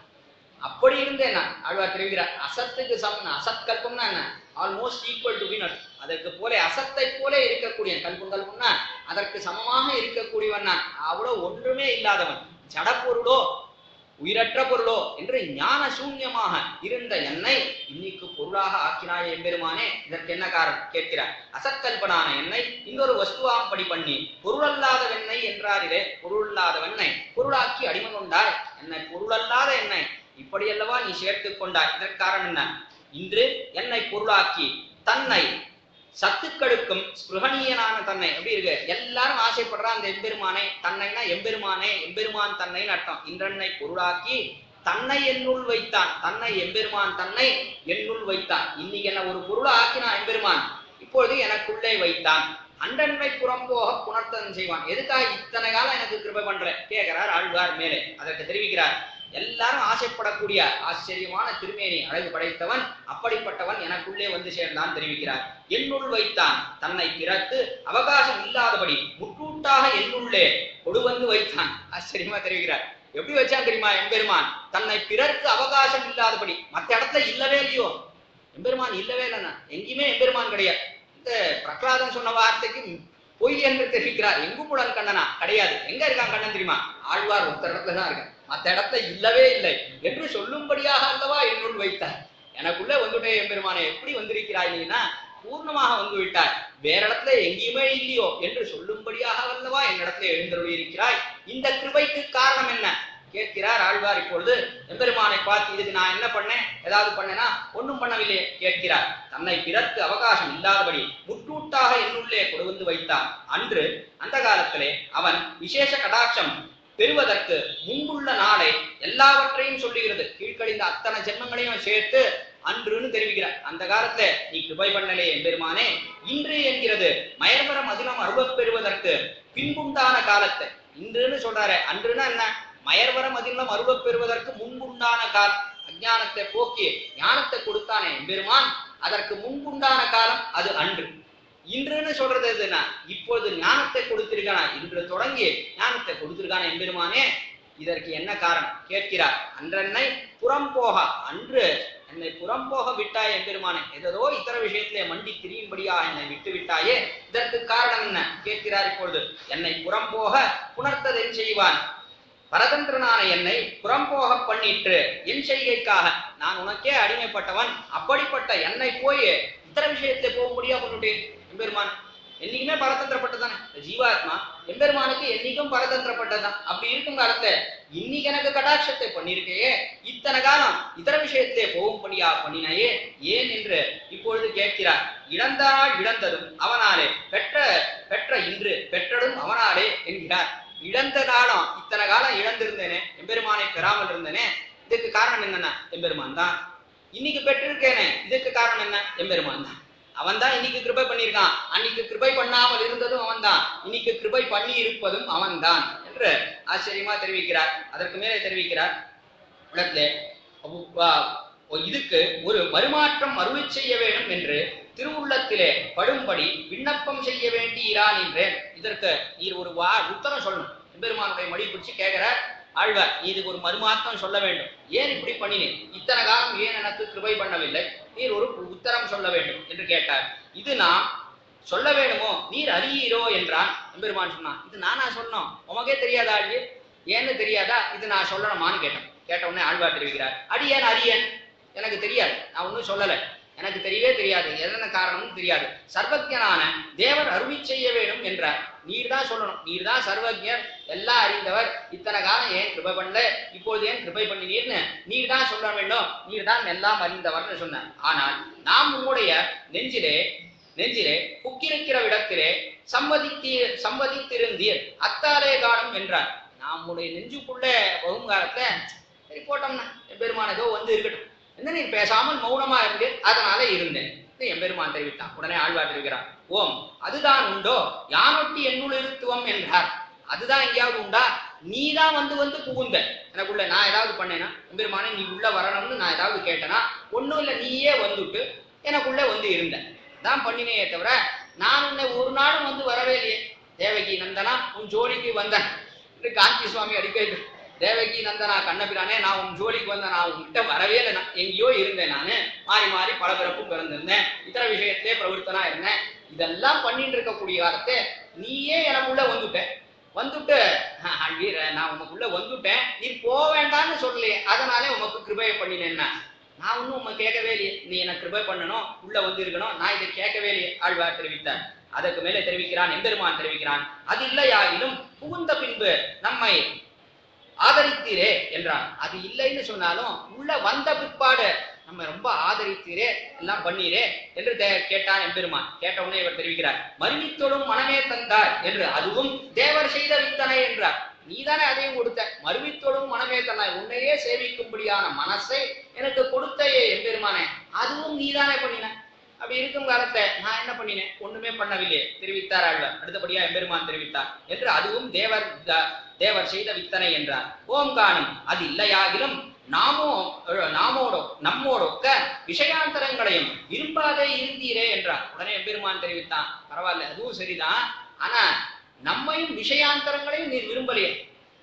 அப்படி இருந்தேன் ஆழ்வார் தெரிவிக்கிறார். அசத்துக்கு சமம், அசத்கல்பம்னா என்ன? ஆல்மோஸ்ட் ஈக்குவல் டு வினர். அதற்கு போல அசத்தை போல இருக்கக்கூடிய கல்புன்னா அதற்கு சமமாக இருக்கக்கூடியவன் நான். அவ்வளவு ஒன்றுமே இல்லாதவன், ஜடப்பொருளோ உயிரற்ற பொருளோ என்று ஞான சூன்யமாக இருந்த என்னை இன்னைக்கு பொருளாக ஆக்கினாய் எம்பெருமானே. இதற்கு என்ன காரணம் கேட்கிறார். அசத்கல்பனான என்னை இன்னொரு வஸ்துவாம்படி பண்ணி பொருளல்லாதவென்னை என்றாரிலே, பொருளல்லாதவென்னை பொருளாக்கி அடிமை கொண்டாய். என்னை பொருளல்லாத என்னை இப்படி அல்லவா நீ சேர்த்து கொண்டாய். இதற்கு காரணம் என்ன? இன்று என்னை பொருளாக்கி தன்னை சத்துக்களுக்கும் ஸ்பிருகணீயனான தன்னை எப்படி இருக்கு? எல்லாரும் ஆசைப்படுறான் அந்த எம்பெருமானை. தன்னைனா எம்பெருமானே, எம்பெருமான் தன்னைன்னு அர்த்தம். இன்றென்னை பொருளாக்கி தன்னை என்னுள் வைத்தான். தன்னை எம்பெருமான் தன்னை என்னுள் வைத்தான். இன்னைக்கு என்ன ஒரு பொருளை ஆக்கினான் எம்பெருமான், இப்பொழுது எனக்குள்ளே வைத்தான். அன்றன்மை புறம்போக புணர்த்தன் செய்வான். எதுக்காக இத்தனை காலம் எனக்கு கிருபை பண்ற கேட்கிறார் ஆழ்வார் மேலே. அதற்கு தெரிவிக்கிறார். எல்லாரும் ஆசைப்படக்கூடிய ஆச்சரியமான திருமேனி அழகு படைத்தவன், அப்படிப்பட்டவன் எனக்குள்ளே வந்து சேர்ந்தான் தெரிவிக்கிறார். என்னுள் வைத்தான், தன்னை பிறத்து அவகாசம் இல்லாதபடி முற்றூட்டாக என்னுள்ளே கொடு வந்து வைத்தான். ஆச்சரியமா தெரிவிக்கிறார். எப்படி வச்சான் தெரியுமா எம்பெருமான்? தன்னை பிறர்க்கு அவகாசம் இல்லாதபடி. மற்ற இடத்துல இல்லவே இல்லையோ எம்பெருமான், இல்லவே இல்லைன்னா எங்கேயுமே எம்பெருமான் கிடையாது. இந்த பிரகலாதன் சொன்ன வார்த்தைக்கு பொய் என்று தெரிவிக்கிறார். எங்கும் உடன் கண்ணனா கிடையாது. எங்க இருக்கான் கண்ணன் தெரியுமா? ஆழ்வார் ஒருத்தர் இடத்துல தான் இருக்கான், மற்ற இடத்துல இல்லவே இல்லை என்று சொல்லும்படியாக அல்லவா என்னுள் வைத்தார். எனக்குள்ள வந்துட்டே எம்பெருமானை எப்படி வந்திருக்கிறாய் நீனா? பூர்ணமாக வந்து விட்டாய். வேற இடத்துல எங்கேயுமே இல்லையோ என்று சொல்லும்படியாக அல்லவா என்னிடத்துல எழுந்தருளி இருக்கிறாய். இந்த கிருபைக்கு காரணம் என்ன கேட்கிறார் ஆழ்வார். இப்பொழுது எம்பெருமானை பார்த்து இதுக்கு நான் என்ன பண்ணேன், ஏதாவது பண்ணேனா? ஒன்றும் பண்ணவில்லை கேட்கிறார். தன்னை பிறர்க்கு அவகாசம் இல்லாதபடி முற்றூட்டாக என்னுள்ளே கொடு வந்து வைத்தான். அன்று அந்த காலத்திலே அவன் விசேஷ கடாட்சம் பெறுவதற்கு முன்புள்ள நாளை எல்லாவற்றையும் சொல்லுகிறது. கீழ்கழிந்த அத்தனை ஜென்மங்களையும் சேர்த்து அன்றுன்னு தெரிவிக்கிறார். அந்த காலத்துல நீ கிருபை பண்ணலே எம்பெருமானே, இன்று என்கிறது மயர்வர மதுரம் அருபப் பெறுவதற்கு பின்புண்டான காலத்தை இன்றுன்னு சொல்றாரு. அன்றுனா என்ன? மயர்வர மதிலம் அருபப் பெறுவதற்கு முன்புண்டான காலம். அஞ்ஞானத்தை போக்கி ஞானத்தை கொடுத்தானே எம்பெருமான், அதற்கு முன்புண்டான காலம் அது அன்று. இன்றுன்னு சொல்றது எதுனா இப்பொழுது ஞானத்தை கொடுத்திருக்கானா, இன்று தொடங்கி ஞானத்தை கொடுத்திருக்கான எம்பெருமானே. இதற்கு என்ன காரணம் கேட்கிறார். அன்றென்னை புறம்போக, அன்று என்னை புறம்போக விட்டாய் எம்பெருமானே, ஏதோ இத்தர விஷயத்திலே மண்டி திரியும்படியா என்னை விட்டு விட்டாயே, இதற்கு காரணம் என்ன கேட்கிறார். இப்பொழுது என்னை புறம்போக புணர்த்ததென் செய்வான், பரதந்திரனான என்னை புறம்போக பண்ணிட்டு என் செய்கைக்காக நான் உனக்கே அடிமைப்பட்டவன். அப்படிப்பட்ட என்னை போய் இத்தர விஷயத்தை போக முடியா பண்ணிட்டு எம்பெருமான் என்னைக்குமே பரதந்திரப்பட்டதானே ஜீவாத்மா, எம்பெருமானுக்கு என்னைக்கும் பரதந்திரப்பட்டதான். அப்படி இருக்கும் காலத்தை இன்னைக்கு எனக்கு கடாட்சத்தை பண்ணிருக்கையே, இத்தனை காலம் இதர விஷயத்திலே போகும் பண்ணியா பண்ணினாயே ஏன் என்று இப்பொழுது கேட்கிறார். இழந்தால் இழந்ததும் அவனாலே, பெற்ற இன்று பெற்றதும் அவனாலே என்கிறார். இழந்த காலம் இத்தனை காலம் இழந்திருந்தேனே, எம்பெருமானை பெறாமல் இருந்தேனே, இதுக்கு காரணம் என்னன்னா எம்பெருமான் தான். இன்னைக்கு பெற்றிருக்கேனே, இதுக்கு காரணம் என்ன? எம்பெருமான் தான். அவன் தான் இன்னைக்கு கிருபை பண்ணியிருக்கான். அன்னைக்கு கிருபை பண்ணாமல் இருந்ததும் அவன் தான், இன்னைக்கு கிருபை பண்ணி இருப்பதும் அவன் தான் என்று ஆச்சரியமா தெரிவிக்கிறார். அதற்கு மேலே தெரிவிக்கிறார் இதுக்கு ஒரு மறுமாற்றம் அருளி செய்ய வேண்டும் என்று திருவுள்ளத்திலே படும்படி விண்ணப்பம் செய்ய வேண்டியிரான் என்றேன். இதற்கு நீர் ஒரு உத்தரம் சொல்லணும். எம்பெருமானுடைய மடி பிடிச்சு கேட்கிறார் ஆழ்வார், இதுக்கு ஒரு மறுமாற்றம் சொல்ல வேண்டும். ஏன் இப்படி பண்ணினேன், இத்தனை காலம் ஏன் எனக்கு கிருபை பண்ணவில்லை, நீர் ஒரு உத்தரம் சொல்ல வேண்டும் என்று கேட்டார். இது நான் சொல்ல வேணுமோ, நீர் அறியீரோ என்றான். எம்பெருமான் சொன்னான், இது நானா சொன்னோம், உமக்கே தெரியாதா ஆழ்வி, ஏன்னு தெரியாதா, இது நான் சொல்லணுமான்னு கேட்டேன். கேட்ட உடனே ஆழ்வார் தெரிவிக்கிறார், அடியேன் அறியேன், எனக்கு தெரியாது, நான் ஒன்றும் சொல்லலை, எனக்கு தெரியவே தெரியாது, எதன காரணம்னு தெரியாது. சர்வஜனான தேவர் அருளி செய்ய வேண்டும் என்றார். நீர் தான் சொல்லணும், நீர் தான் சர்வஜர், எல்லாம் அறிந்தவர், இத்தனை காலம் ஏன் கிருபை பண்ணல, இப்பொழுது ஏன் கிருபை பண்ணினீர்னு நீர் தான் சொல்ல வேண்டும், நீர் தான் எல்லாம் அறிந்தவர்னு சொன்னார். ஆனால் நாம் உங்களுடைய நெஞ்சிலே புக்கிருக்கிற இடத்திலே சம்மதித்திருந்தீர் அத்தாலே காணும் என்றார். நம்முடைய நெஞ்சுக்குள்ள வகுங்காலத்துல சரி போட்டோம்னா எம்பெருமான் ஏதோ வந்து இருக்கட்டும், என்ன நீ பேசாமல் மௌனமா இருந்து அதனால இருந்தேன் எம்பெருமான் தெரிவித்தான். உடனே ஆழ்வார் தெரிவிக்கிறார், ஓம் அதுதான் உண்டோ யானொட்டி என்னுள் இருத்துவம் என்றார். அதுதான் எங்கேயாவது உண்டா, நீதான் வந்து புகுந்த எனக்குள்ள, நான் ஏதாவது பண்ணேனா, எம்பெருமானே நீ உள்ள வரணும்னு நான் ஏதாவது கேட்டேனா, ஒன்றும் இல்லை, நீயே வந்துட்டு எனக்குள்ள வந்து இருந்த தான் பண்ணினே தவிர நான் உன்னை ஒரு நாளும் வந்து வரவே இல்லையே. தேவகி நந்தனா உன் ஜோடிக்கு வந்தேன் என்று காஞ்சி சுவாமி அடிக்கடி, தேவகி நந்தனா கண்ணபிரானே நான் உன் ஜோடிக்கு வந்தேன், நான் உன்கிட்ட வரவே இல்லை, நான் எங்கேயோ இருந்தேன், நான் மாறி மாறி பல பிறப்பும் பிறந்திருந்தேன், இத்தனை விஷயத்திலே பிரவருத்தனா இருந்தேன், இதெல்லாம் பண்ணிட்டு இருக்கக்கூடிய காலத்தை நீயே எனக்குள்ள வந்துட்டு நான் உனக்குள்ள வந்துட்டேன், நீ போக வேண்டாம்னு சொல்லலையே, அதனாலே உனக்கு கிருபையை பண்ணினேன்னா, நான் ஒன்னும் உங்க கேட்கவே இல்லையே, நீ எனக்கு கிருபை பண்ணணும், உள்ள வந்து இருக்கணும், நான் இதை கேட்கவே இல்லையே ஆழ்வார் தெரிவித்தார். அதற்கு மேலே தெரிவிக்கிறான் எம்பெருமான் தெரிவிக்கிறான், அது இல்லையாயினும் புகுந்த பின்பு நம்மை ஆதரித்தீரே என்றான். அது இல்லைன்னு சொன்னாலும் உள்ள வந்த பிற்பாடு நம்ம ரொம்ப ஆதரித்தீரே, எல்லாம் பண்ணீரே என்று கேட்டான் எம்பெருமான். கேட்ட உடனே இவர் தெரிவிக்கிறார், மருவித்தொடும் மனமே தந்தார் என்று, அதுவும் தேவர் செய்த வித்தனை என்றார். நீதானே அதையும் கொடுத்த, மருவித்தொடும் மனமே தந்தாய், உன்னையே சேவிக்கும்படியான மனசை எனக்கு கொடுத்தையே எம்பெருமானே, அதுவும் நீதானே பண்ணின. அப்படி இருக்கும் காலத்தை நான் என்ன பண்ணினேன், ஒண்ணுமே பண்ணவில்லையே தெரிவித்தார் ஆழ்வார். அடுத்தபடியா எம்பெருமான் தெரிவித்தார் என்று, அதுவும் தேவர் செய்த வித்தனை என்றார். ஓம் காணும் அது இல்லையாகிலும் நம்மோடொக்க விஷயாந்தரங்களையும் விரும்பாதே இருந்தீரே என்றார். உடனே எம்பெருமான் தெரிவித்தான், பரவாயில்ல அதுவும் சரிதான், ஆனா நம்மையும் விஷயாந்தரங்களையும் நீர் விரும்பலையே.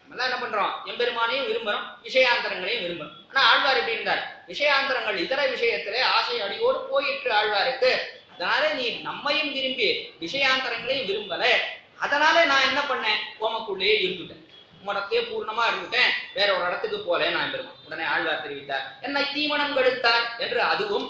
நம்மளாம் என்ன பண்றோம், எம்பெருமானையும் விரும்புறோம், விஷயாந்தரங்களையும் விரும்புறோம். ஆனா ஆழ்வார் எப்படி இருந்தார், விஷயாந்தரங்கள் இதர விஷயத்திலே ஆசை அடியோடு போயிற்று ஆழ்வாருக்கு. அதனால நீ நம்மையும் விரும்பி விஷயாந்தரங்களையும் விரும்பல, அதனால நான் என்ன பண்ணேன், கோமக்குள்ளேயே இருந்துட்டேன், உமடத்தையே பூர்ணமா இருந்துட்டேன், வேற ஒரு இடத்துக்கு போல நான் பெறுவேன். உடனே ஆழ்வார் தெரிவித்தார், என்னை தீமனம் கெடுத்தார் என்று, அதுவும்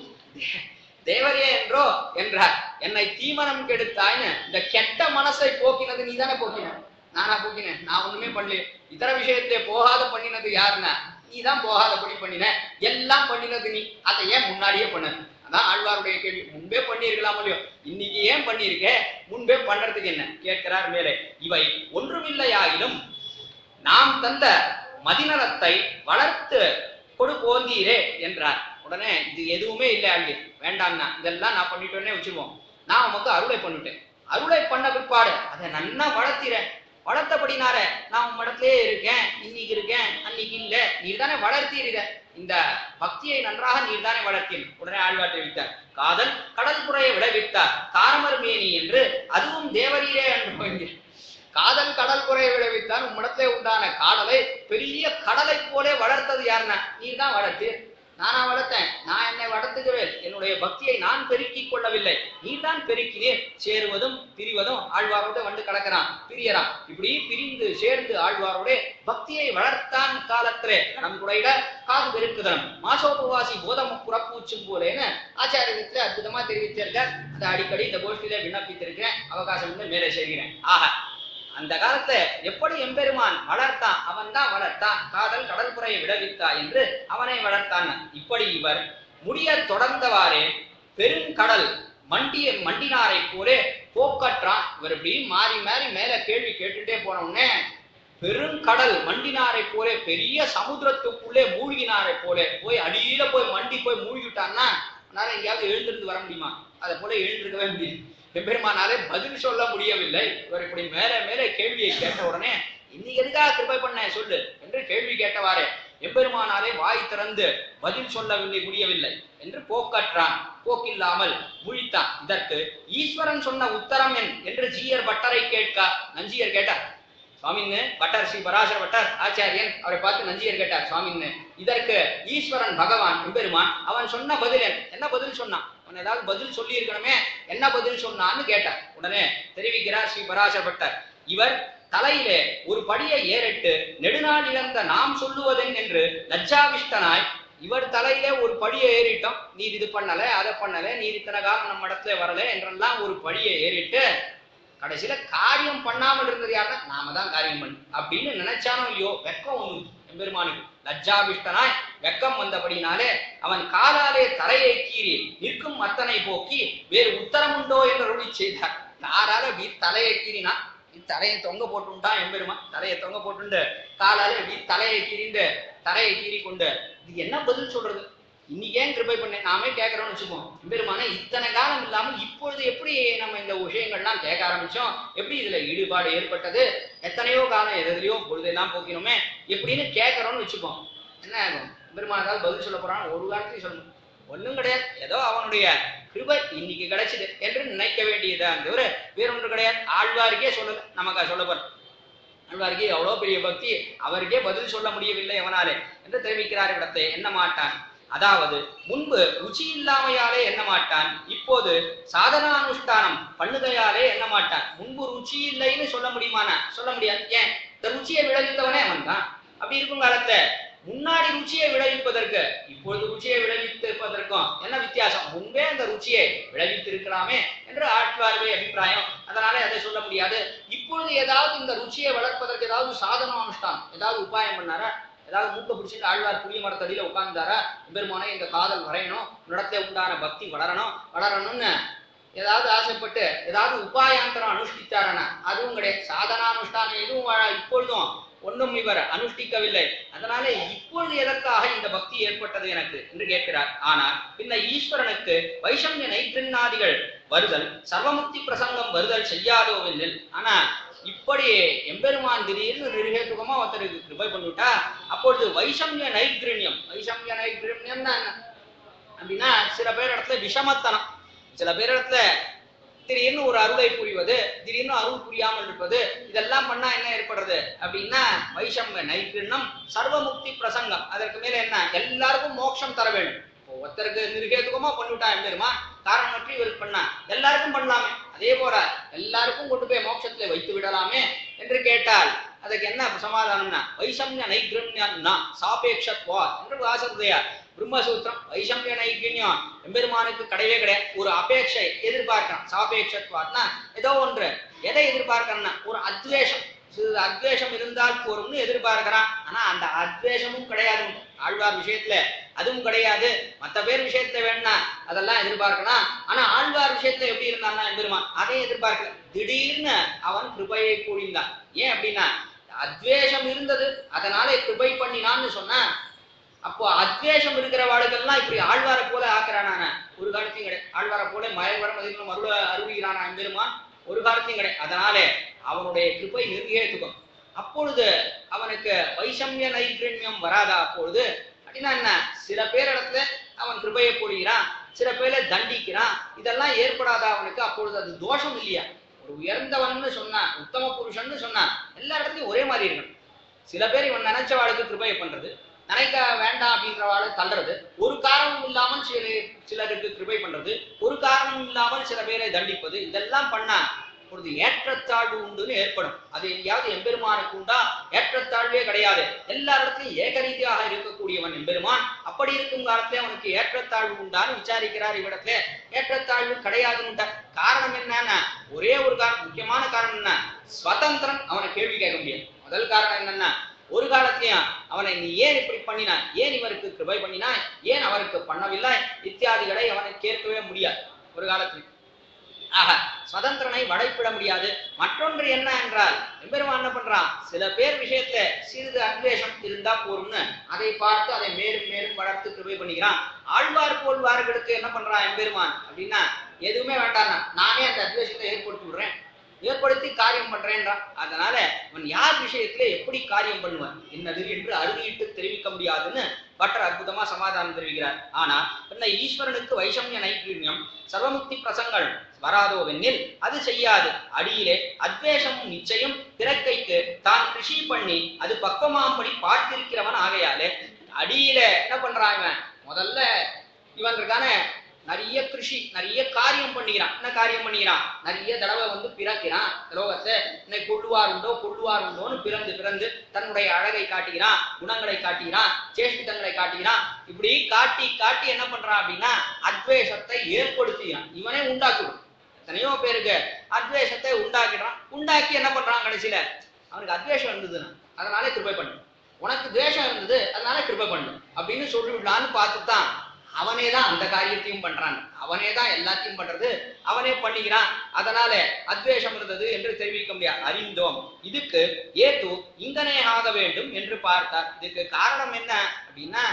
தேவரே என்றோ என்றார். என்னை தீமனம் கெடுத்தாய்னு, இந்த கெட்ட மனசை போக்கினது நீ தானே போக்கின, நானா போக்கினேன், நான் ஒண்ணுமே பண்ணல. இதர விஷயத்திலே போகாத பண்ணினது யாருன்னா நீதான் போகாதபடி பண்ணின, எல்லாம் பண்ணினது நீ, அதை ஏன் முன்னாடியே பண்ணது. அதான் ஆழ்வாருடைய கேள்வி, முன்பே பண்ணியிருக்கலாம் இல்லையோ, இன்னைக்கு ஏன் பண்ணியிருக்க, முன்பே பண்றதுக்கு என்ன கேட்கிறார். மேலே இவை ஒன்றுமில்லையாயினும் நாம் தந்த மதிநலத்தை வளர்த்து போந்தீரே என்றார். உடனே இது எதுவுமே இல்லை ஆழ்வி, வேண்டாம்னா இதெல்லாம் நான் பண்ணிட்டோன்னே வச்சுருவோம், நான் உமக்கு அருளை பண்ணிட்டேன், அருளை பண்ண பிற்பாடு அதை நன்னா வளர்த்திறேன், வளர்த்தபடினார நான் உன் இடத்திலே இருக்கேன், இன்னைக்கு இருக்கேன், அன்னைக்கு இல்லை, நீர் தானே வளர்த்தீர, இந்த பக்தியை நன்றாக நீர் தானே வளர்த்தீர். உடனே ஆழ்வார் தெரிவித்தார், காதல் கடல் புறையை விளைவித்தார் காரமர் மேனி என்று, அதுவும் தேவரீரே என்று. காதல் கடல் குறையை விளைவித்தான், உம்மிடத்திலே உண்டான காடலை பெரிய கடலை போலே வளர்த்தது யாருன்னா நீர் தான் வளர்த்தீர், நானா வளர்த்தேன், நான் என்னை வளர்த்துகிறேன், என்னுடைய பக்தியை நான் பெருக்கிக் கொள்ளவில்லை, நீதான் பெருக்கினேன். சேருவதும் பிரிவதும் ஆழ்வாரோட வந்து கலக்கிறான், பிரியறான், இப்படி பிரிந்து சேர்ந்து ஆழ்வாரோட பக்தியை வளர்த்தான் காலத்திலே நம் குடையிட காது பெருக்குதனம் மாசோபவாசி போதம புறப்பூச்சும் போலேன்னு ஆச்சாரியத்துல அற்புதமா தெரிவித்திருக்கார். அதை அடிக்கடி இந்த கோஷ்டியில விண்ணப்பித்திருக்கிறேன், அவகாசம் மேலே செய்கிறேன். ஆக அந்த காலத்தை எப்படி எம்பெருமான் வளர்த்தான், அவன் தான் வளர்த்தான், காதல் கடற்புறையை விளைவித்தா என்று அவனை வளர்த்தான். இப்படி இவர் முடிய தொடர்ந்தவாறே பெருங்கடல் மண்டினாரை போலே போக்கற்றான். இவர் இப்படி மாறி மாறி மேல கேள்வி கேட்டுட்டே போன உடனே பெருங்கடல் மண்டினாரை போல பெரிய சமுத்திரத்துக்குள்ளே மூழ்கினாரை போல போய் அடியில போய் மண்டி போய் மூழ்கிட்டான்னா அதனால எங்கேயாவது எழுந்திருந்து வர முடியுமா? அதை போல எழுந்திருக்கவே முடியும். எம்பெருமானாலே பதில் சொல்ல முடியவில்லை. இவர் இப்படி மேல மேல கேள்வியை கேட்ட உடனே இன்னைக்கு எதுக்காக கிருபை பண்ண சொல்லு என்று கேள்வி கேட்டவாறே எம்பெருமானாலே வாய் திறந்து பதில் சொல்லவில்லை, முடியவில்லை என்று போக்கற்றான். போக்கில்லாமல் முழித்தான். இதற்கு ஈஸ்வரன் சொன்ன உத்தரம் என்று ஜீயர் பட்டரை கேட்க நஞ்சியர் கேட்டார். சுவாமின்னு பட்டர் ஸ்ரீ பராசர பட்டர் ஆச்சாரியன் அவரை பார்த்து நஞ்சியர் கேட்டார், சுவாமின்னு இதற்கு ஈஸ்வரன் பகவான் எம்பெருமான் அவன் சொன்ன பதில் என்ன பதில் சொன்னான்? அவன் ஏதாவது பதில் சொல்லி இருக்கணுமே, என்ன பதில் சொன்னான்னு கேட்டார். உடனே தெரிவிக்கிறார் ஸ்ரீ பராசர பட்டர், இவர் தலையிலே ஒரு படியை ஏறிட்டு நெடுநாள் இழந்த நாம் சொல்லுவதென் என்று லஜ்ஜாவிஷ்டனாய் இவர் தலையிலே ஒரு படியை ஏறிட்டோம், நீர் இது பண்ணல அதை பண்ணல, நீர் இத்தனை காலம் நம்ம இடத்துல வரல என்றெல்லாம் ஒரு படியை ஏறிட்டு கடைசியில காரியம் பண்ணாமல் இருந்தது யாருன்னா நாம தான் காரியம் பண்ணி அப்படின்னு நினைச்சானோ இல்லையோ வெக்கம் ஒண்ணு எம்பெருமானுக்கு. லஜ்ஜாபிஷ்டனாய் வெக்கம் வந்தபடினாலே அவன் காலாலே தலையை கீறி நிற்கும் மத்தனை போக்கி வேறு உத்தரம் உண்டோ என்று அருளி செய்தார். யாரால தலையை கீறினா தலையை தொங்க போட்டுட்டான் எம்பெருமான். தலையை தொங்க போட்டு காலாலே தலையை கீறிண்டு தலையை கீறி கொண்டு இது என்ன பதில் சொல்றது? இன்னைக்கு ஏன் கிருபை பண்ண நாமே கேட்கறோம்னு வச்சுப்போம். எம்பெருமானே இத்தனை காலம் இல்லாமல் இப்பொழுது எப்படி நம்ம இந்த விஷயங்கள்லாம் கேட்க ஆரம்பிச்சோம், எப்படி இதுல ஈடுபாடு ஏற்பட்டது, எத்தனையோ காலம் எதுலையோ பொழுதெல்லாம் போக்கணுமே எப்படின்னு கேட்கறோம்னு வச்சுப்போம். என்ன ஆகும்? எம்பெருமானாவது பதில் சொல்ல போறான் ஒரு காலத்தையும் சொல்லணும், ஒன்றும் கிடையாது, ஏதோ அவனுடைய கிருபை இன்னைக்கு கிடைச்சது என்று நினைக்க வேண்டியதான் தவிர வேறொன்று கிடையாது. ஆழ்வாருக்கே சொல்லல, நமக்கா சொல்ல போற? ஆழ்வாருக்கே எவ்வளவு பெரிய பக்தி, அவருக்கே பதில் சொல்ல முடியவில்லை அவனாலே என்று தெரிவிக்கிறார். இடத்தை என்ன மாட்டான், அதாவது முன்பு ருச்சி இல்லாமையாலே என்ன மாட்டான், இப்போது சாதனானுஷ்டானம் பண்ணுதையாலே என்ன மாட்டான். முன்பு ருச்சி இல்லைன்னு சொல்ல முடியுமானா சொல்ல முடியாது. ஏன்? இந்த ருச்சியை விளைவித்தவனே அவன் தான். அப்படி இருக்கும் காலத்துல முன்னாடி ருச்சியை விளைவிப்பதற்கு இப்பொழுது ருச்சியை விளைவித்திருப்பதற்கும் என்ன வித்தியாசம்? முன்பே அந்த ருச்சியை விளைவித்திருக்கலாமே என்று ஆழ்வாருடைய அபிப்பிராயம். அதனால அதை சொல்ல முடியாது. இப்பொழுது ஏதாவது இந்த ருச்சியை வளர்ப்பதற்கு ஏதாவது சாதன அனுஷ்டானம் ஏதாவது உபாயம் பண்ணாரா? ஏதாவது மூக்க பிடிச்சிட்டு ஆழ்வார் புளிய மரத்தடியில உட்கார்ந்தாரா? எம்பெருமானே இந்த காதல் வரையணும், இடத்துல உண்டான பக்தி வளரணும்னு ஏதாவது ஆசைப்பட்டு ஏதாவது உபாயாந்தரம் அனுஷ்டித்தாரனா? அதுவும் கிடையாது. சாதனானுஷ்டானம் எதுவும் இப்பொழுதும் ஒன்றும் இவர் அனுஷ்டிக்கவில்லை. அதனால இப்பொழுது எதற்காக இந்த பக்தி ஏற்பட்டது எனக்கு என்று கேட்கிறார். ஆனால் பின்ன ஈஸ்வரனுக்கு வைஷமிய நைத்திருநாதிகள் வருதல் சர்வமுக்தி பிரசங்கம் வருதல் செய்யாதோவெனில். ஆனா இப்படி எம்பெருமான் திடீர்னு நிர்ஹேதுகமா ஒருத்தருக்கு கிருபை பண்ணிவிட்டா அப்பொழுது வைஷமிய நைகிரண்யம். வைஷமிய நைகிரண்யம்னா என்ன அப்படின்னா, சில பேர் இடத்துல விஷமத்தனம், சில பேர் இடத்துல திடீர்னு ஒரு அருளை புரிவது, திடீர்னு அருள் புரியாமல் இருப்பது, இதெல்லாம் பண்ணா என்ன ஏற்படுறது அப்படின்னா வைஷமிய நைகிரண்யம் சர்வமுக்தி பிரசங்கம். அதற்கு மேல என்ன, எல்லாருக்கும் மோட்சம் தர வேண்டும். ஒருத்தருக்கு நிர்ஹேதுகமா பண்ணிவிட்டான் எம்பெருமான், காரணமற்ற இவருக்கு பண்ணா எல்லாருக்கும் பண்ணலாமே, அதே போல எல்லாருக்கும் கொண்டு போய் மோட்சத்துல வைத்து விடலாமே என்று கேட்டால் அதுக்கு என்ன சமாதானம்னா வைஷமிய நைகிரண்யம் சாபேட்சத்வா என்று வாசகுதையார் பிரம்மசூத்திரம். வைஷமிய நைகிரண்யம் எம்பெருமானுக்கு கிடையவே கிடையாது. ஒரு அபேட்சை எதிர்பார்க்கிறான். சாபேட்சத்வான்னா ஏதோ ஒன்று எதை எதிர்பார்க்கறன்னா ஒரு அத்வேஷம், அத்வேஷம் இருந்தால் போரும்னு எதிர்பார்க்கிறான். ஆனா அந்த அத்வேஷமும் கிடையாது ஆழ்வார் விஷயத்துல, அதுவும் கிடையாது. மற்ற பேர் விஷயத்துல வேணா அதெல்லாம் எதிர்பார்க்கலாம். ஆனா ஆழ்வார் விஷயத்துல எப்படி இருந்தான்னா எம்பெருமான் அதையும் எதிர்பார்க்கல. திடீர்னு அவன் கிருபையை கூடினான். ஏன் அப்படின்னா அத்வேஷம் இருந்தது, அதனால கிருபை பண்ணினான்னு சொன்னா அப்போ அத்வேஷம் இருக்கிற வாழ்க்கெல்லாம் இப்படி ஆழ்வாரை போல ஆக்குறானான ஒரு காலத்தையும் கிடையாது. ஆழ்வாரை போல மயவரம் அருள்கிறானா எம்பெருமான் ஒரு காலத்தையும் கிடையாது. அதனாலே அவனுடைய கிருபை நிர்ஹேதுகம். அப்பொழுது அவனுக்கு வைஷமிய நைகிரண்யம் வராதா? அப்பொழுது அப்படின்னா என்ன, சில பேர் இடத்துல அவன் கிருபையை போடுகிறான், சில பேரை தண்டிக்கிறான், இதெல்லாம் ஏற்படாதா அவனுக்கு? அப்பொழுது அது தோஷம் இல்லையா? ஒரு உயர்ந்தவன் சொன்னான், உத்தம புருஷன் சொன்னான், எல்லா இடத்துலயும் ஒரே மாதிரி இருக்கணும். சில பேர் இவன் நினைச்ச வாழ்க்கை கிருபையை பண்றது, நினைக்க வேண்டாம் அப்படின்ற வாழை தள்ளுறது, ஒரு காரணமும் இல்லாமல் சிலருக்கு கிருபை பண்றது, ஒரு காரணமும் இல்லாமல் சில பேரை தண்டிப்பது, இதெல்லாம் பண்ணா ஒரு ஏற்றத்தாழ்வு உண்டுன்னு ஏற்படும். அது எங்கேயாவது எம்பெருமானுக்கு உண்டா? ஏற்றத்தாழ்வே கிடையாது. எல்லா இடத்துலையும் ஏகரீதியாக இருக்கக்கூடியவன் எம்பெருமான். அப்படி இருக்கும் காலத்துல அவனுக்கு ஏற்றத்தாழ்வு உண்டான்னு விசாரிக்கிறார். இவ்விடத்துல ஏற்றத்தாழ்வு கிடையாதுன்னு காரணம் என்னன்னா ஒரே ஒரு காரணம், முக்கியமான காரணம் என்ன, ஸ்வதந்திரன். அவனை கேள்வி கேட்க முடியாது. முதல் காரணம் என்னன்னா ஒரு காலத்திலையும் அவனை நீ ஏன் இப்படி பண்ணினாய், ஏன் இவருக்கு கிருபை பண்ணினாய், ஏன் அவருக்கு பண்ணவில்லை இத்தியாதிகளை அவனை கேட்கவே முடியாது ஒரு காலத்திலையும். ஆக சுதந்திரனை வளைப்பிட முடியாது. மற்றொன்று என்ன என்றால் எம்பெருமான் என்ன பண்றான், சில பேர் விஷயத்துல சிறிது அத்வேஷம் இருந்தா போரும்னு அதை பார்த்து அதை மேலும் மேலும் வளர்த்து கிருபை பண்ணிக்கிறான். ஆழ்வார் போல்வார்களுக்கு என்ன பண்றான் எம்பெருமான் அப்படின்னா, எதுவுமே வேண்டாம், நானே அந்த அத்வேஷத்தை ஏற்படுத்தி விடுறேன், ஏற்படுத்தி காரியம் பண்றேன்றான். அதனால அவன் யார் விஷயத்துல எப்படி காரியம் பண்ணுவான் என்னது என்று அறுதியிட்டு தெரிவிக்க முடியாதுன்னு பட்டர் அற்புதமா சமாதானம் தெரிவிக்கிறார். ஆனா என்ன ஈஸ்வரனுக்கு வைஷமிய நைபுண்யம் சர்வமுக்தி பிரசங்கள் வராதோவெனில் அது செய்யாது. அடியிலே அத்வேஷமும் நிச்சயம் திறக்கைக்கு தான் கிருஷி பண்ணி அது பக்குவமாம்படி பார்த்திருக்கிறவன் ஆகையாலே அடியில என்ன பண்றான் இவன், முதல்ல இவன் இருக்கான நிறைய கிருஷி நிறைய காரியம் பண்ணிக்கிறான். என்ன காரியம் பண்ணிக்கிறான், நிறைய தடவை பிறக்கிறான் லோகத்தை. இன்னைக்கு கொள்ளுவார் உண்டோன்னு பிறந்து பிறந்து தன்னுடைய அழகை காட்டுகிறான், குணங்களை காட்டுகிறான், சேஷ்டிதங்களை காட்டுகிறான். இப்படி காட்டி காட்டி என்ன பண்றான் அப்படின்னா அத்வேஷத்தை ஏற்படுத்துகிறான். இவனே உண்டாக்கிடும். எத்தனையோ பேருக்கு அத்வேஷத்தை உண்டாக்கிடுறான். உண்டாக்கி என்ன பண்றான், கடைசியில அவனுக்கு அத்வேஷம் இருந்ததுன்னா அதனால கிருபை பண்ணு, உனக்கு துவேஷம் இருந்தது அதனால கிருபை பண்ணு அப்படின்னு சொல்லிவிடலான்னு பார்த்துதான் அவனே தான் அந்த காரியத்தையும் பண்றான், அவனே தான் எல்லாத்தையும் பண்றது, அவனே பண்ணிக்கிறான். அதனால அத்வேஷம் இருந்தது என்று தெரிவிக்க முடியாது. அறிந்தோம் இதுக்கு ஏத்து இங்கனே ஆக வேண்டும் என்று பார்த்தார். இதுக்கு காரணம் என்ன அப்படின்னா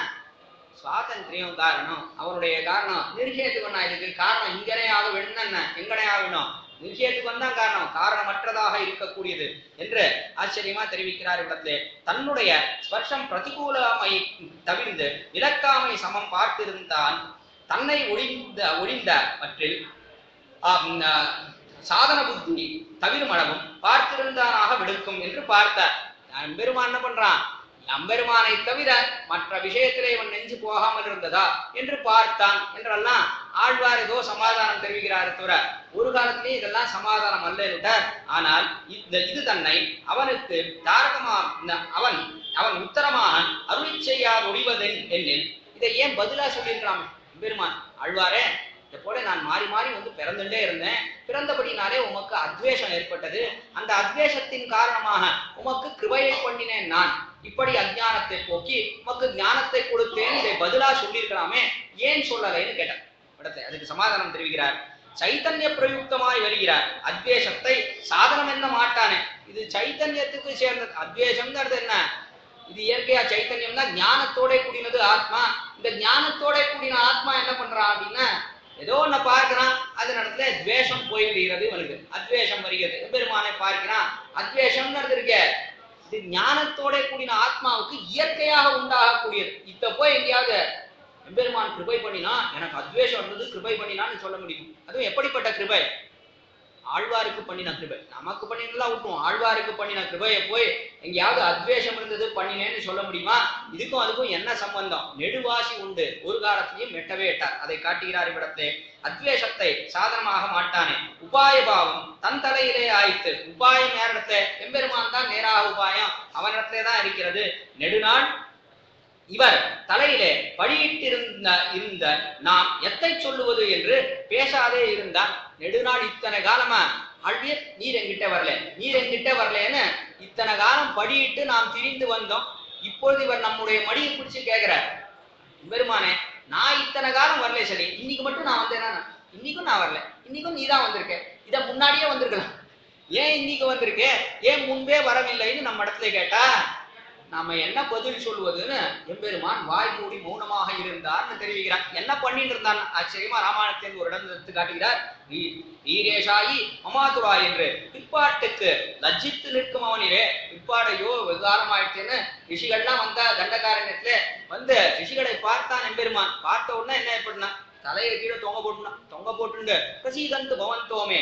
சுவாதந்திரியம் காரணம், அவருடைய காரணம் நிர்ஹேதுவனா. இதுக்கு காரணம் இங்கனே ஆக வேண்டும், என்ன எங்கனே ஆகணும், நிர்ஹேதுவன் தான் காரணம், காரணமற்றதாக இருக்கக்கூடியது என்று ஆச்சரியமா தெரிவிக்கிறார். இடத்திலே தன்னுடைய ஸ்பர்ஷம் பிரதிகூலமை தவிர்ந்து இலக்காமை சமம் பார்த்திருந்தான் தன்னை ஒழிந்த பற்றில் சாதன புத்தி தவிர்மளவும் பார்த்திருந்தானாக விடுக்கும் என்று பார்த்தார். பெருமான் என்ன பண்றான், அம்பெருமானை தவிர மற்ற விஷயத்திலே இவன் நெஞ்சு போகாமல் இருந்ததா என்று பார்த்தான் என்றெல்லாம் ஆழ்வார் ஏதோ சமாதானம் தெரிவிக்கிறார். தவிர ஒரு காலத்திலேயே இதெல்லாம் சமாதானம் அல்ல என்றார். ஆனால் இது தன்னை அவனுக்கு தாரகமா அவன் உத்தரமாக அருளி செய்யார் ஒழிவதென் என்னில் இதை ஏன் பதிலா சொல்லியிருக்கிறான் பெருமான். ஆழ்வாரே, இதை போல நான் மாறி மாறி பிறந்துட்டே இருந்தேன், பிறந்தபடினாலே உமக்கு அத்வேஷம் ஏற்பட்டது, அந்த அத்வேஷத்தின் காரணமாக உமக்கு கிருபையை பண்ணினேன், நான் இப்படி அஜ்ஞானத்தை போக்கி உமக்கு ஞானத்தை கொடுத்தேன், இதை பதிலா சொல்லியிருக்கலாமே ஏன் சொல்லலைன்னு கேட்டார். அதுக்கு சமாதானம் தெரிவிக்கிறார். சைத்தன்ய பிரயுக்தமாய் வருகிறார் அத்வேஷத்தை சாதனம் என்ன மாட்டானே, இது சைத்தன்யத்துக்கு சேர்ந்தது. அத்வேஷம்ங்கிறது என்ன, இது இயற்கையா சைத்தன்யம் தான், ஞானத்தோட கூடினது ஆத்மா. இந்த ஞானத்தோட கூடின ஆத்மா என்ன பண்றான் அப்படின்னா ஏதோ ஒன்ன பார்க்கிறான், அது நடத்துல துவேஷம் போய்விடுகிறது, இவனுக்கு அத்வேஷம் வருகிறது. பெருமானை பார்க்கிறான், அத்வேஷம்ங்கிறது இருக்க இது ஞானத்தோட கூடின ஆத்மாவுக்கு இயற்கையாக உண்டாகக்கூடியது. இத போய் எங்கேயாவது எம்பெருமான் கிருபை பண்ணினா எனக்கு அத்வேஷம் இருந்தது கிருபை பண்ணினான்னு சொல்ல முடியும். அதுவும் எப்படிப்பட்ட கிருபை, ஆழ்வாருக்கு பண்ணின கிருபை. நமக்கு பண்ணினெல்லாம் விட்டுவோம், ஆழ்வாருக்கு பண்ணின கிருபையை போய் எங்கேயாவது அத்வேஷம் இருந்தது பண்ணினேன்னு சொல்ல முடியுமா? இதுக்கும் அதுக்கும் என்ன சம்பந்தம்? நெடுவாசி உண்டு, ஒரு காலத்திலையும் மெட்டவே எட்டார். அதை காட்டுகிறார் இவ்விடத்தே. அத்வேஷத்தை சாதனமாக மாட்டானே, உபாய பாவம் தன் தலையிலே ஆயித்து. உபாயம் யாரிடத்துல, எம்பெருமான் தான் நேராக உபாயம், அவனிடத்திலே தான் இருக்கிறது. நெடுநாள் இவர் தலையிலே படியிட்டிருந்த நாம் எத்தை சொல்லுவது என்று பேசாதே இருந்தான். நெடுநாள் இத்தனை காலமா ஆழ்வியர் நீர் என்கிட்ட வரலன்னு இத்தனை காலம் படியிட்டு நாம் திரிந்து வந்தோம். இப்பொழுது இவர் நம்முடைய மடியை பிடிச்சு கேட்கிறார், பெருமானே நான் இத்தனை காலம் வரல, சரி இன்னைக்கு மட்டும் நான் வந்தேன்னா, இன்னைக்கும் நான் வரல, இன்னைக்கும் நீ தான் வந்திருக்க, இத முன்னாடியே வந்திருக்கலாம், ஏன் இன்னைக்கு வந்திருக்க, ஏன் முன்பே வரவில்லைன்னு நம்ம இடத்துல கேட்டா நாம என்ன பதில் சொல்லுவதுன்னு எம்பெருமான் வாய் மூடி மௌனமாக இருந்தார்னு தெரிவிக்கிறார். என்ன பண்ணிட்டு இருந்தான் ஆச்சரியமா ராமாயணத்தின் ஒரு இடம் எடுத்து காட்டுகிறார். வீரேஷாயி மமாதுரா என்று பிற்பாட்டுக்கு லஜ்ஜித்து நிற்கும் அவனிலே, பிற்பாடையோ வெகுகாலம் ஆயிடுச்சுன்னு ரிஷிகள்லாம் வந்தா தண்டகாரண்யத்துல ரிஷிகளை பார்த்தான் எம்பெருமான். பார்த்த உடனே என்ன ஏற்படுனா, தலையை கீழே தொங்க போட்டுண்டு பிரசீதந்து பவந்தோமே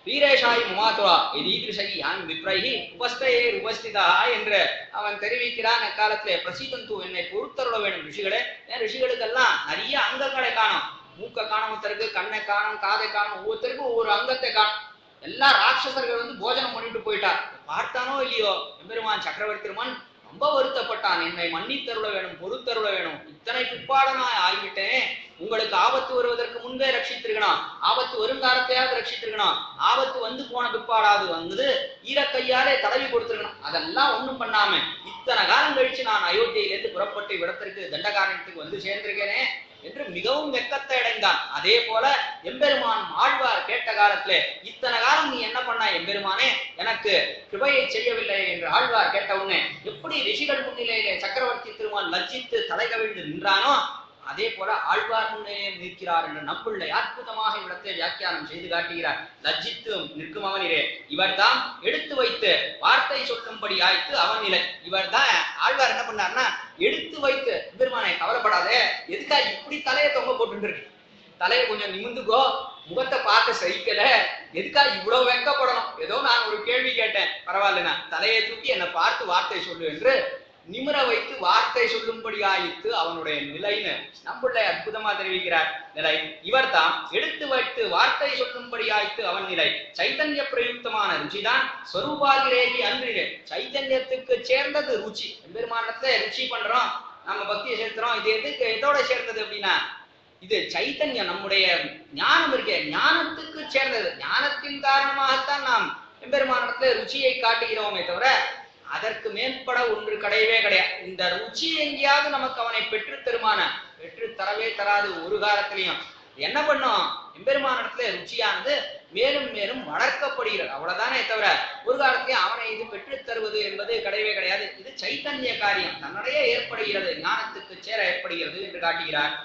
வீரேஷாயி மமாதுரா எதீதிருஷை யான் விப்ரைஹி உபஸ்தயே உபஸ்திதா என்று அவன் தெரிவிக்கிறான். அக்காலத்திலே பிரசீதந்து என்னை பொறுத்தருள வேணும் ரிஷிகளே. ஏன் ரிஷிகளுக்கெல்லாம் நிறைய அங்கங்களை காணும், மூக்க காணும் ஒருத்தருக்கு, கண்ணை காணும், காதை காணும், ஒவ்வொருத்தருக்கும் ஒவ்வொரு அங்கத்தை காணும். எல்லா ராட்சசர்கள் போஜனம் பண்ணிட்டு போயிட்டார். பார்த்தானோ இல்லையோ எம்பெருமான் சக்கரவர்த்திருமான் ரொம்ப வருத்தப்பட்டான், என்னை மன்னித்தருள வேணும், பொறுத்தருள வேணும், இத்தனை பிற்பாடனா ஆகிவிட்டேன், உங்களுக்கு ஆபத்து வருவதற்கு முன்பே ரட்சித்திருக்கணும், ஆபத்து வருங்காலத்தையாவது ரட்சித்திருக்கணும், ஆபத்து வந்து போன பிற்பாடாவது வந்து ஈரக்கையாலே தடவி கொடுத்திருக்கணும், அதெல்லாம் ஒண்ணும் பண்ணாம இத்தனை காலம் கழிச்சு நான் அயோத்தியிலிருந்து புறப்பட்டு இவ்விடத்திற்கு தண்டகாரண்யத்துக்கு வந்து சேர்ந்திருக்கேனே, என்று மிகவும் வெக்கத்தை அடைந்தான். அதே போல எம்பெருமான் ஆழ்வார் கேட்ட காலத்திலே, இத்தனை காலம் நீ என்ன பண்ண எம்பெருமானே, எனக்கு கிருபையை செய்யவில்லை என்று ஆழ்வார் கேட்டவுடனே எப்படி ரிஷிகள் முன்னிலையிலே சக்கரவர்த்தி திருமான் லஜ்ஜித்து தலை கவிழ்ந்து நின்றானோ அதே போல ஆழ்வார் முன்னே நிற்கிறார் என்று நம்பிள்ளை அற்புதமாக இவ்விடத்தை வியாக்கியானம் செய்து காட்டுகிறார். லஜ்ஜித்து நிற்கும் அவனிலே இவர்தான் எடுத்து வைத்து வார்த்தை சொல்லும்படி ஆய்த்து அவன் நிலை. இவர் தான் ஆழ்வார் என்ன பண்ணார்னா, எடுத்து வைத்து பெருமானே கவலைப்படாதே, எதுக்கா இப்படி தலையை தொங்க போட்டு இருக்கு, தலையை கொஞ்சம் நிமிந்துக்கோ, முகத்தை பார்க்க சகிக்கல, எதுக்கா இவ்வளவு வெக்கப்படணும், ஏதோ நான் ஒரு கேள்வி கேட்டேன் பரவாயில்ல, நான் தலையை தூக்கி என்னை பார்த்து வார்த்தை சொல்லு என்று நிமிர வைத்து வார்த்தை சொல்லும்படி ஆயித்து அவனுடைய நிலைன்னு நம்பிள்ளை அற்புதமா தெரிவிக்கிறார். நிலை இவர் தான் எடுத்து வைத்து வார்த்தை சொல்லும்படி ஆயித்து அவன் நிலை. சைத்தன்ய பிரயுக்தமான ருச்சிதான் ஸ்வரூபாதிரேகி அன்றிலே. சைத்தன்யத்துக்கு சேர்ந்தது ருச்சி. பெருமானத்தை ருச்சி பண்றோம், நம்ம பக்தியை சேர்த்துறோம். இது எதுக்கு எதோட சேர்ந்தது அப்படின்னா, இது சைத்தன்யம் நம்முடைய ஞானம் இருக்கே, ஞானத்துக்கு சேர்ந்தது. ஞானத்தின் காரணமாகத்தான் நாம் எம்பெருமானத்துல ருச்சியை காட்டுகிறோமே தவிர அதற்கு மேற்பட ஒன்று கிடையவே கிடையாது. இந்த ருச்சி எங்கேயாவது நமக்கு அவனை பெற்று தருமான, பெற்று தரவே தராது ஒரு காலத்திலையும். என்ன பண்ணும், எம்பெருமானிடத்துல ருச்சியானது மேலும் மேலும் வளர்க்கப்படுகிறது, அவ்வளவுதானே தவிர ஒரு காலத்திலேயே அவனை இது பெற்று தருவது என்பது கிடையவே கிடையாது. இது சைத்தன்ய காரியம், தன்னுடைய ஏற்படுகிறது, ஞானத்துக்கு சேர ஏற்படுகிறது என்று காட்டுகிறார்.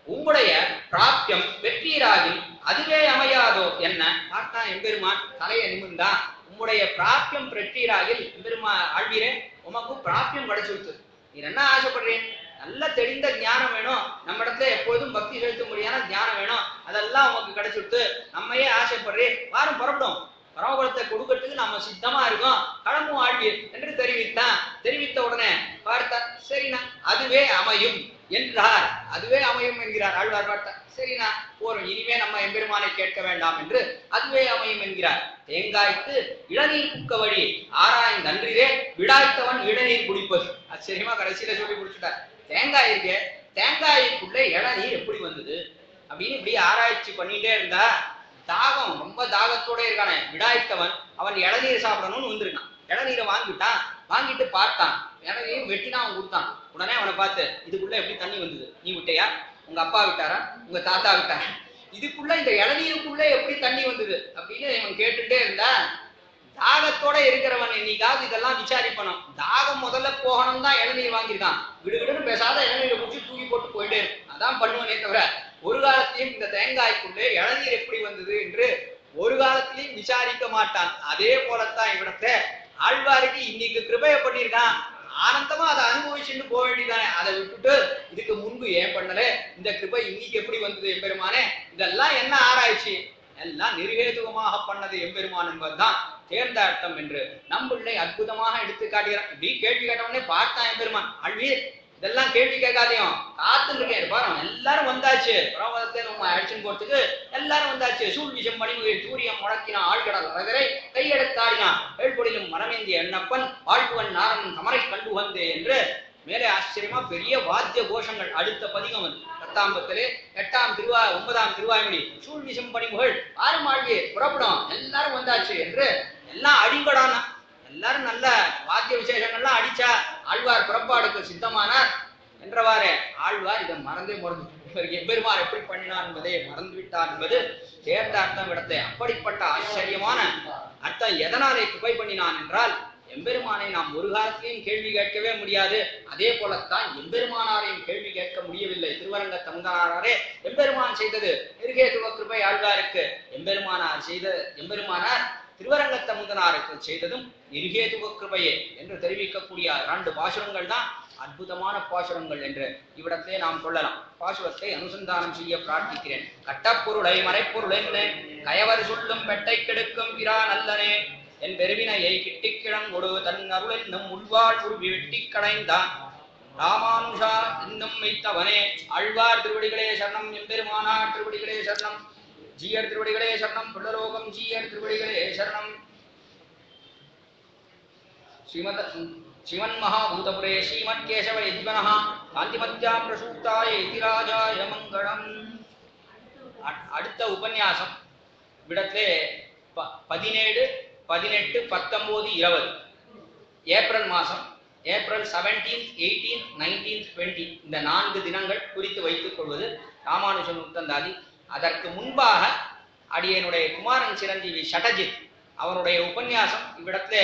உம்முடைய பிராப்தியம் வெற்றீராகி அதுவே அமையாதோ என்ன பார்த்தா எம்பெருமான் தலையை நிமிர்ந்தான். உம்முடைய பிராப்தியம் பெற்றீராகில் எம்பெருமா ஆழ்வீரே, உமக்கு பிராப்தியம் கிடைச்சுடுத்து. நீ என்ன ஆசைப்படுறேன், நல்ல தெளிந்த ஞானம் வேணும், நம்ம இடத்துல எப்போதும் பக்தி செலுத்த முடியாத ஞானம் வேணும், அதெல்லாம் உமக்கு கிடைச்சுடுத்து. நம்மையே ஆசைப்படுறேன், வாரம் புறப்படும், பரமபலத்தை கொடுக்கறதுக்கு நம்ம சித்தமா இருக்கோம், கடமும் ஆழ்வீர் என்று தெரிவித்தான். தெரிவித்த உடனே பார்த்தா சரிண்ணா அதுவே அமையும் என்றார். அதுவே அமையும் என்கிறார் ஆழ்வார். பார்த்தா சரிண்ணா போறோம், இனிமே நம்ம எம்பெருமானை கேட்க வேண்டாம் என்று அதுவே அமையும் என்கிறார். தேங்காய்க்கு இளநீர் குக்க வழி ஆராய்ந்து அன்றிலே விடாய்த்தவன் இளநீர் குடிப்பது. ஆச்சரியமா கடைசியில சொல்லி குடிச்சுட்டார். தேங்காய் இருக்கே, தேங்காய்க்குள்ள இளநீர் எப்படி வந்தது அப்படின்னு இப்படி ஆராய்ச்சி பண்ணிட்டே இருந்தா, தாகம் ரொம்ப தாகத்தோட இருக்கானே விடாய்த்தவன், அவன் இளநீர் சாப்பிடணும்னு வந்திருக்கான். இளநீரை வாங்கிட்டான், வாங்கிட்டு பார்த்தான், இளநீர் வெட்டினா அவன் கொடுத்தான். உடனே அவனை பார்த்து, இதுக்குள்ள எப்படி தண்ணி வந்தது, நீ விட்டையா, உங்க அப்பா விட்டாரா, உங்க தாத்தா விட்டாரா, இதுக்குள்ள இந்த இளநீருக்குள்ள எப்படி தண்ணி வந்தது அப்படின்னு இவன் கேட்டுட்டே இருந்தா, தாகத்தோட இருக்கிறவன் என்னைக்காவது இதெல்லாம் விசாரிப்பணும். தாகம் முதல்ல போகணும் தான் இளநீர் வாங்கியிருக்கான், விடுவிடுன்னு பேசாத இளநீரை குடிச்சு தூக்கி போட்டு போயிட்டே இருக்கும், அதான் பண்ணுவனே தவிர ஒரு காலத்திலையும் இந்த தேங்காய்க்குள்ளே இளநீர் எப்படி வந்தது என்று ஒரு காலத்திலையும் விசாரிக்க மாட்டான். அதே போலத்தான் இவ்விடத்தை ஆழ்வாருக்கு இன்னைக்கு கிருபையை பண்ணியிருக்கான், ஆனந்தமா அதை அனுபவிச்சுட்டு போக வேண்டியதானே. அதை விட்டுட்டு இதுக்கு முன்பு ஏன் பண்ணல, இந்த கிருபை இன்னைக்கு எப்படி வந்தது எம்பெருமானே, இதெல்லாம் என்ன ஆராய்ச்சி, எல்லாம் நிர்ஹேதுகமாக பண்ணது எம்பெருமான் என்பதுதான் தேர்ந்த அர்த்தம் என்று நம்பிள்ளை அற்புதமாக எடுத்து காட்டுகிறான். இப்படி கேள்வி கேட்டவனே பார்த்தான் எம்பெருமான், அழ்வீர் இதெல்லாம் கேள்வி கேட்காதையும் காத்துன்னு இருக்கேன் பாரு, எல்லாரும் வந்தாச்சு, பரமதத்தை நம்ம அழைச்சின்னு போறதுக்கு எல்லாரும் வந்தாச்சு. சூழ் விஷம் மணிமுகில் சூரியம் முழக்கினான், ஆழ்கடல் அரகரை கையெடுத்தாடினான், ஏழ்பொழிலும் மரமேந்திய எண்ணப்பன் வாழ்த்துவன் நாரன் சமரை கண்டு வந்தே என்று மேலே ஆச்சரியமா பெரிய வாத்திய கோஷங்கள். அடுத்த பதிகம் வந்து 10ஆம் 9ஆம் திருவாய்மொழி, சூழ் விஷம் பணிமுகள் ஆறும் ஆழ்வியே புறப்படும், எல்லாரும் வந்தாச்சு என்று எல்லாம் அடிங்கடானா, எல்லாரும் நல்ல வாத்திய விசேஷங்கள்லாம் அடிச்சா ஆழ்வார் புறப்பாடுக்கு சித்தமானார் என்றவாறு ஆழ்வார் இதை மறந்து எம்பெருமார் எப்படி பண்ணினார் என்பதை மறந்து விட்டார் என்பது தேர்ந்த அர்த்தம் இடத்தை. அப்படிப்பட்ட ஆச்சரியமான அர்த்தம் எதனாலே கிருபை பண்ணினான் என்றால், எம்பெருமானை நாம் ஒரு காலத்திலையும் கேள்வி கேட்கவே முடியாது. அதே போலத்தான் எம்பெருமானாரையும் கேள்வி கேட்க முடியவில்லை. திருவரங்க தமுதனாரே எம்பெருமான் செய்தது நிர்ஹேதுக கிருபை ஆழ்வாருக்கு, எம்பெருமானார் திருவரங்கத்த முதனாருக்கு செய்ததும் நிர்ஹேதுக கிருபையே என்று தெரிவிக்கக்கூடிய 2 பாசுரங்கள் தான் அற்புதமான பாசுரங்கள் என்று இவ்விடத்திலே நாம் கொள்ளலாம். பாசுரத்தை அனுசந்தானம் செய்ய பிரார்த்திக்கிறேன். கட்டப்பொருளை மறைப்பொருள் என்ன கயவர் சொல்லும் பெட்டை கெடுக்கும் பிரா நல்லனே, என் பெருவினையை கிட்டிக் கிழங்கொடு தன் அருள் என்னும் உள்வாழ் உருவி வெட்டி கடைந்தான் ராமானுஷா இன்னும் வைத்தவனே. ஆழ்வார் திருவடிகளே சரணம், எம்பெருமானார் திருவடிகளே சரணம், ஜீயர் திருவடிகளே சரணம், புள்ளலோகம் ஜீயர் திருவடிகளே சரணம். ஸ்ரீமன் மகாபூதபுரே ஸ்ரீமத் கேசவ யஜ்வனஹ காந்திமத்யாம் பிரசூக்தாய இதிராஜாய மங்களம். அடுத்த உபன்யாசம் விடத்திலே 17, 18, 19, 20 ஏப்ரல் மாதம் ஏப்ரல் 17th, 18th, 19th, 20 இந்த 4 தினங்கள் குறித்து வைத்துக் கொள்வது ராமானுஜன் உத்தந்தாதி. அதற்கு முன்பாக அடியனுடைய குமாரன் சிரஞ்சீவி ஷடஜித் அவனுடைய உபன்யாசம் இவ்விடத்துல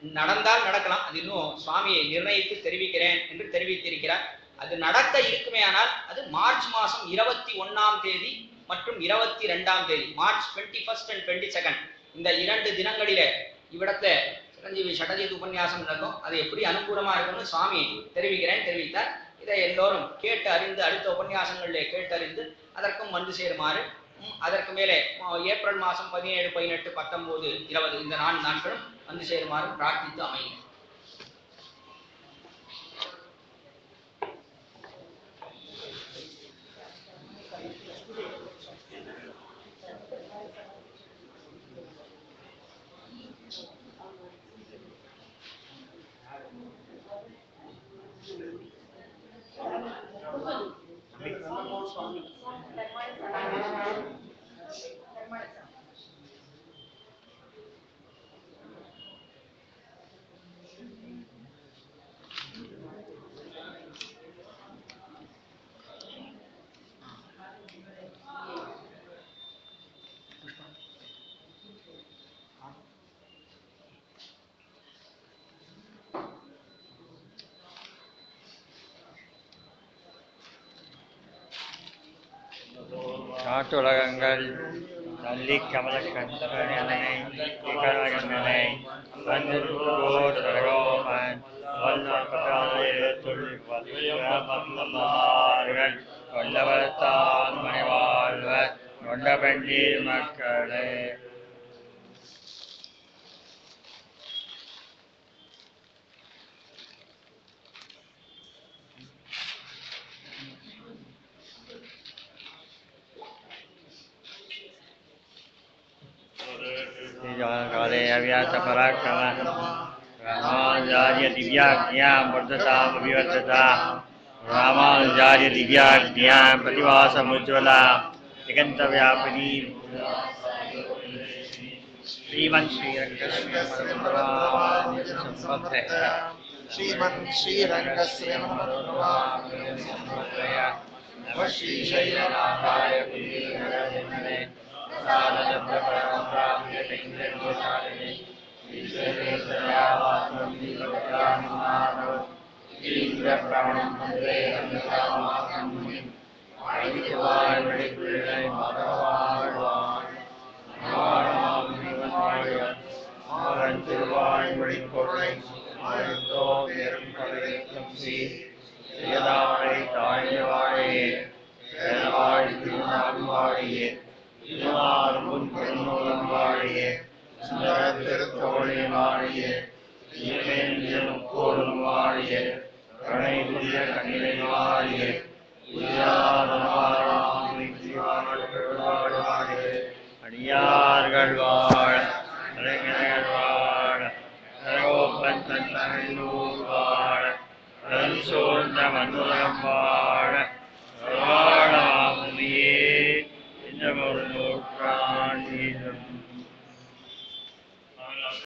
நடந்தால் நடக்கலாம், அது இன்னும் சுவாமியை நிர்ணயித்து தெரிவிக்கிறேன் என்று தெரிவித்திருக்கிறார். அது நடக்க இருக்குமே ஆனால் அது மார்ச் மாதம் 21ஆம் தேதி மற்றும் 22ஆம் தேதி, மார்ச் 21st and 22nd இந்த 2 தினங்களிலே இவ்விடத்துல சிரஞ்சீவி ஷடஜித் உபன்யாசம் நடக்கும். அது எப்படி அனுகூலமா இருக்கும்னு சுவாமி தெரிவித்தார். இதை எல்லோரும் கேட்டு அறிந்து அடுத்த உபன்யாசங்களிலே கேட்டறிந்து அதற்கும் வந்து சேருமாறு, அதற்கு மேலே ஏப்ரல் மாதம் 17, 18, 19, 20 இந்த 4 நாட்களும் வந்து சேருமாறு பிரார்த்தித்து அமையும்.
நாட்டுலகங்கள் நல்லி கமல கண்டனை கண்டனை வந்தோர் சரகோமன் வல்லவர்கள் கொண்டவர்தான் மணிவாழ்வர் கொண்ட பெண்டீர் மக்களே. काले अव्यास पराक्रम रामानुजार्य दिव्याज्ञां वर्धतां विवर्धता रामानुजार्य दिव्याज्ञां प्रतिभासमुज्ज्वला दिगन्तव्यापिनी श्रीमन् श्रीरङ्गश्रीमन्मधुरवाय नमः श्रीशैलनाथाय அடியார்கள் வாழ வாழ சூழ்ந்த மண்ணுலகம் வாழ வாழ மாமுனியே இந்த